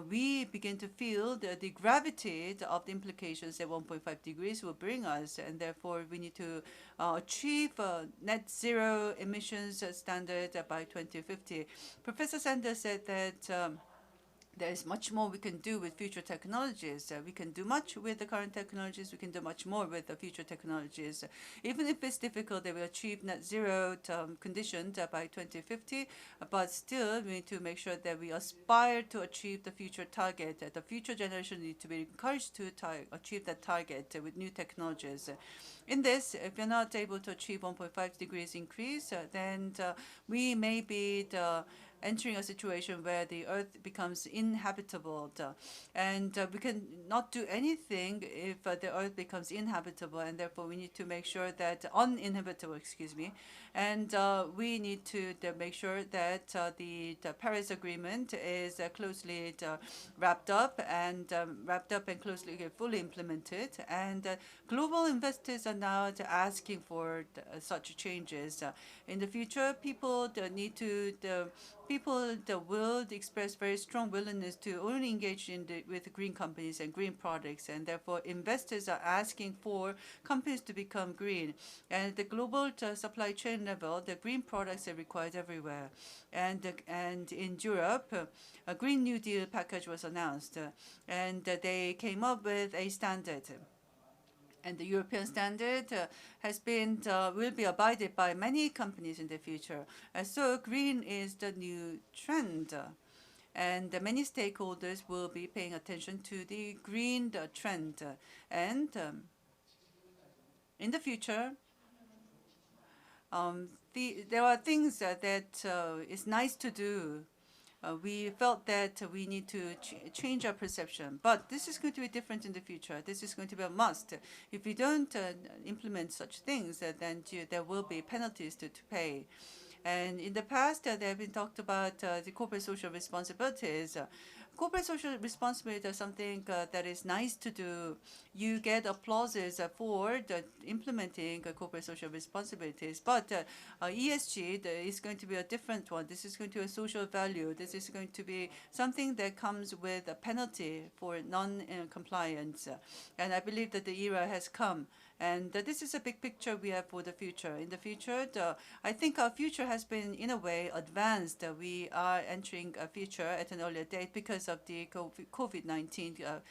we begin to feel the gravity of the implications that 1.5 degrees will bring us, and therefore we need to achieve net zero emissions standard by 2050. Professor Sanders said that there is much more we can do with future technologies. We can do much with the current technologies. We can do much more with the future technologies. Even if it's difficult, they will achieve net zero condition by 2050. But still, we need to make sure that we aspire to achieve the future target. The future generation need to be encouraged to achieve that target with new technologies. In this, if you're not able to achieve 1.5 degrees increase, then we may be entering a situation where the Earth becomes inhabitable, and we can not do anything if the Earth becomes inhabitable, and therefore we need to make sure that uninhabitable, excuse me, and we need to make sure that the Paris Agreement is closely wrapped up and closely fully implemented, and global investors are now asking for such changes. In the future, people need to will express very strong willingness to only engage with green companies and green products, and therefore investors are asking for companies to become green. And at the global supply chain level, the green products are required everywhere. And in Europe, a Green New Deal package was announced, and they came up with a standard. And the European standard will be abided by many companies in the future. So green is the new trend. And many stakeholders will be paying attention to the green trend. And in the future, there are things that is nice to do. We felt that we need to change our perception, but this is going to be different in the future. This is going to be a must. If we don't implement such things, then there will be penalties to pay. And in the past, there have been talked about the corporate social responsibilities. Corporate social responsibility is something that is nice to do. You get applauses for implementing corporate social responsibilities, but ESG is going to be a different one. This is going to be a social value. This is going to be something that comes with a penalty for non-compliance. And I believe that the era has come. And this is a big picture we have for the future. In the future, I think our future has been, in a way, advanced. We are entering a future at an earlier date because of the COVID-19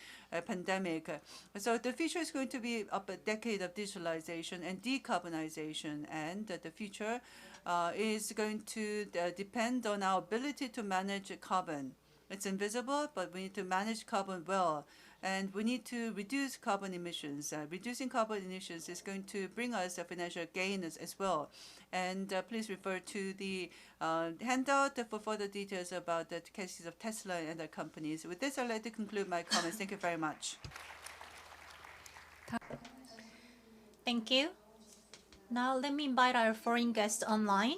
pandemic. So the future is going to be a decade of digitalization and decarbonization. And the future is going to depend on our ability to manage carbon. It's invisible, but we need to manage carbon well. And we need to reduce carbon emissions. Reducing carbon emissions is going to bring us a financial gain as well. And please refer to the handout for further details about the cases of Tesla and other companies. With this, I'd like to conclude my comments. Thank you very much. Thank you. Now let me invite our foreign guest online.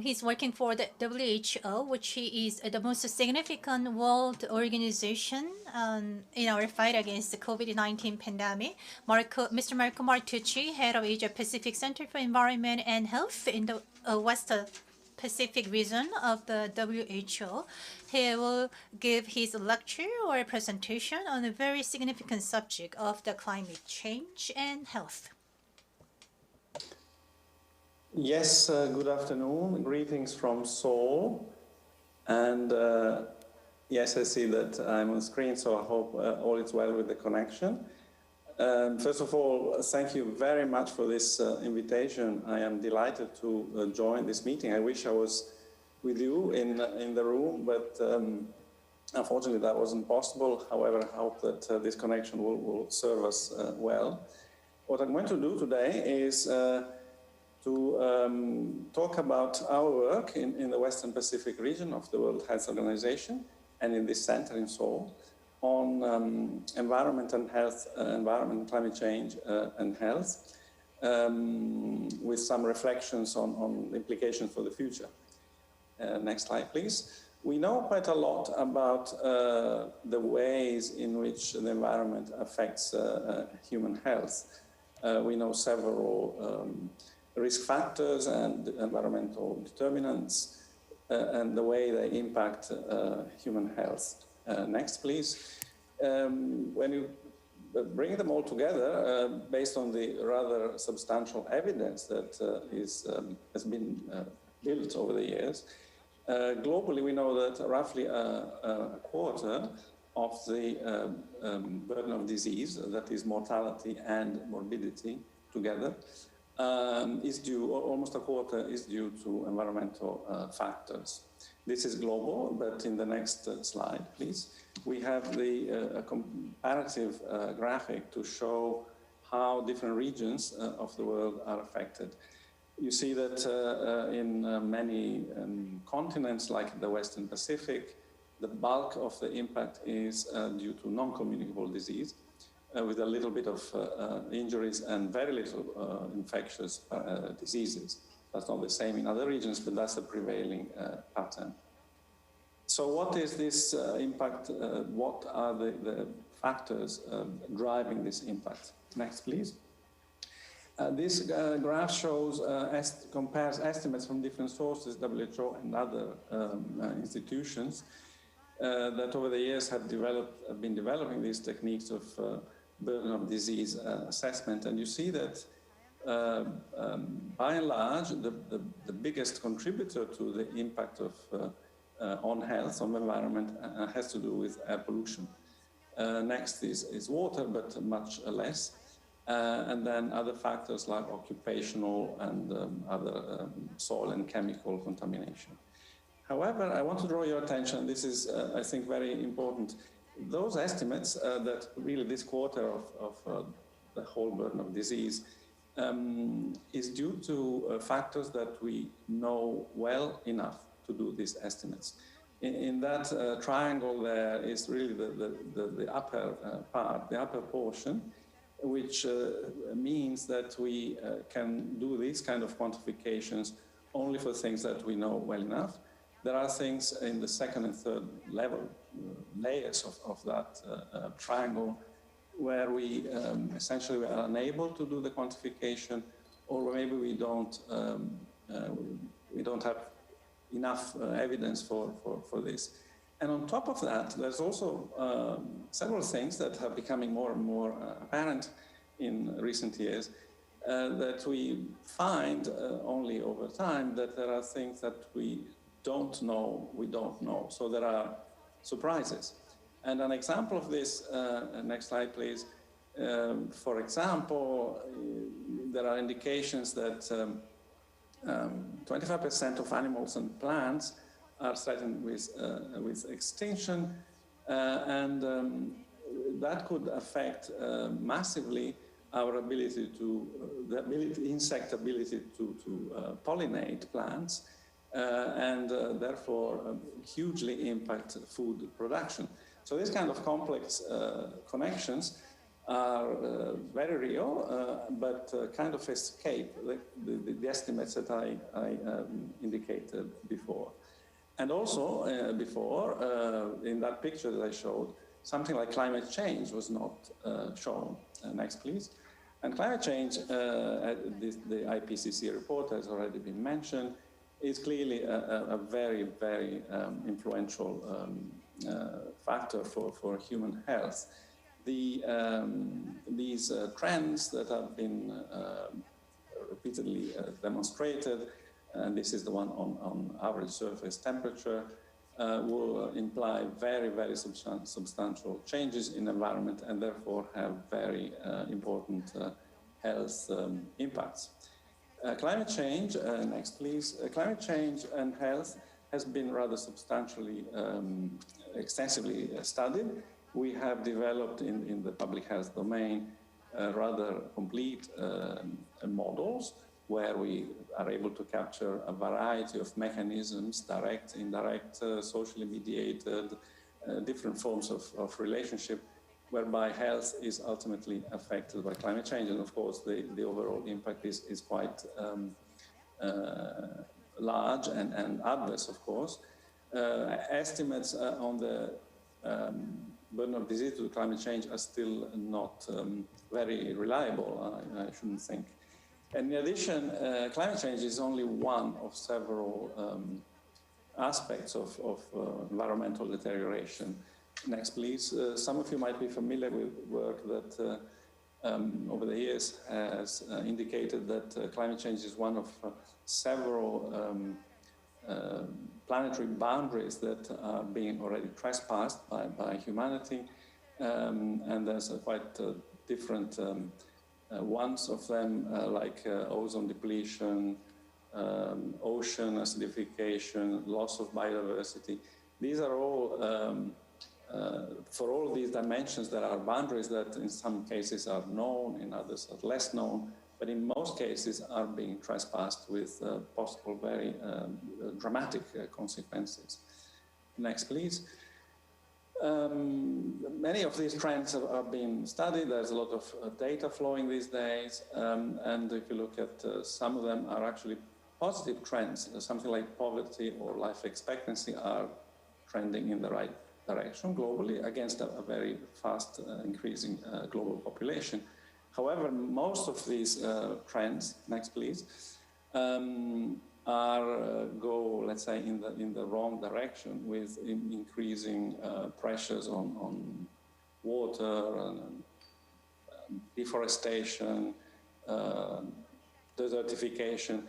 He's working for the WHO, which is the most significant world organization in our fight against the COVID-19 pandemic. Mr. Marco Martucci, head of Asia Pacific Center for Environment and Health in the West Pacific region of the WHO. He will give his lecture or presentation on a very significant subject of the climate change and health. Yes, good afternoon. Greetings from Seoul. And yes, I see that I'm on screen, so I hope all is well with the connection. First of all, thank you very much for this invitation. I am delighted to join this meeting. I wish I was with you in the room, but unfortunately that wasn't possible. However, I hope that this connection will serve us well. What I'm going to do today is to talk about our work in the Western Pacific region of the World Health Organization and in this center in Seoul on environment and health, environment, climate change and health, with some reflections on implications for the future. Next slide, please. We know quite a lot about the ways in which the environment affects human health. We know several risk factors and environmental determinants and the way they impact human health. Next, please. When you bring them all together, based on the rather substantial evidence that has been built over the years, Globally, we know that roughly a quarter of the burden of disease, that is mortality and morbidity together, is due, almost a quarter is due to environmental factors. This is global, but in the next slide, please, we have the comparative graphic to show how different regions of the world are affected. You see that in many continents, like the Western Pacific, the bulk of the impact is due to non-communicable disease, with a little bit of injuries and very little infectious diseases. That's not the same in other regions, but that's the prevailing pattern. So what is this impact? What are the factors driving this impact? Next, please. This graph shows, compares estimates from different sources, WHO and other institutions, that over the years have been developing these techniques of burden of disease assessment. And you see that by and large, the biggest contributor to the impact of on health, on the environment, has to do with air pollution. Next is water, but much less. And then other factors like occupational and other soil and chemical contamination. However, I want to draw your attention, this is, I think, very important. Those estimates that really this quarter of the whole burden of disease is due to factors that we know well enough to do these estimates. In that triangle there is really the upper part, the upper portion, which means that we can do these kind of quantifications only for things that we know well enough. There are things in the second and third level, layers of that triangle, where we essentially are unable to do the quantification, or maybe we don't have enough evidence for this. And on top of that, there's also several things that are becoming more and more apparent in recent years, that we find only over time that there are things that we don't know. So there are surprises. And an example of this, next slide please. For example, there are indications that 25% of animals and plants are threatened with extinction, and that could affect massively our ability insect ability to pollinate plants, and therefore hugely impact food production. So these kind of complex connections are very real, but kind of escape the estimates that I indicated before. And also before, in that picture that I showed, something like climate change was not shown. Next, please. And climate change, the IPCC report has already been mentioned, is clearly a very, very influential factor for human health. These trends that have been repeatedly demonstrated, and this is the one on average surface temperature, will imply very, very substantial changes in the environment and therefore have very important health impacts. Climate change, next please. Climate change and health has been rather substantially, extensively studied. We have developed in the public health domain rather complete models where we are able to capture a variety of mechanisms, direct, indirect, socially mediated, different forms of relationship, whereby health is ultimately affected by climate change. And of course, the overall impact is quite large and adverse, of course. Estimates on the burden of disease due to climate change are still not very reliable, I shouldn't think. And in addition, climate change is only one of several aspects of environmental deterioration. Next, please. Some of you might be familiar with work that over the years has indicated that climate change is one of several planetary boundaries that are being already trespassed by humanity, and there's quite different ones of them, like ozone depletion, ocean acidification, loss of biodiversity. These are all, for all these dimensions, there are boundaries that in some cases are known, in others are less known, but in most cases are being trespassed with possible very dramatic consequences. Next, please. Many of these trends are being studied. There's a lot of data flowing these days, and if you look at some of them are actually positive trends. Something like poverty or life expectancy are trending in the right direction globally against a very fast increasing global population. However, most of these trends, next please, go, let's say, in the wrong direction, with increasing pressures on water and deforestation, desertification.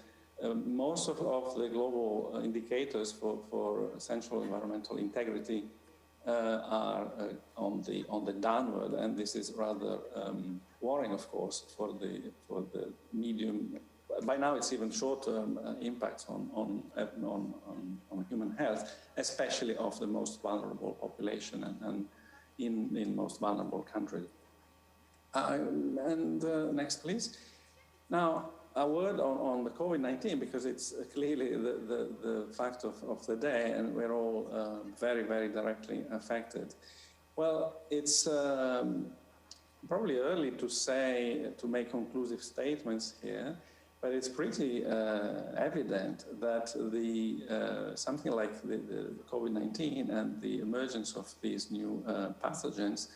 Most of the global indicators for essential environmental integrity are on the downward, and this is rather worrying, of course, for the medium. By now, it's even short-term impacts on human health, especially of the most vulnerable population and in most vulnerable countries. Next, please. Now, a word on the COVID-19, because it's clearly the fact of the day, and we're all very, very directly affected. Well, it's probably early to make conclusive statements here, but it's pretty evident that something like the COVID-19 and the emergence of these new pathogens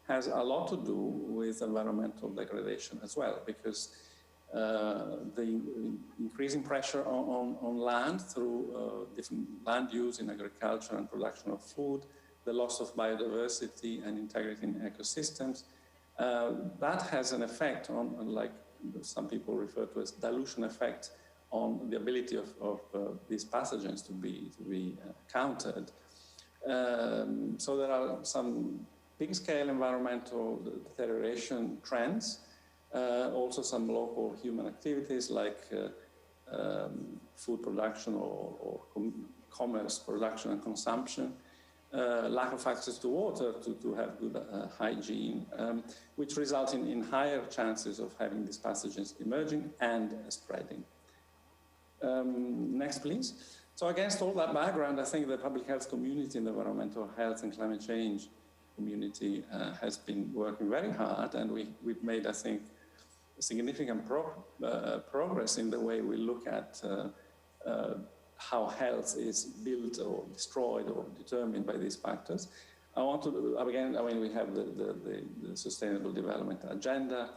has a lot to do with environmental degradation as well, because the increasing pressure on land through different land use in agriculture and production of food, the loss of biodiversity and integrity in ecosystems, that has an effect on, like some people refer to as dilution effect, on the ability of these pathogens to be countered. So there are some big-scale environmental deterioration trends, also some local human activities like food production or commerce production and consumption, lack of access to water to have good hygiene, which result in higher chances of having these pathogens emerging and spreading. Next, please. So against all that background, I think the public health community in the environmental health and climate change community has been working very hard, and we've made, I think, significant progress in the way we look at how health is built or destroyed or determined by these factors. I want to, again, I mean, we have the Sustainable Development Agenda,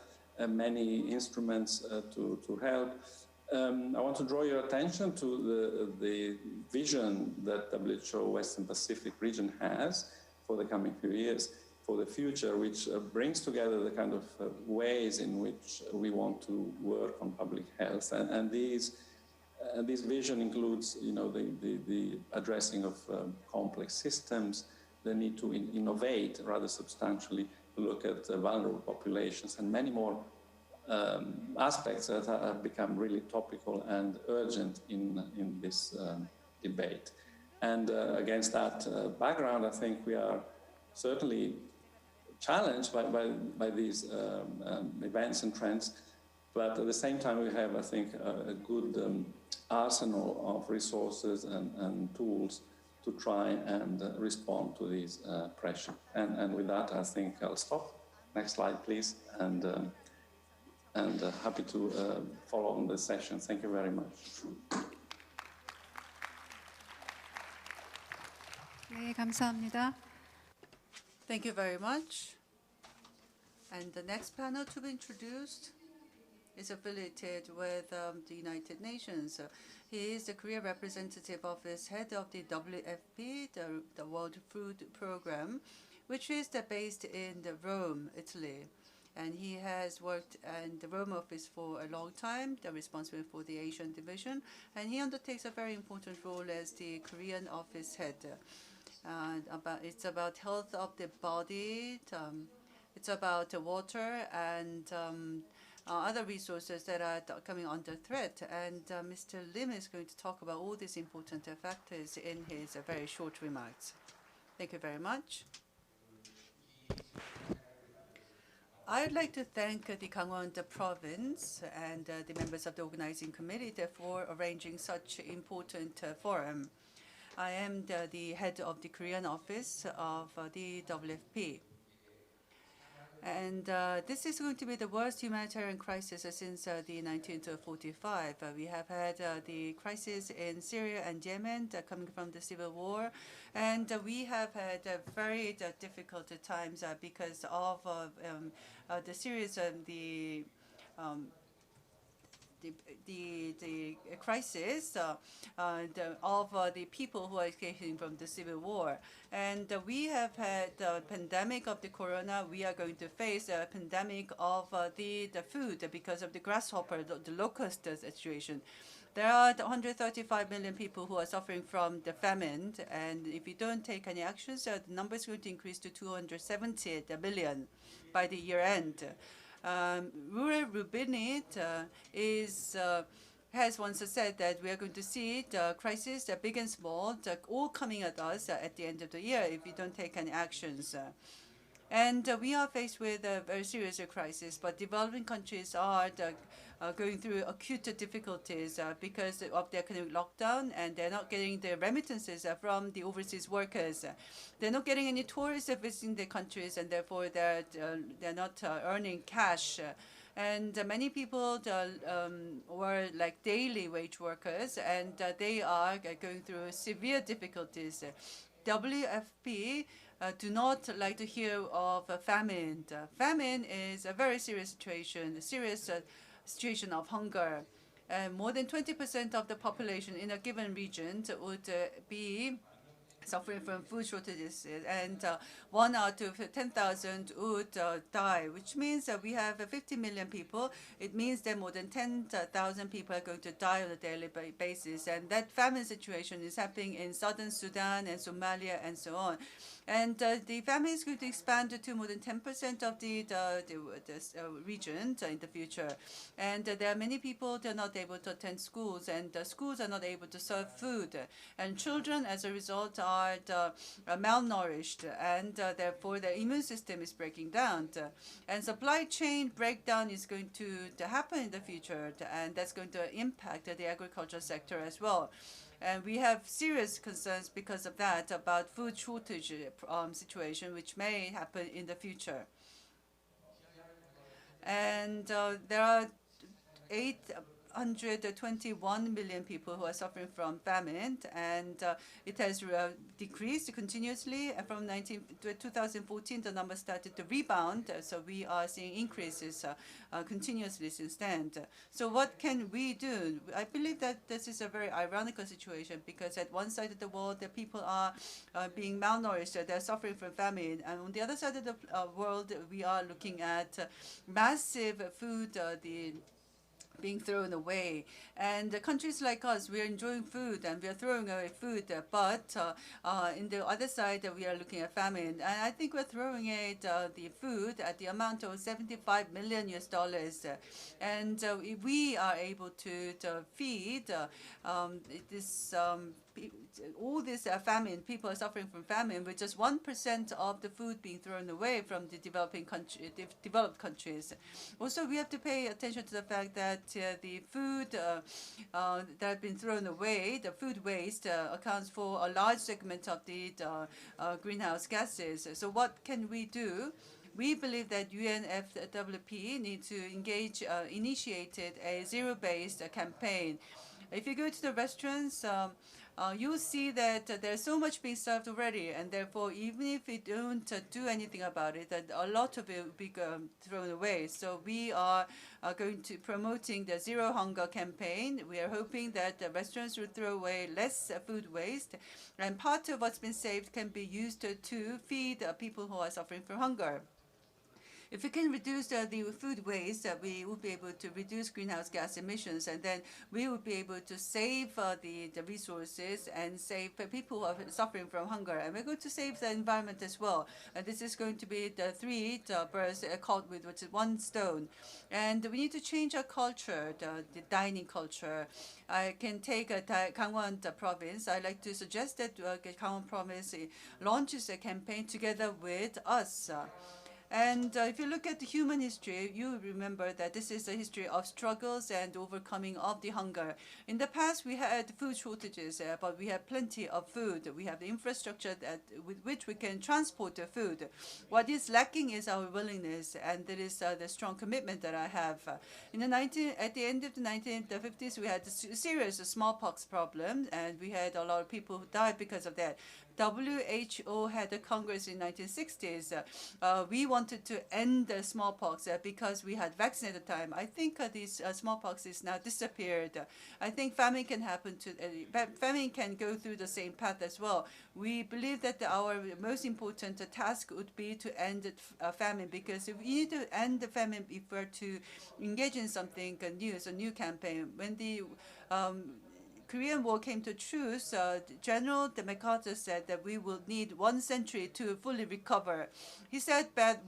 many instruments to help. I want to draw your attention to the vision that WHO Western Pacific region has for the coming few years, for the future, which brings together the kind of ways in which we want to work on public health. And this vision includes, you know, the addressing of complex systems, the need to innovate rather substantially, to look at vulnerable populations, and many more aspects that have become really topical and urgent in this debate. And against that background, I think we are certainly challenged by these events and trends, but at the same time we have, I think, a good arsenal of resources and tools to try and respond to these pressure. And with that, I think I'll stop. Next slide, please. And happy to follow on the session. Thank you very much. 네, 감사합니다. Thank you very much. And the next panel to be introduced is affiliated with the United Nations. He is the Korea representative office head of the WFP, the World Food Program, which is based in Rome, Italy. And he has worked in the Rome office for a long time, responsible for the Asian division, and he undertakes a very important role as the Korean office head. It's about health of the body, it's about water and other resources that are coming under threat. And Mr. Lim is going to talk about all these important factors in his very short remarks. Thank you very much. I'd like to thank the Gangwon province and the members of the organizing committee for arranging such important forum. I am the head of the Korean office of the WFP. And this is going to be the worst humanitarian crisis since the 1945. We have had the crisis in Syria and Yemen coming from the civil war. And we have had very difficult times because of the series and the crisis of the people who are escaping from the civil war. And we have had the pandemic of the corona. We are going to face a pandemic of the food because of the grasshopper, the locust situation. There are 135 million people who are suffering from the famine, and if you don't take any actions, the number is going to increase to 270 million by the year end. Rural Rubinit has once said that we are going to see the crisis, big and small, all coming at us at the end of the year if we don't take any actions. And we are faced with a very serious crisis, but developing countries are going through acute difficulties because of the economic lockdown, and they're not getting the remittances from the overseas workers. They're not getting any tourists visiting the countries, and therefore they're not earning cash. And many people were like daily wage workers, and they are going through severe difficulties. WFP do not like to hear of famine. Famine is a very serious situation, situation of hunger. More than 20% of the population in a given region would be suffering from food shortages, and 1 out of 10,000 would die, which means that we have 50 million people. It means that more than 10,000 people are going to die on a daily basis, and that famine situation is happening in southern Sudan and Somalia and so on. And the famine is going to expand to more than 10% of the region in the future. And there are many people that are not able to attend schools, and schools are not able to serve food. And children, as a result, are malnourished, and therefore their immune system is breaking down. And supply chain breakdown is going to happen in the future, and that's going to impact the agricultural sector as well. And we have serious concerns because of that about food shortage situation, which may happen in the future. And there are 821 million people who are suffering from famine, and it has decreased continuously. From 2014, the number started to rebound, so we are seeing increases continuously since then. So what can we do? I believe that this is a very ironical situation, because at one side of the world, the people are being malnourished, they're suffering from famine, and on the other side of the world, we are looking at massive food being thrown away. And countries like us, we are enjoying food and we are throwing away food, but in the other side, we are looking at famine. And I think we're throwing away the food at the amount of $75 million. And if we are able to feed all this famine, people are suffering from famine, with just 1% of the food being thrown away from the developed countries. Also, we have to pay attention to the fact that the food that have been thrown away, the food waste, accounts for a large segment of the greenhouse gases. So what can we do? We believe that UNFWP needs to initiated a zero-based campaign. If you go to the restaurants, you'll see that there's so much being served already, and therefore, even if we don't do anything about it, that a lot of it will be thrown away. So we are going to promoting the Zero Hunger campaign. We are hoping that the restaurants will throw away less food waste, and part of what's been saved can be used to feed people who are suffering from hunger. if we can reduce the food waste, we will be able to reduce greenhouse gas emissions, and then we will be able to save the resources and save people who are suffering from hunger. And we're going to save the environment as well. And this is going to be the three birds caught with which is one stone. And we need to change our culture, the dining culture. I can take Gangwon province. I like to suggest that Gangwon province launches a campaign together with us. And if you look at the human history, you remember that this is a history of struggles and overcoming of the hunger. In the past, we had food shortages, but we have plenty of food. We have the infrastructure with which we can transport the food. What is lacking is our willingness, and that is the strong commitment that I have. At the end of the 1950s, we had a serious smallpox problem, and we had a lot of people who died because of that. WHO had a congress in 1960s. We wanted to end the smallpox because we had vaccine at the time. I think this smallpox is now disappeared. I think famine can happen famine can go through the same path as well. We believe that our most important task would be to end famine, because if we need to end the famine, if we're to engage in something new, a new campaign. When the Korean War came to truce, General MacArthur said that we will need 1 century to fully recover. He said bad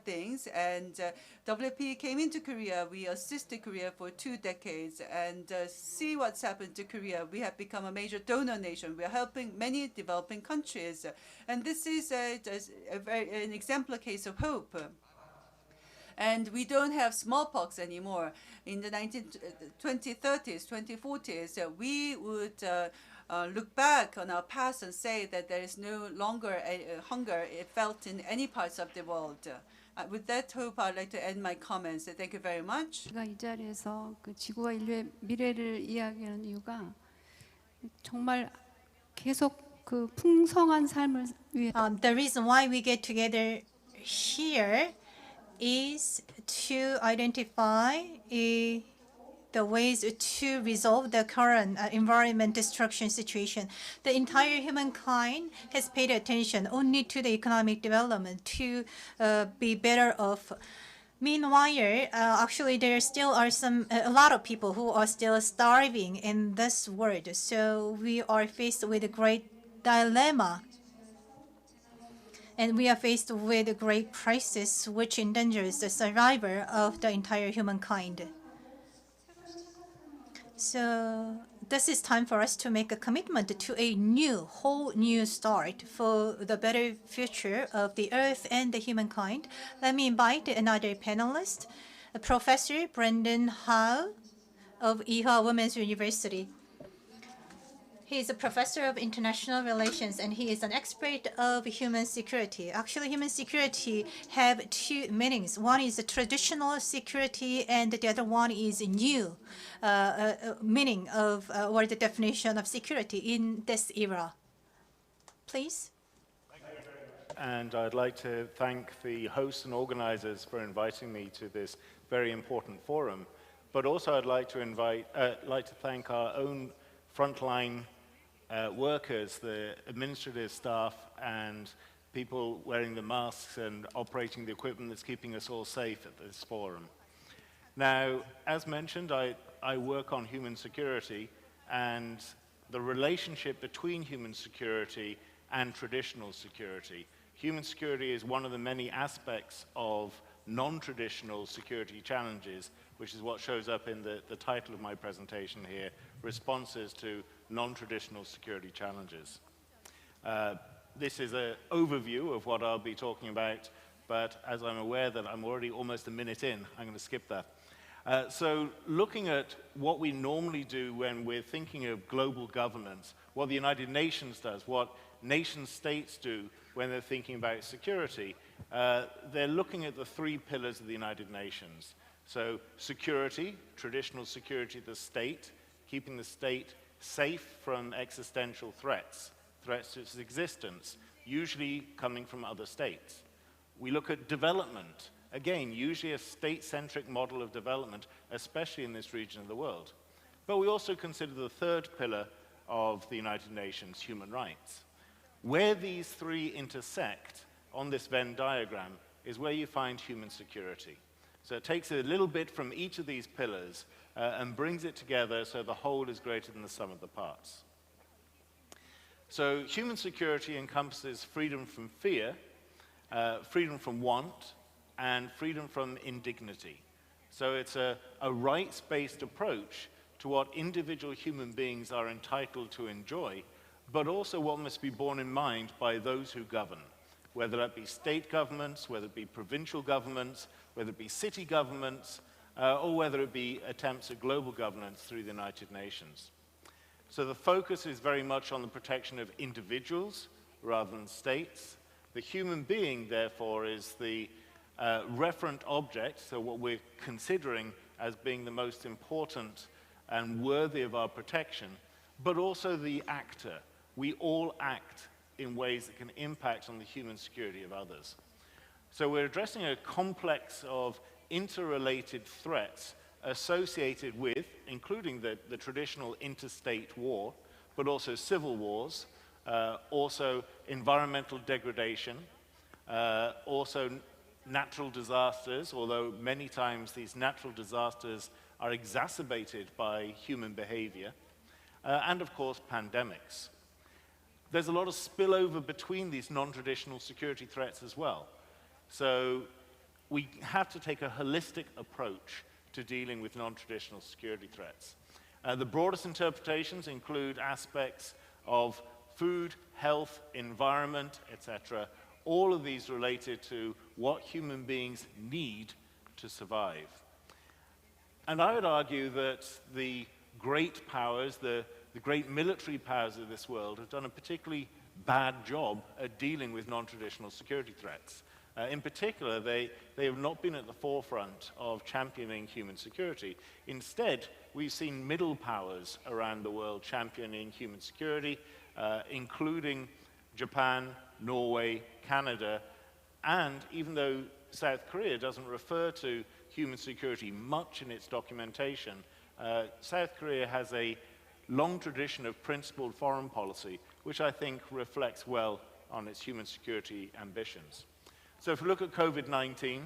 things, and WP came into Korea. We assisted Korea for 2 decades, and see what's happened to Korea. We have become a major donor nation. We are helping many developing countries, and this is an exemplar case of hope. And we don't have smallpox anymore. In the 2030s, 2040s, we would look back on our past and say that there is no longer hunger felt in any parts of the world. With that hope, I'd like to end my comments. Thank you very much. 제가 이 자리에서 그 지구와 인류의 미래를 이야기하는 이유가 정말 계속 그 풍성한 삶을 위해. The reason why we get together here is to identify the ways to resolve the current environment destruction situation. The entire humankind has paid attention only to the economic development to be better off. Meanwhile, actually, there still are a lot of people who are still starving in this world. So we are faced with a great dilemma. And we are faced with a great crisis which endangers the survival of the entire humankind. So this is time for us to make a commitment to a whole new start for the better future of the Earth and the humankind. Let me invite another panelist, Professor Brendan Howe of Ewha Women's University. He is a professor of international relations, and he is an expert of human security. Actually, human security have 2 meanings. One is traditional security, and the other one is new meaning of or the definition of security in this era. Please. And I'd like to thank the hosts and organizers for inviting me to this very important forum. But also, I'd like to thank our own frontline workers, the administrative staff, and people wearing the masks and operating the equipment that's keeping us all safe at this forum. Now, as mentioned, I work on human security and the relationship between human security and traditional security. Human security is one of the many aspects of non-traditional security challenges, which is what shows up in the title of my presentation here, Responses to Non-Traditional Security Challenges. This is an overview of what I'll be talking about, but as I'm aware that I'm already almost a minute in, I'm going to skip that. So looking at what we normally do when we're thinking of global governance, what the United Nations does, what nation states do when they're thinking about security, they're looking at the 3 pillars of the United Nations. So security, traditional security of the state, keeping the state safe from existential threats to its existence, usually coming from other states. We look at development, again, usually a state-centric model of development, especially in this region of the world. But we also consider the 3rd pillar of the United Nations, human rights. Where these 3 intersect on this Venn diagram is where you find human security. So it takes a little bit from each of these pillars and brings it together so the whole is greater than the sum of the parts. So human security encompasses freedom from fear, freedom from want, and freedom from indignity. So it's a rights-based approach to what individual human beings are entitled to enjoy, but also what must be borne in mind by those who govern, whether that be state governments, whether it be provincial governments, whether it be city governments, or whether it be attempts at global governance through the United Nations. So the focus is very much on the protection of individuals rather than states. The human being, therefore, is the referent object, so what we're considering as being the most important and worthy of our protection, but also the actor. We all act in ways that can impact on the human security of others. So we're addressing a complex of interrelated threats associated with, including the traditional interstate war, but also civil wars, also environmental degradation, also natural disasters, although many times these natural disasters are exacerbated by human behavior, and of course pandemics. There's a lot of spillover between these non-traditional security threats as well. So we have to take a holistic approach to dealing with non-traditional security threats. The broadest interpretations include aspects of food, health, environment, etc., all of these related to what human beings need to survive. And I would argue that the great powers, the great military powers of this world have done a particularly bad job at dealing with non-traditional security threats. In particular, they have not been at the forefront of championing human security. Instead, we've seen middle powers around the world championing human security, including Japan, Norway, Canada, and even though South Korea doesn't refer to human security much in its documentation, South Korea has a long tradition of principled foreign policy, which I think reflects well on its human security ambitions. So if we look at COVID-19,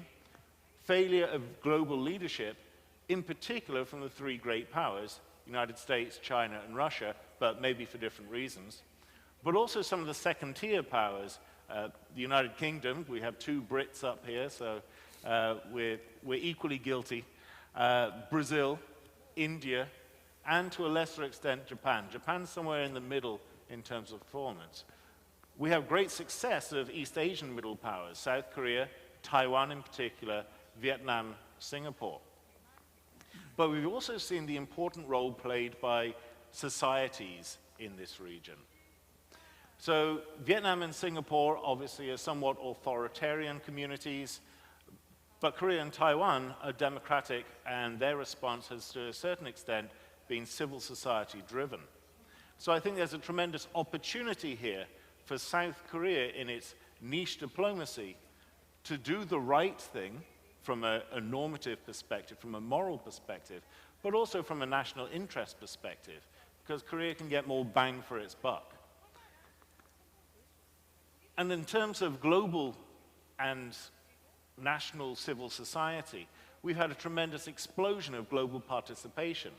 failure of global leadership, in particular from the three great powers, United States, China, and Russia, but maybe for different reasons, but also some of the second-tier powers. The United Kingdom, we have two Brits up here, so we're equally guilty. Brazil, India, and to a lesser extent, Japan. Japan's somewhere in the middle in terms of performance. We have great success of East Asian middle powers, South Korea, Taiwan in particular, Vietnam, Singapore. But we've also seen the important role played by societies in this region. So Vietnam and Singapore obviously are somewhat authoritarian communities, but Korea and Taiwan are democratic, and their response has to a certain extent been civil society driven. So I think there's a tremendous opportunity here for South Korea in its niche diplomacy to do the right thing from a normative perspective, from a moral perspective, but also from a national interest perspective, because Korea can get more bang for its buck. And in terms of global and national civil society, we've had a tremendous explosion of global participation.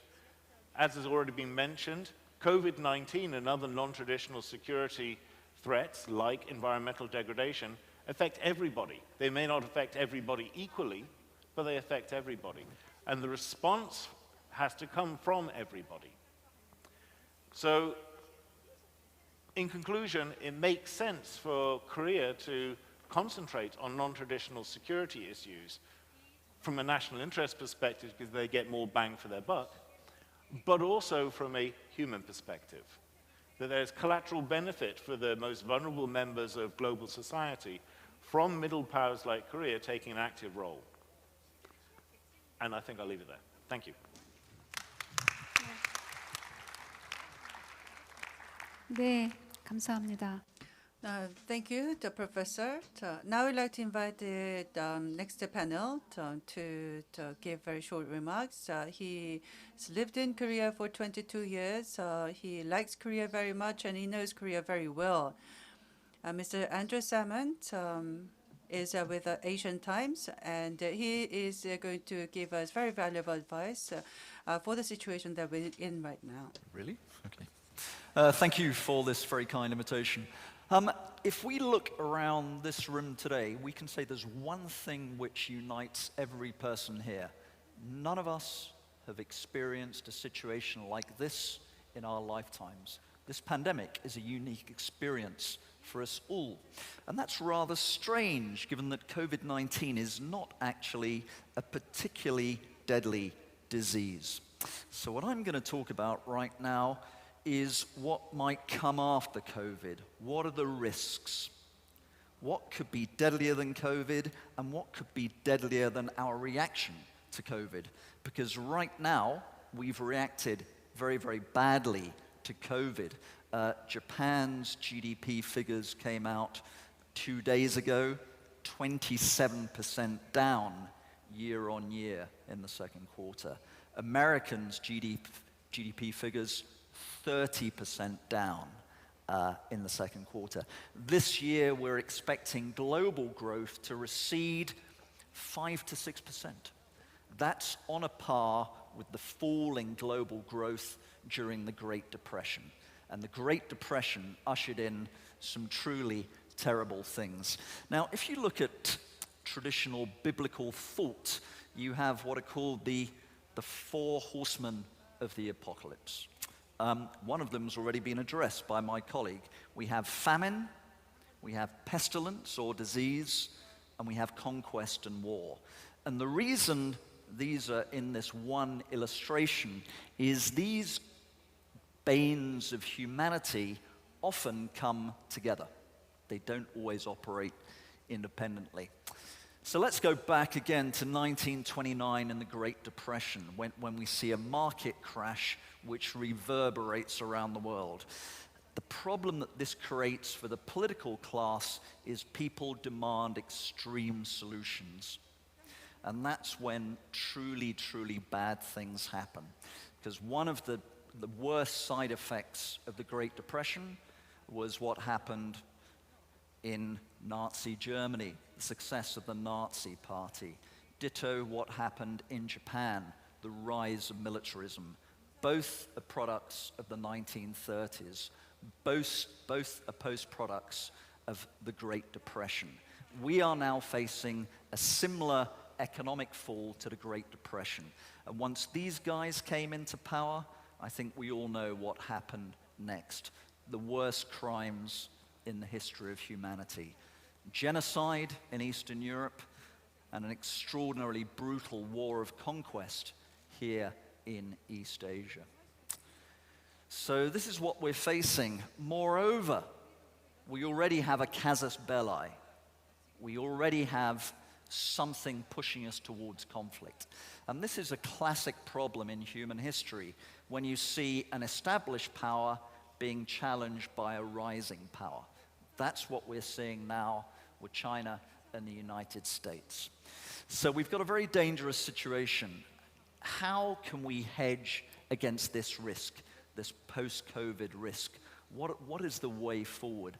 As has already been mentioned, COVID-19 and other non-traditional security threats like environmental degradation affect everybody. They may not affect everybody equally, but they affect everybody. And the response has to come from everybody. So, in conclusion, it makes sense for Korea to concentrate on non-traditional security issues from a national interest perspective because they get more bang for their buck, but also from a human perspective, that there's collateral benefit for the most vulnerable members of global society from middle powers like Korea taking an active role. And I think I'll leave it there. Thank you. 네, 감사합니다. Thank you, the professor. Now I'd like to invite the next panel to give very short remarks. He's lived in Korea for 22 years. He likes Korea very much, and he knows Korea very well. Mr. Andrew Salmon is with Asian Times, and he is going to give us very valuable advice for the situation that we're in right now. Really? Okay. Thank you for this very kind invitation. If we look around this room today, we can say there's one thing which unites every person here. None of us have experienced a situation like this in our lifetimes. This pandemic is a unique experience for us all. And that's rather strange, given that COVID-19 is not actually a particularly deadly disease. So what I'm going to talk about right now is what might come after COVID. What are the risks? What could be deadlier than COVID, and what could be deadlier than our reaction to COVID? Because right now, we've reacted very, very badly to COVID. Japan's GDP figures came out 2 days ago, 27% down year on year in the second quarter. Americans' GDP figures, 30% down in the second quarter. This year, we're expecting global growth to recede 5 to 6%. That's on a par with the fall in global growth during the Great Depression. And the Great Depression ushered in some truly terrible things. Now, if you look at traditional biblical thought, you have what are called the four horsemen of the apocalypse. One of them has already been addressed by my colleague. We have famine, we have pestilence or disease, and we have conquest and war. And the reason these are in this one illustration is these banes of humanity often come together. They don't always operate independently. So let's go back again to 1929 and the Great Depression, when we see a market crash which reverberates around the world. The problem that this creates for the political class is people demand extreme solutions. And that's when truly, truly bad things happen. Because one of the worst side effects of the Great Depression was what happened in Nazi Germany, the success of the Nazi Party. Ditto what happened in Japan, the rise of militarism. Both are products of the 1930s. Both are post-products of the Great Depression. We are now facing a similar economic fall to the Great Depression. And once these guys came into power, I think we all know what happened next. The worst crimes in the history of humanity. Genocide in Eastern Europe and an extraordinarily brutal war of conquest here in East Asia. So this is what we're facing. Moreover, we already have a casus belli. We already have something pushing us towards conflict. And this is a classic problem in human history, when you see an established power being challenged by a rising power. That's what we're seeing now with China and the United States. So we've got a very dangerous situation. How can we hedge against this risk, this post-COVID risk? What is the way forward?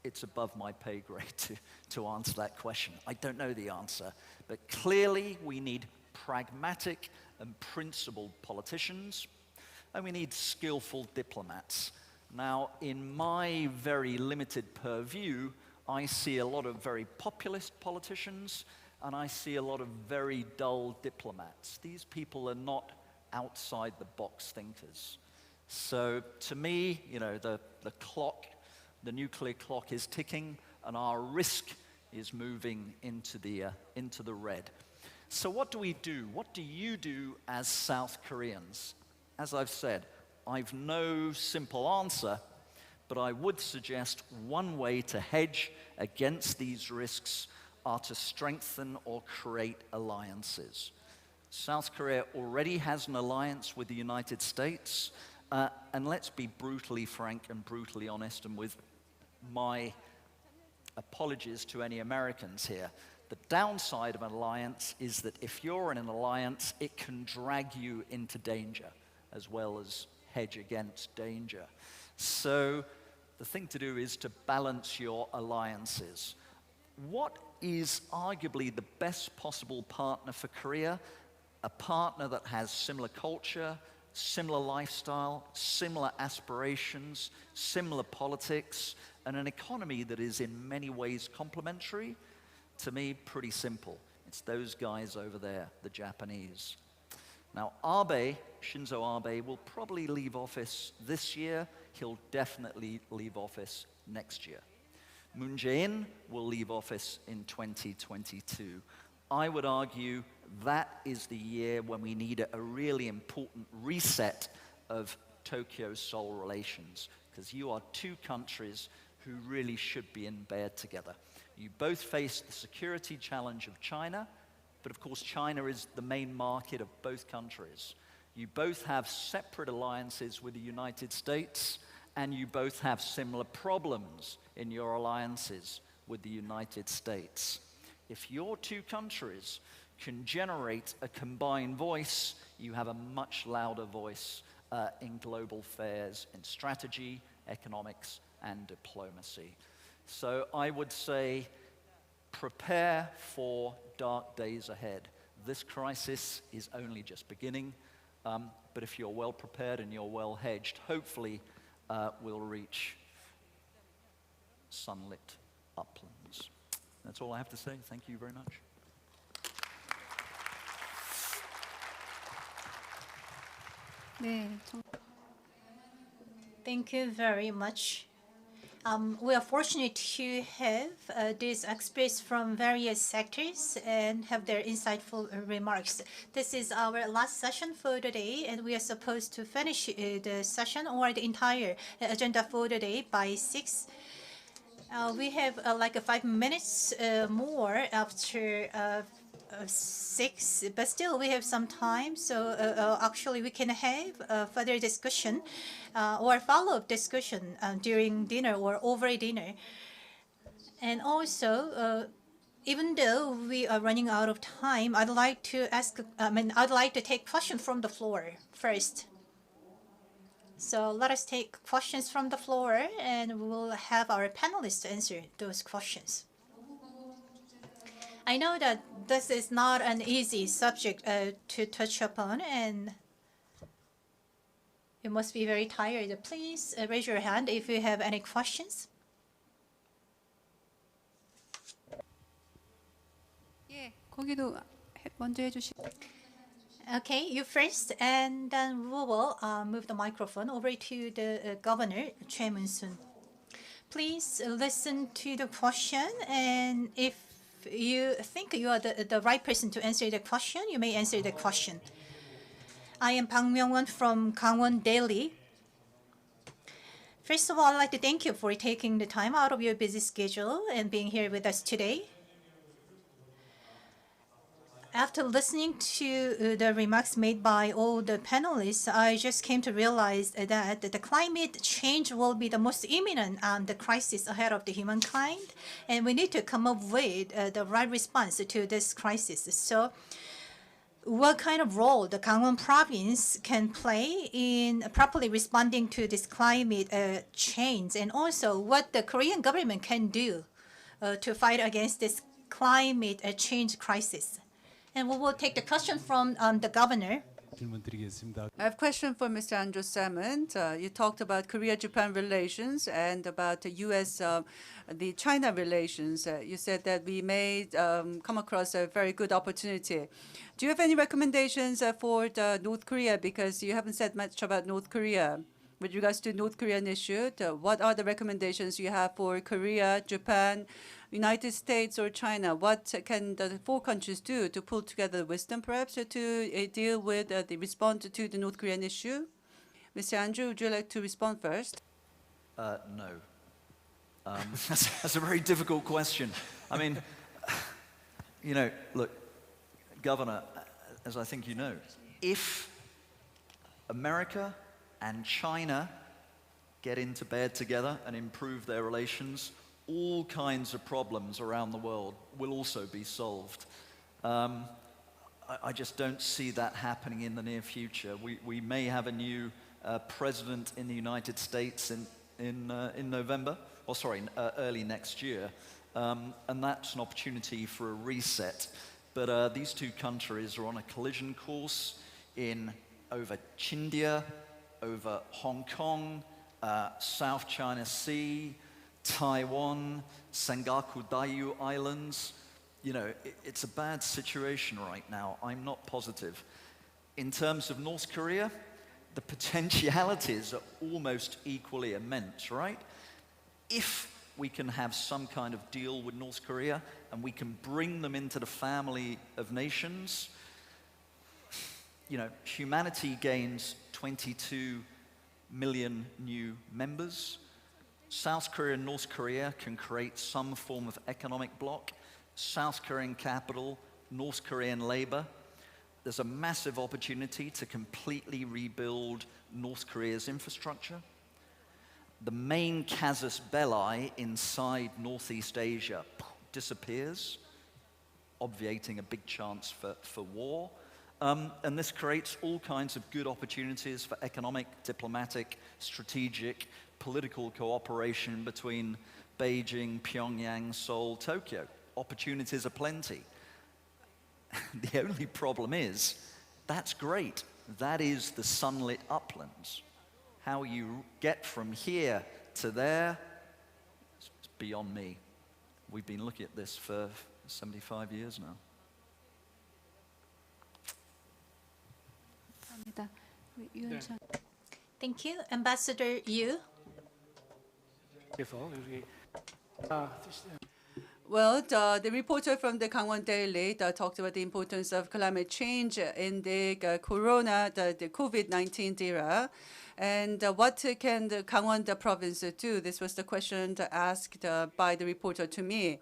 It's above my pay grade to answer that question. I don't know the answer, but clearly we need pragmatic and principled politicians, and we need skillful diplomats. Now, in my very limited purview, I see a lot of very populist politicians, and I see a lot of very dull diplomats. These people are not outside-the-box thinkers. So to me, you know, the clock, the nuclear clock is ticking, and our risk is moving into the red. So what do we do? What do you do as South Koreans? As I've said, I've no simple answer, but I would suggest one way to hedge against these risks are to strengthen or create alliances. South Korea already has an alliance with the United States, and let's be brutally frank and brutally honest, and with my apologies to any Americans here, the downside of an alliance is that if you're in an alliance, it can drag you into danger as well as hedge against danger. So the thing to do is to balance your alliances. what is arguably the best possible partner for Korea? A partner that has similar culture, similar lifestyle, similar aspirations, similar politics, and an economy that is in many ways complementary? To me, pretty simple. It's those guys over there, the Japanese. Now, Shinzo Abe, will probably leave office this year. He'll definitely leave office next year. Moon Jae-in will leave office in 2022. I would argue that is the year when we need a really important reset of Tokyo-Seoul relations, because you are two countries who really should be in bed together. You both face the security challenge of China, but of course China is the main market of both countries. You both have separate alliances with the United States, and you both have similar problems in your alliances with the United States. If your two countries can generate a combined voice, you have a much louder voice in global affairs, in strategy, economics, and diplomacy. So I would say, prepare for dark days ahead. This crisis is only just beginning, but if you're well prepared and you're well hedged, hopefully we'll reach sunlit uplands. That's all I have to say. Thank you very much. Thank you very much. We are fortunate to have these experts from various sectors and have their insightful remarks. This is our last session for today, and we are supposed to finish the session or the entire agenda for today by 6. We have like 5 minutes more after 6, but still we have some time, so actually we can have further discussion or follow-up discussion during dinner or over dinner. And also, even though we are running out of time, I'd like to take questions from the floor first. So let us take questions from the floor, and we'll have our panelists answer those questions. I know that this is not an easy subject to touch upon, and you must be very tired. Please raise your hand if you have any questions. 예, 거기도 먼저 해주시고. Okay, you first, and then we will move the microphone over to the Governor, Choi Moon-soon. Please listen to the question, and if you think you are the right person to answer the question, you may answer the question. I am Park Myung-won from Gangwon Daily. First of all, I'd like to thank you for taking the time out of your busy schedule and being here with us today. After listening to the remarks made by all the panelists, I just came to realize that the climate change will be the most imminent the crisis ahead of the humankind, and we need to come up with the right response to this crisis. So what kind of role the Gangwon province can play in properly responding to this climate change, and also what the Korean government can do to fight against this climate change crisis. And we will take the question from the governor. I have a question for Mr. Andrew Salmond. You talked about Korea-Japan relations and about the U.S., the China relations. You said that we may come across a very good opportunity. Do you have any recommendations for North Korea? Because you haven't said much about North Korea. With regards to North Korean issue, what are the recommendations you have for Korea, Japan, United States, or China? What can the 4 countries do to pull together wisdom, perhaps, to deal with the response to the North Korean issue? Mr. Andrew, would you like to respond first? No. That's a very difficult question. I mean, look, Governor, as I think you know, if America and China get into bed together and improve their relations, all kinds of problems around the world will also be solved. I just don't see that happening in the near future. We may have a new president in the United States in November, or sorry, early next year. and that's an opportunity for a reset. But these two countries are on a collision course in over India, over Hong Kong, South China Sea, Taiwan, Sengaku Diaoyu Islands. You know, it's a bad situation right now. I'm not positive. In terms of North Korea, the potentialities are almost equally immense, right? If we can have some kind of deal with North Korea and we can bring them into the family of nations, you know, humanity gains 22 million new members. South Korea and North Korea can create some form of economic bloc. South Korean capital, North Korean labor. There's a massive opportunity to completely rebuild North Korea's infrastructure. The main casus belli inside Northeast Asia disappears, obviating a big chance for war. And this creates all kinds of good opportunities for economic, diplomatic, strategic, political cooperation between Beijing, Pyongyang, Seoul, Tokyo. Opportunities are plenty. The only problem is, that's great. That is the sunlit uplands. How you get from here to there, it's beyond me. We've been looking at this for 75 years now. Thank you. Ambassador Yu. Well, the reporter from the Gangwon Daily talked about the importance of climate change in the the COVID-19 era. And what can the Gangwon province do? This was the question asked by the reporter to me.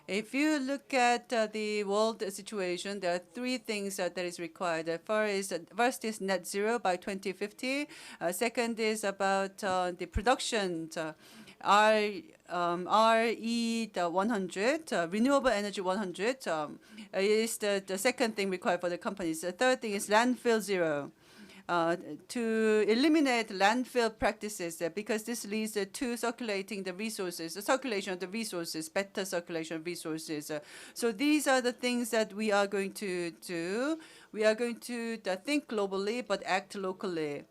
If you look at the world situation, there are three things that is required. First is net zero by 2050. Second is about the production. RE 100, renewable energy 100 is the second thing required for the companies. The third thing is landfill zero. To eliminate landfill practices, because this leads to circulating the resources, the circulation of the resources, better circulation of resources. So these are the things that we are going to do. We are going to think globally but act locally.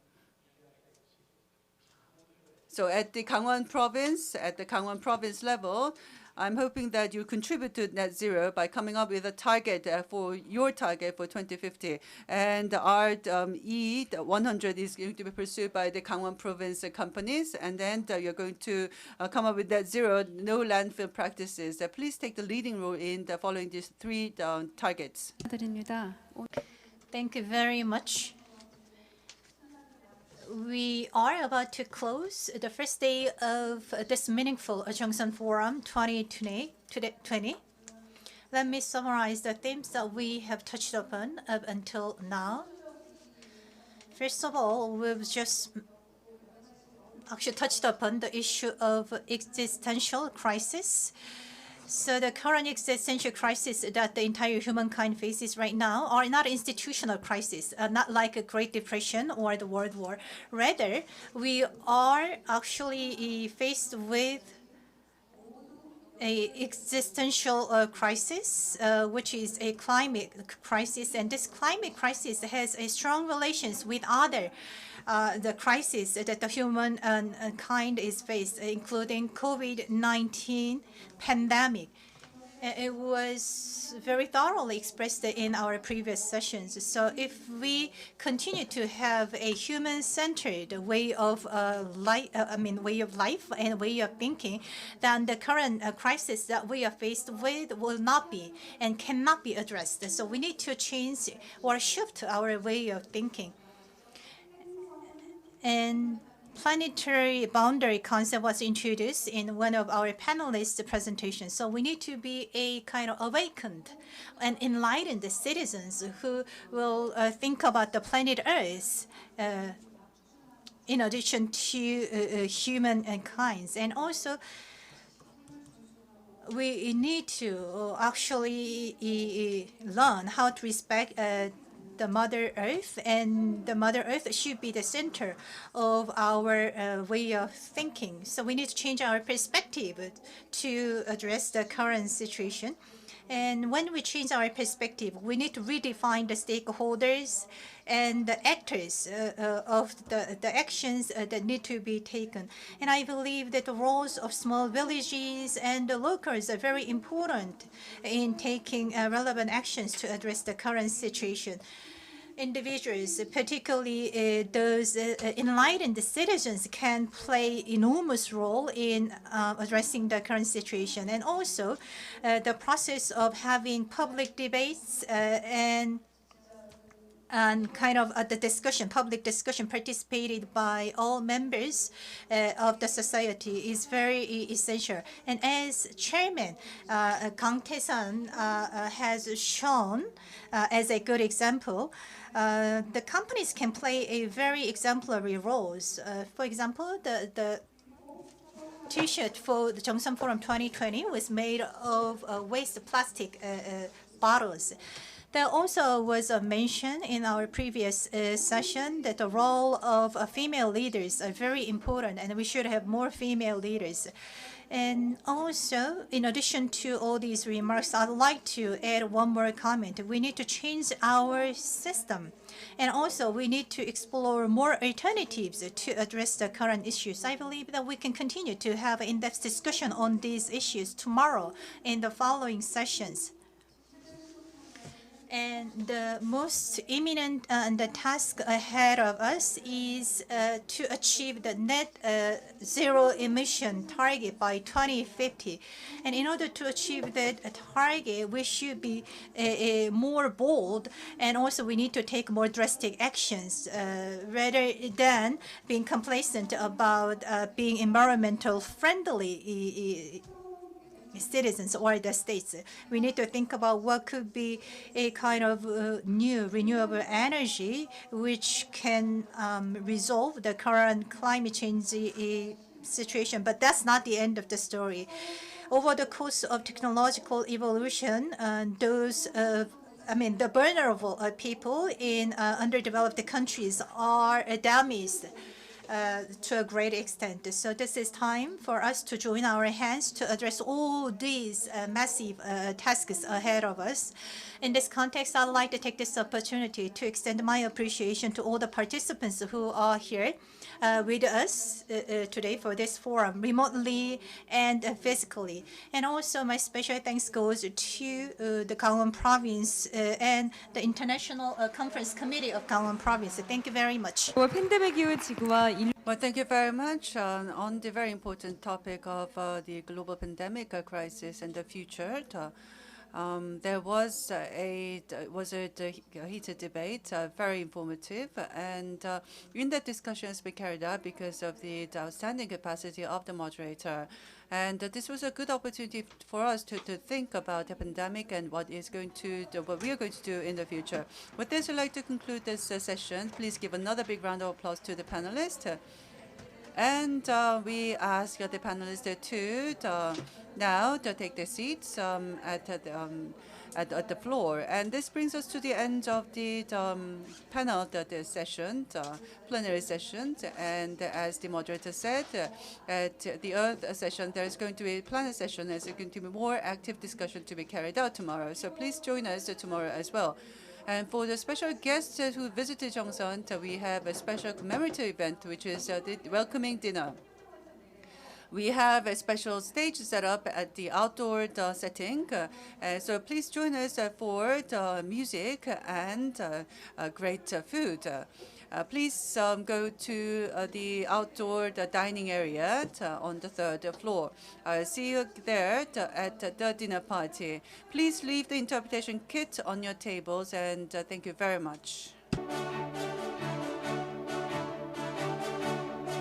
So at the Gangwon province level, I'm hoping that you contribute to net zero by coming up with a target for your target for 2050. And our E 100 is going to be pursued by the Gangwon province companies. And then you're going to come up with net zero, no landfill practices. Please take the leading role in following these three targets. Thank you very much. We are about to close the first day of this meaningful JeongSeon Forum 2020. Let me summarize the themes that we have touched upon up until now. First of all, we've just actually touched upon the issue of existential crisis. So the current existential crisis that the entire humankind faces right now are not institutional crises, not like a Great Depression or the World War. Rather, we are actually faced with a existential crisis, which is a climate crisis, and this climate crisis has a strong relations with other the crisis that the humankind is faced, including COVID-19 pandemic. It was very thoroughly expressed in our previous sessions. So if we continue to have a human-centered way of life and way of thinking, then the current crisis that we are faced with will not be and cannot be addressed. So we need to change or shift our way of thinking. And planetary boundary concept was introduced in one of our panelists' presentations. So we need to be a kind of awakened and enlightened citizens who will think about the planet Earth in addition to humankind. And also, we need to actually learn how to respect the Mother Earth, and the Mother Earth should be the center of our way of thinking. So we need to change our perspective to address the current situation. And when we change our perspective, we need to redefine the stakeholders and the actors of the actions that need to be taken. And I believe that the roles of small villages and the locals are very important in taking relevant actions to address the current situation. Individuals, particularly those enlightened citizens, can play enormous role in addressing the current situation. And also, the process of having public debates and kind of the discussion, public discussion participated by all members of the society is very essential. And as chairman, Kang Tae-san has shown as a good example, the companies can play a very exemplary roles. For example, the T-shirt for the JeongSeon Forum 2020 was made of waste plastic bottles. There also was a mention in our previous session that the role of female leaders are very important, and we should have more female leaders. And also, in addition to all these remarks, I'd like to add one more comment. We need to change our system. And also, we need to explore more alternatives to address the current issues. I believe that we can continue to have in-depth discussion on these issues tomorrow in the following sessions. And the most imminent the task ahead of us is to achieve the net zero emission target by 2050. And in order to achieve that target, we should be more bold, and also we need to take more drastic actions rather than being complacent about being environmental friendly citizens or the states. We need to think about what could be a kind of new renewable energy which can resolve the current climate change situation. But that's not the end of the story. Over the course of technological evolution, the vulnerable people in underdeveloped countries are damaged to a great extent. So this is time for us to join our hands to address all these massive tasks ahead of us. In this context, I'd like to take this opportunity to extend my appreciation to all the participants who are here with us today for this forum, remotely and physically. And also my special thanks goes to the Gangwon Province and the International Conference Committee of Gangwon Province. Thank you very much. 팬데믹 이후 지구와 Well, thank you very much on the very important topic of the global pandemic crisis and the future. There was a heated debate, very informative, and in that discussion has been carried out because of the outstanding capacity of the moderator. And this was a good opportunity for us to think about the pandemic and what we are going to do in the future. With this, I'd like to conclude this session. Please give another big round of applause to the panelists. And we ask the panelists to now to take their seats at the floor. And this brings us to the end of the panel, the session, plenary session. And as the moderator said, at the Earth session, there is going to be a planet session. There's going to be more active discussion to be carried out tomorrow. So please join us tomorrow as well. And for the special guests who visited JeongSeon, we have a special commemorative event, which is the welcoming dinner. We have a special stage set up at the outdoor setting. So please join us for the music and great food. Please go to the outdoor dining area on the 3rd floor. See you there at the dinner party. Please leave the interpretation kit on your tables, and thank you very much.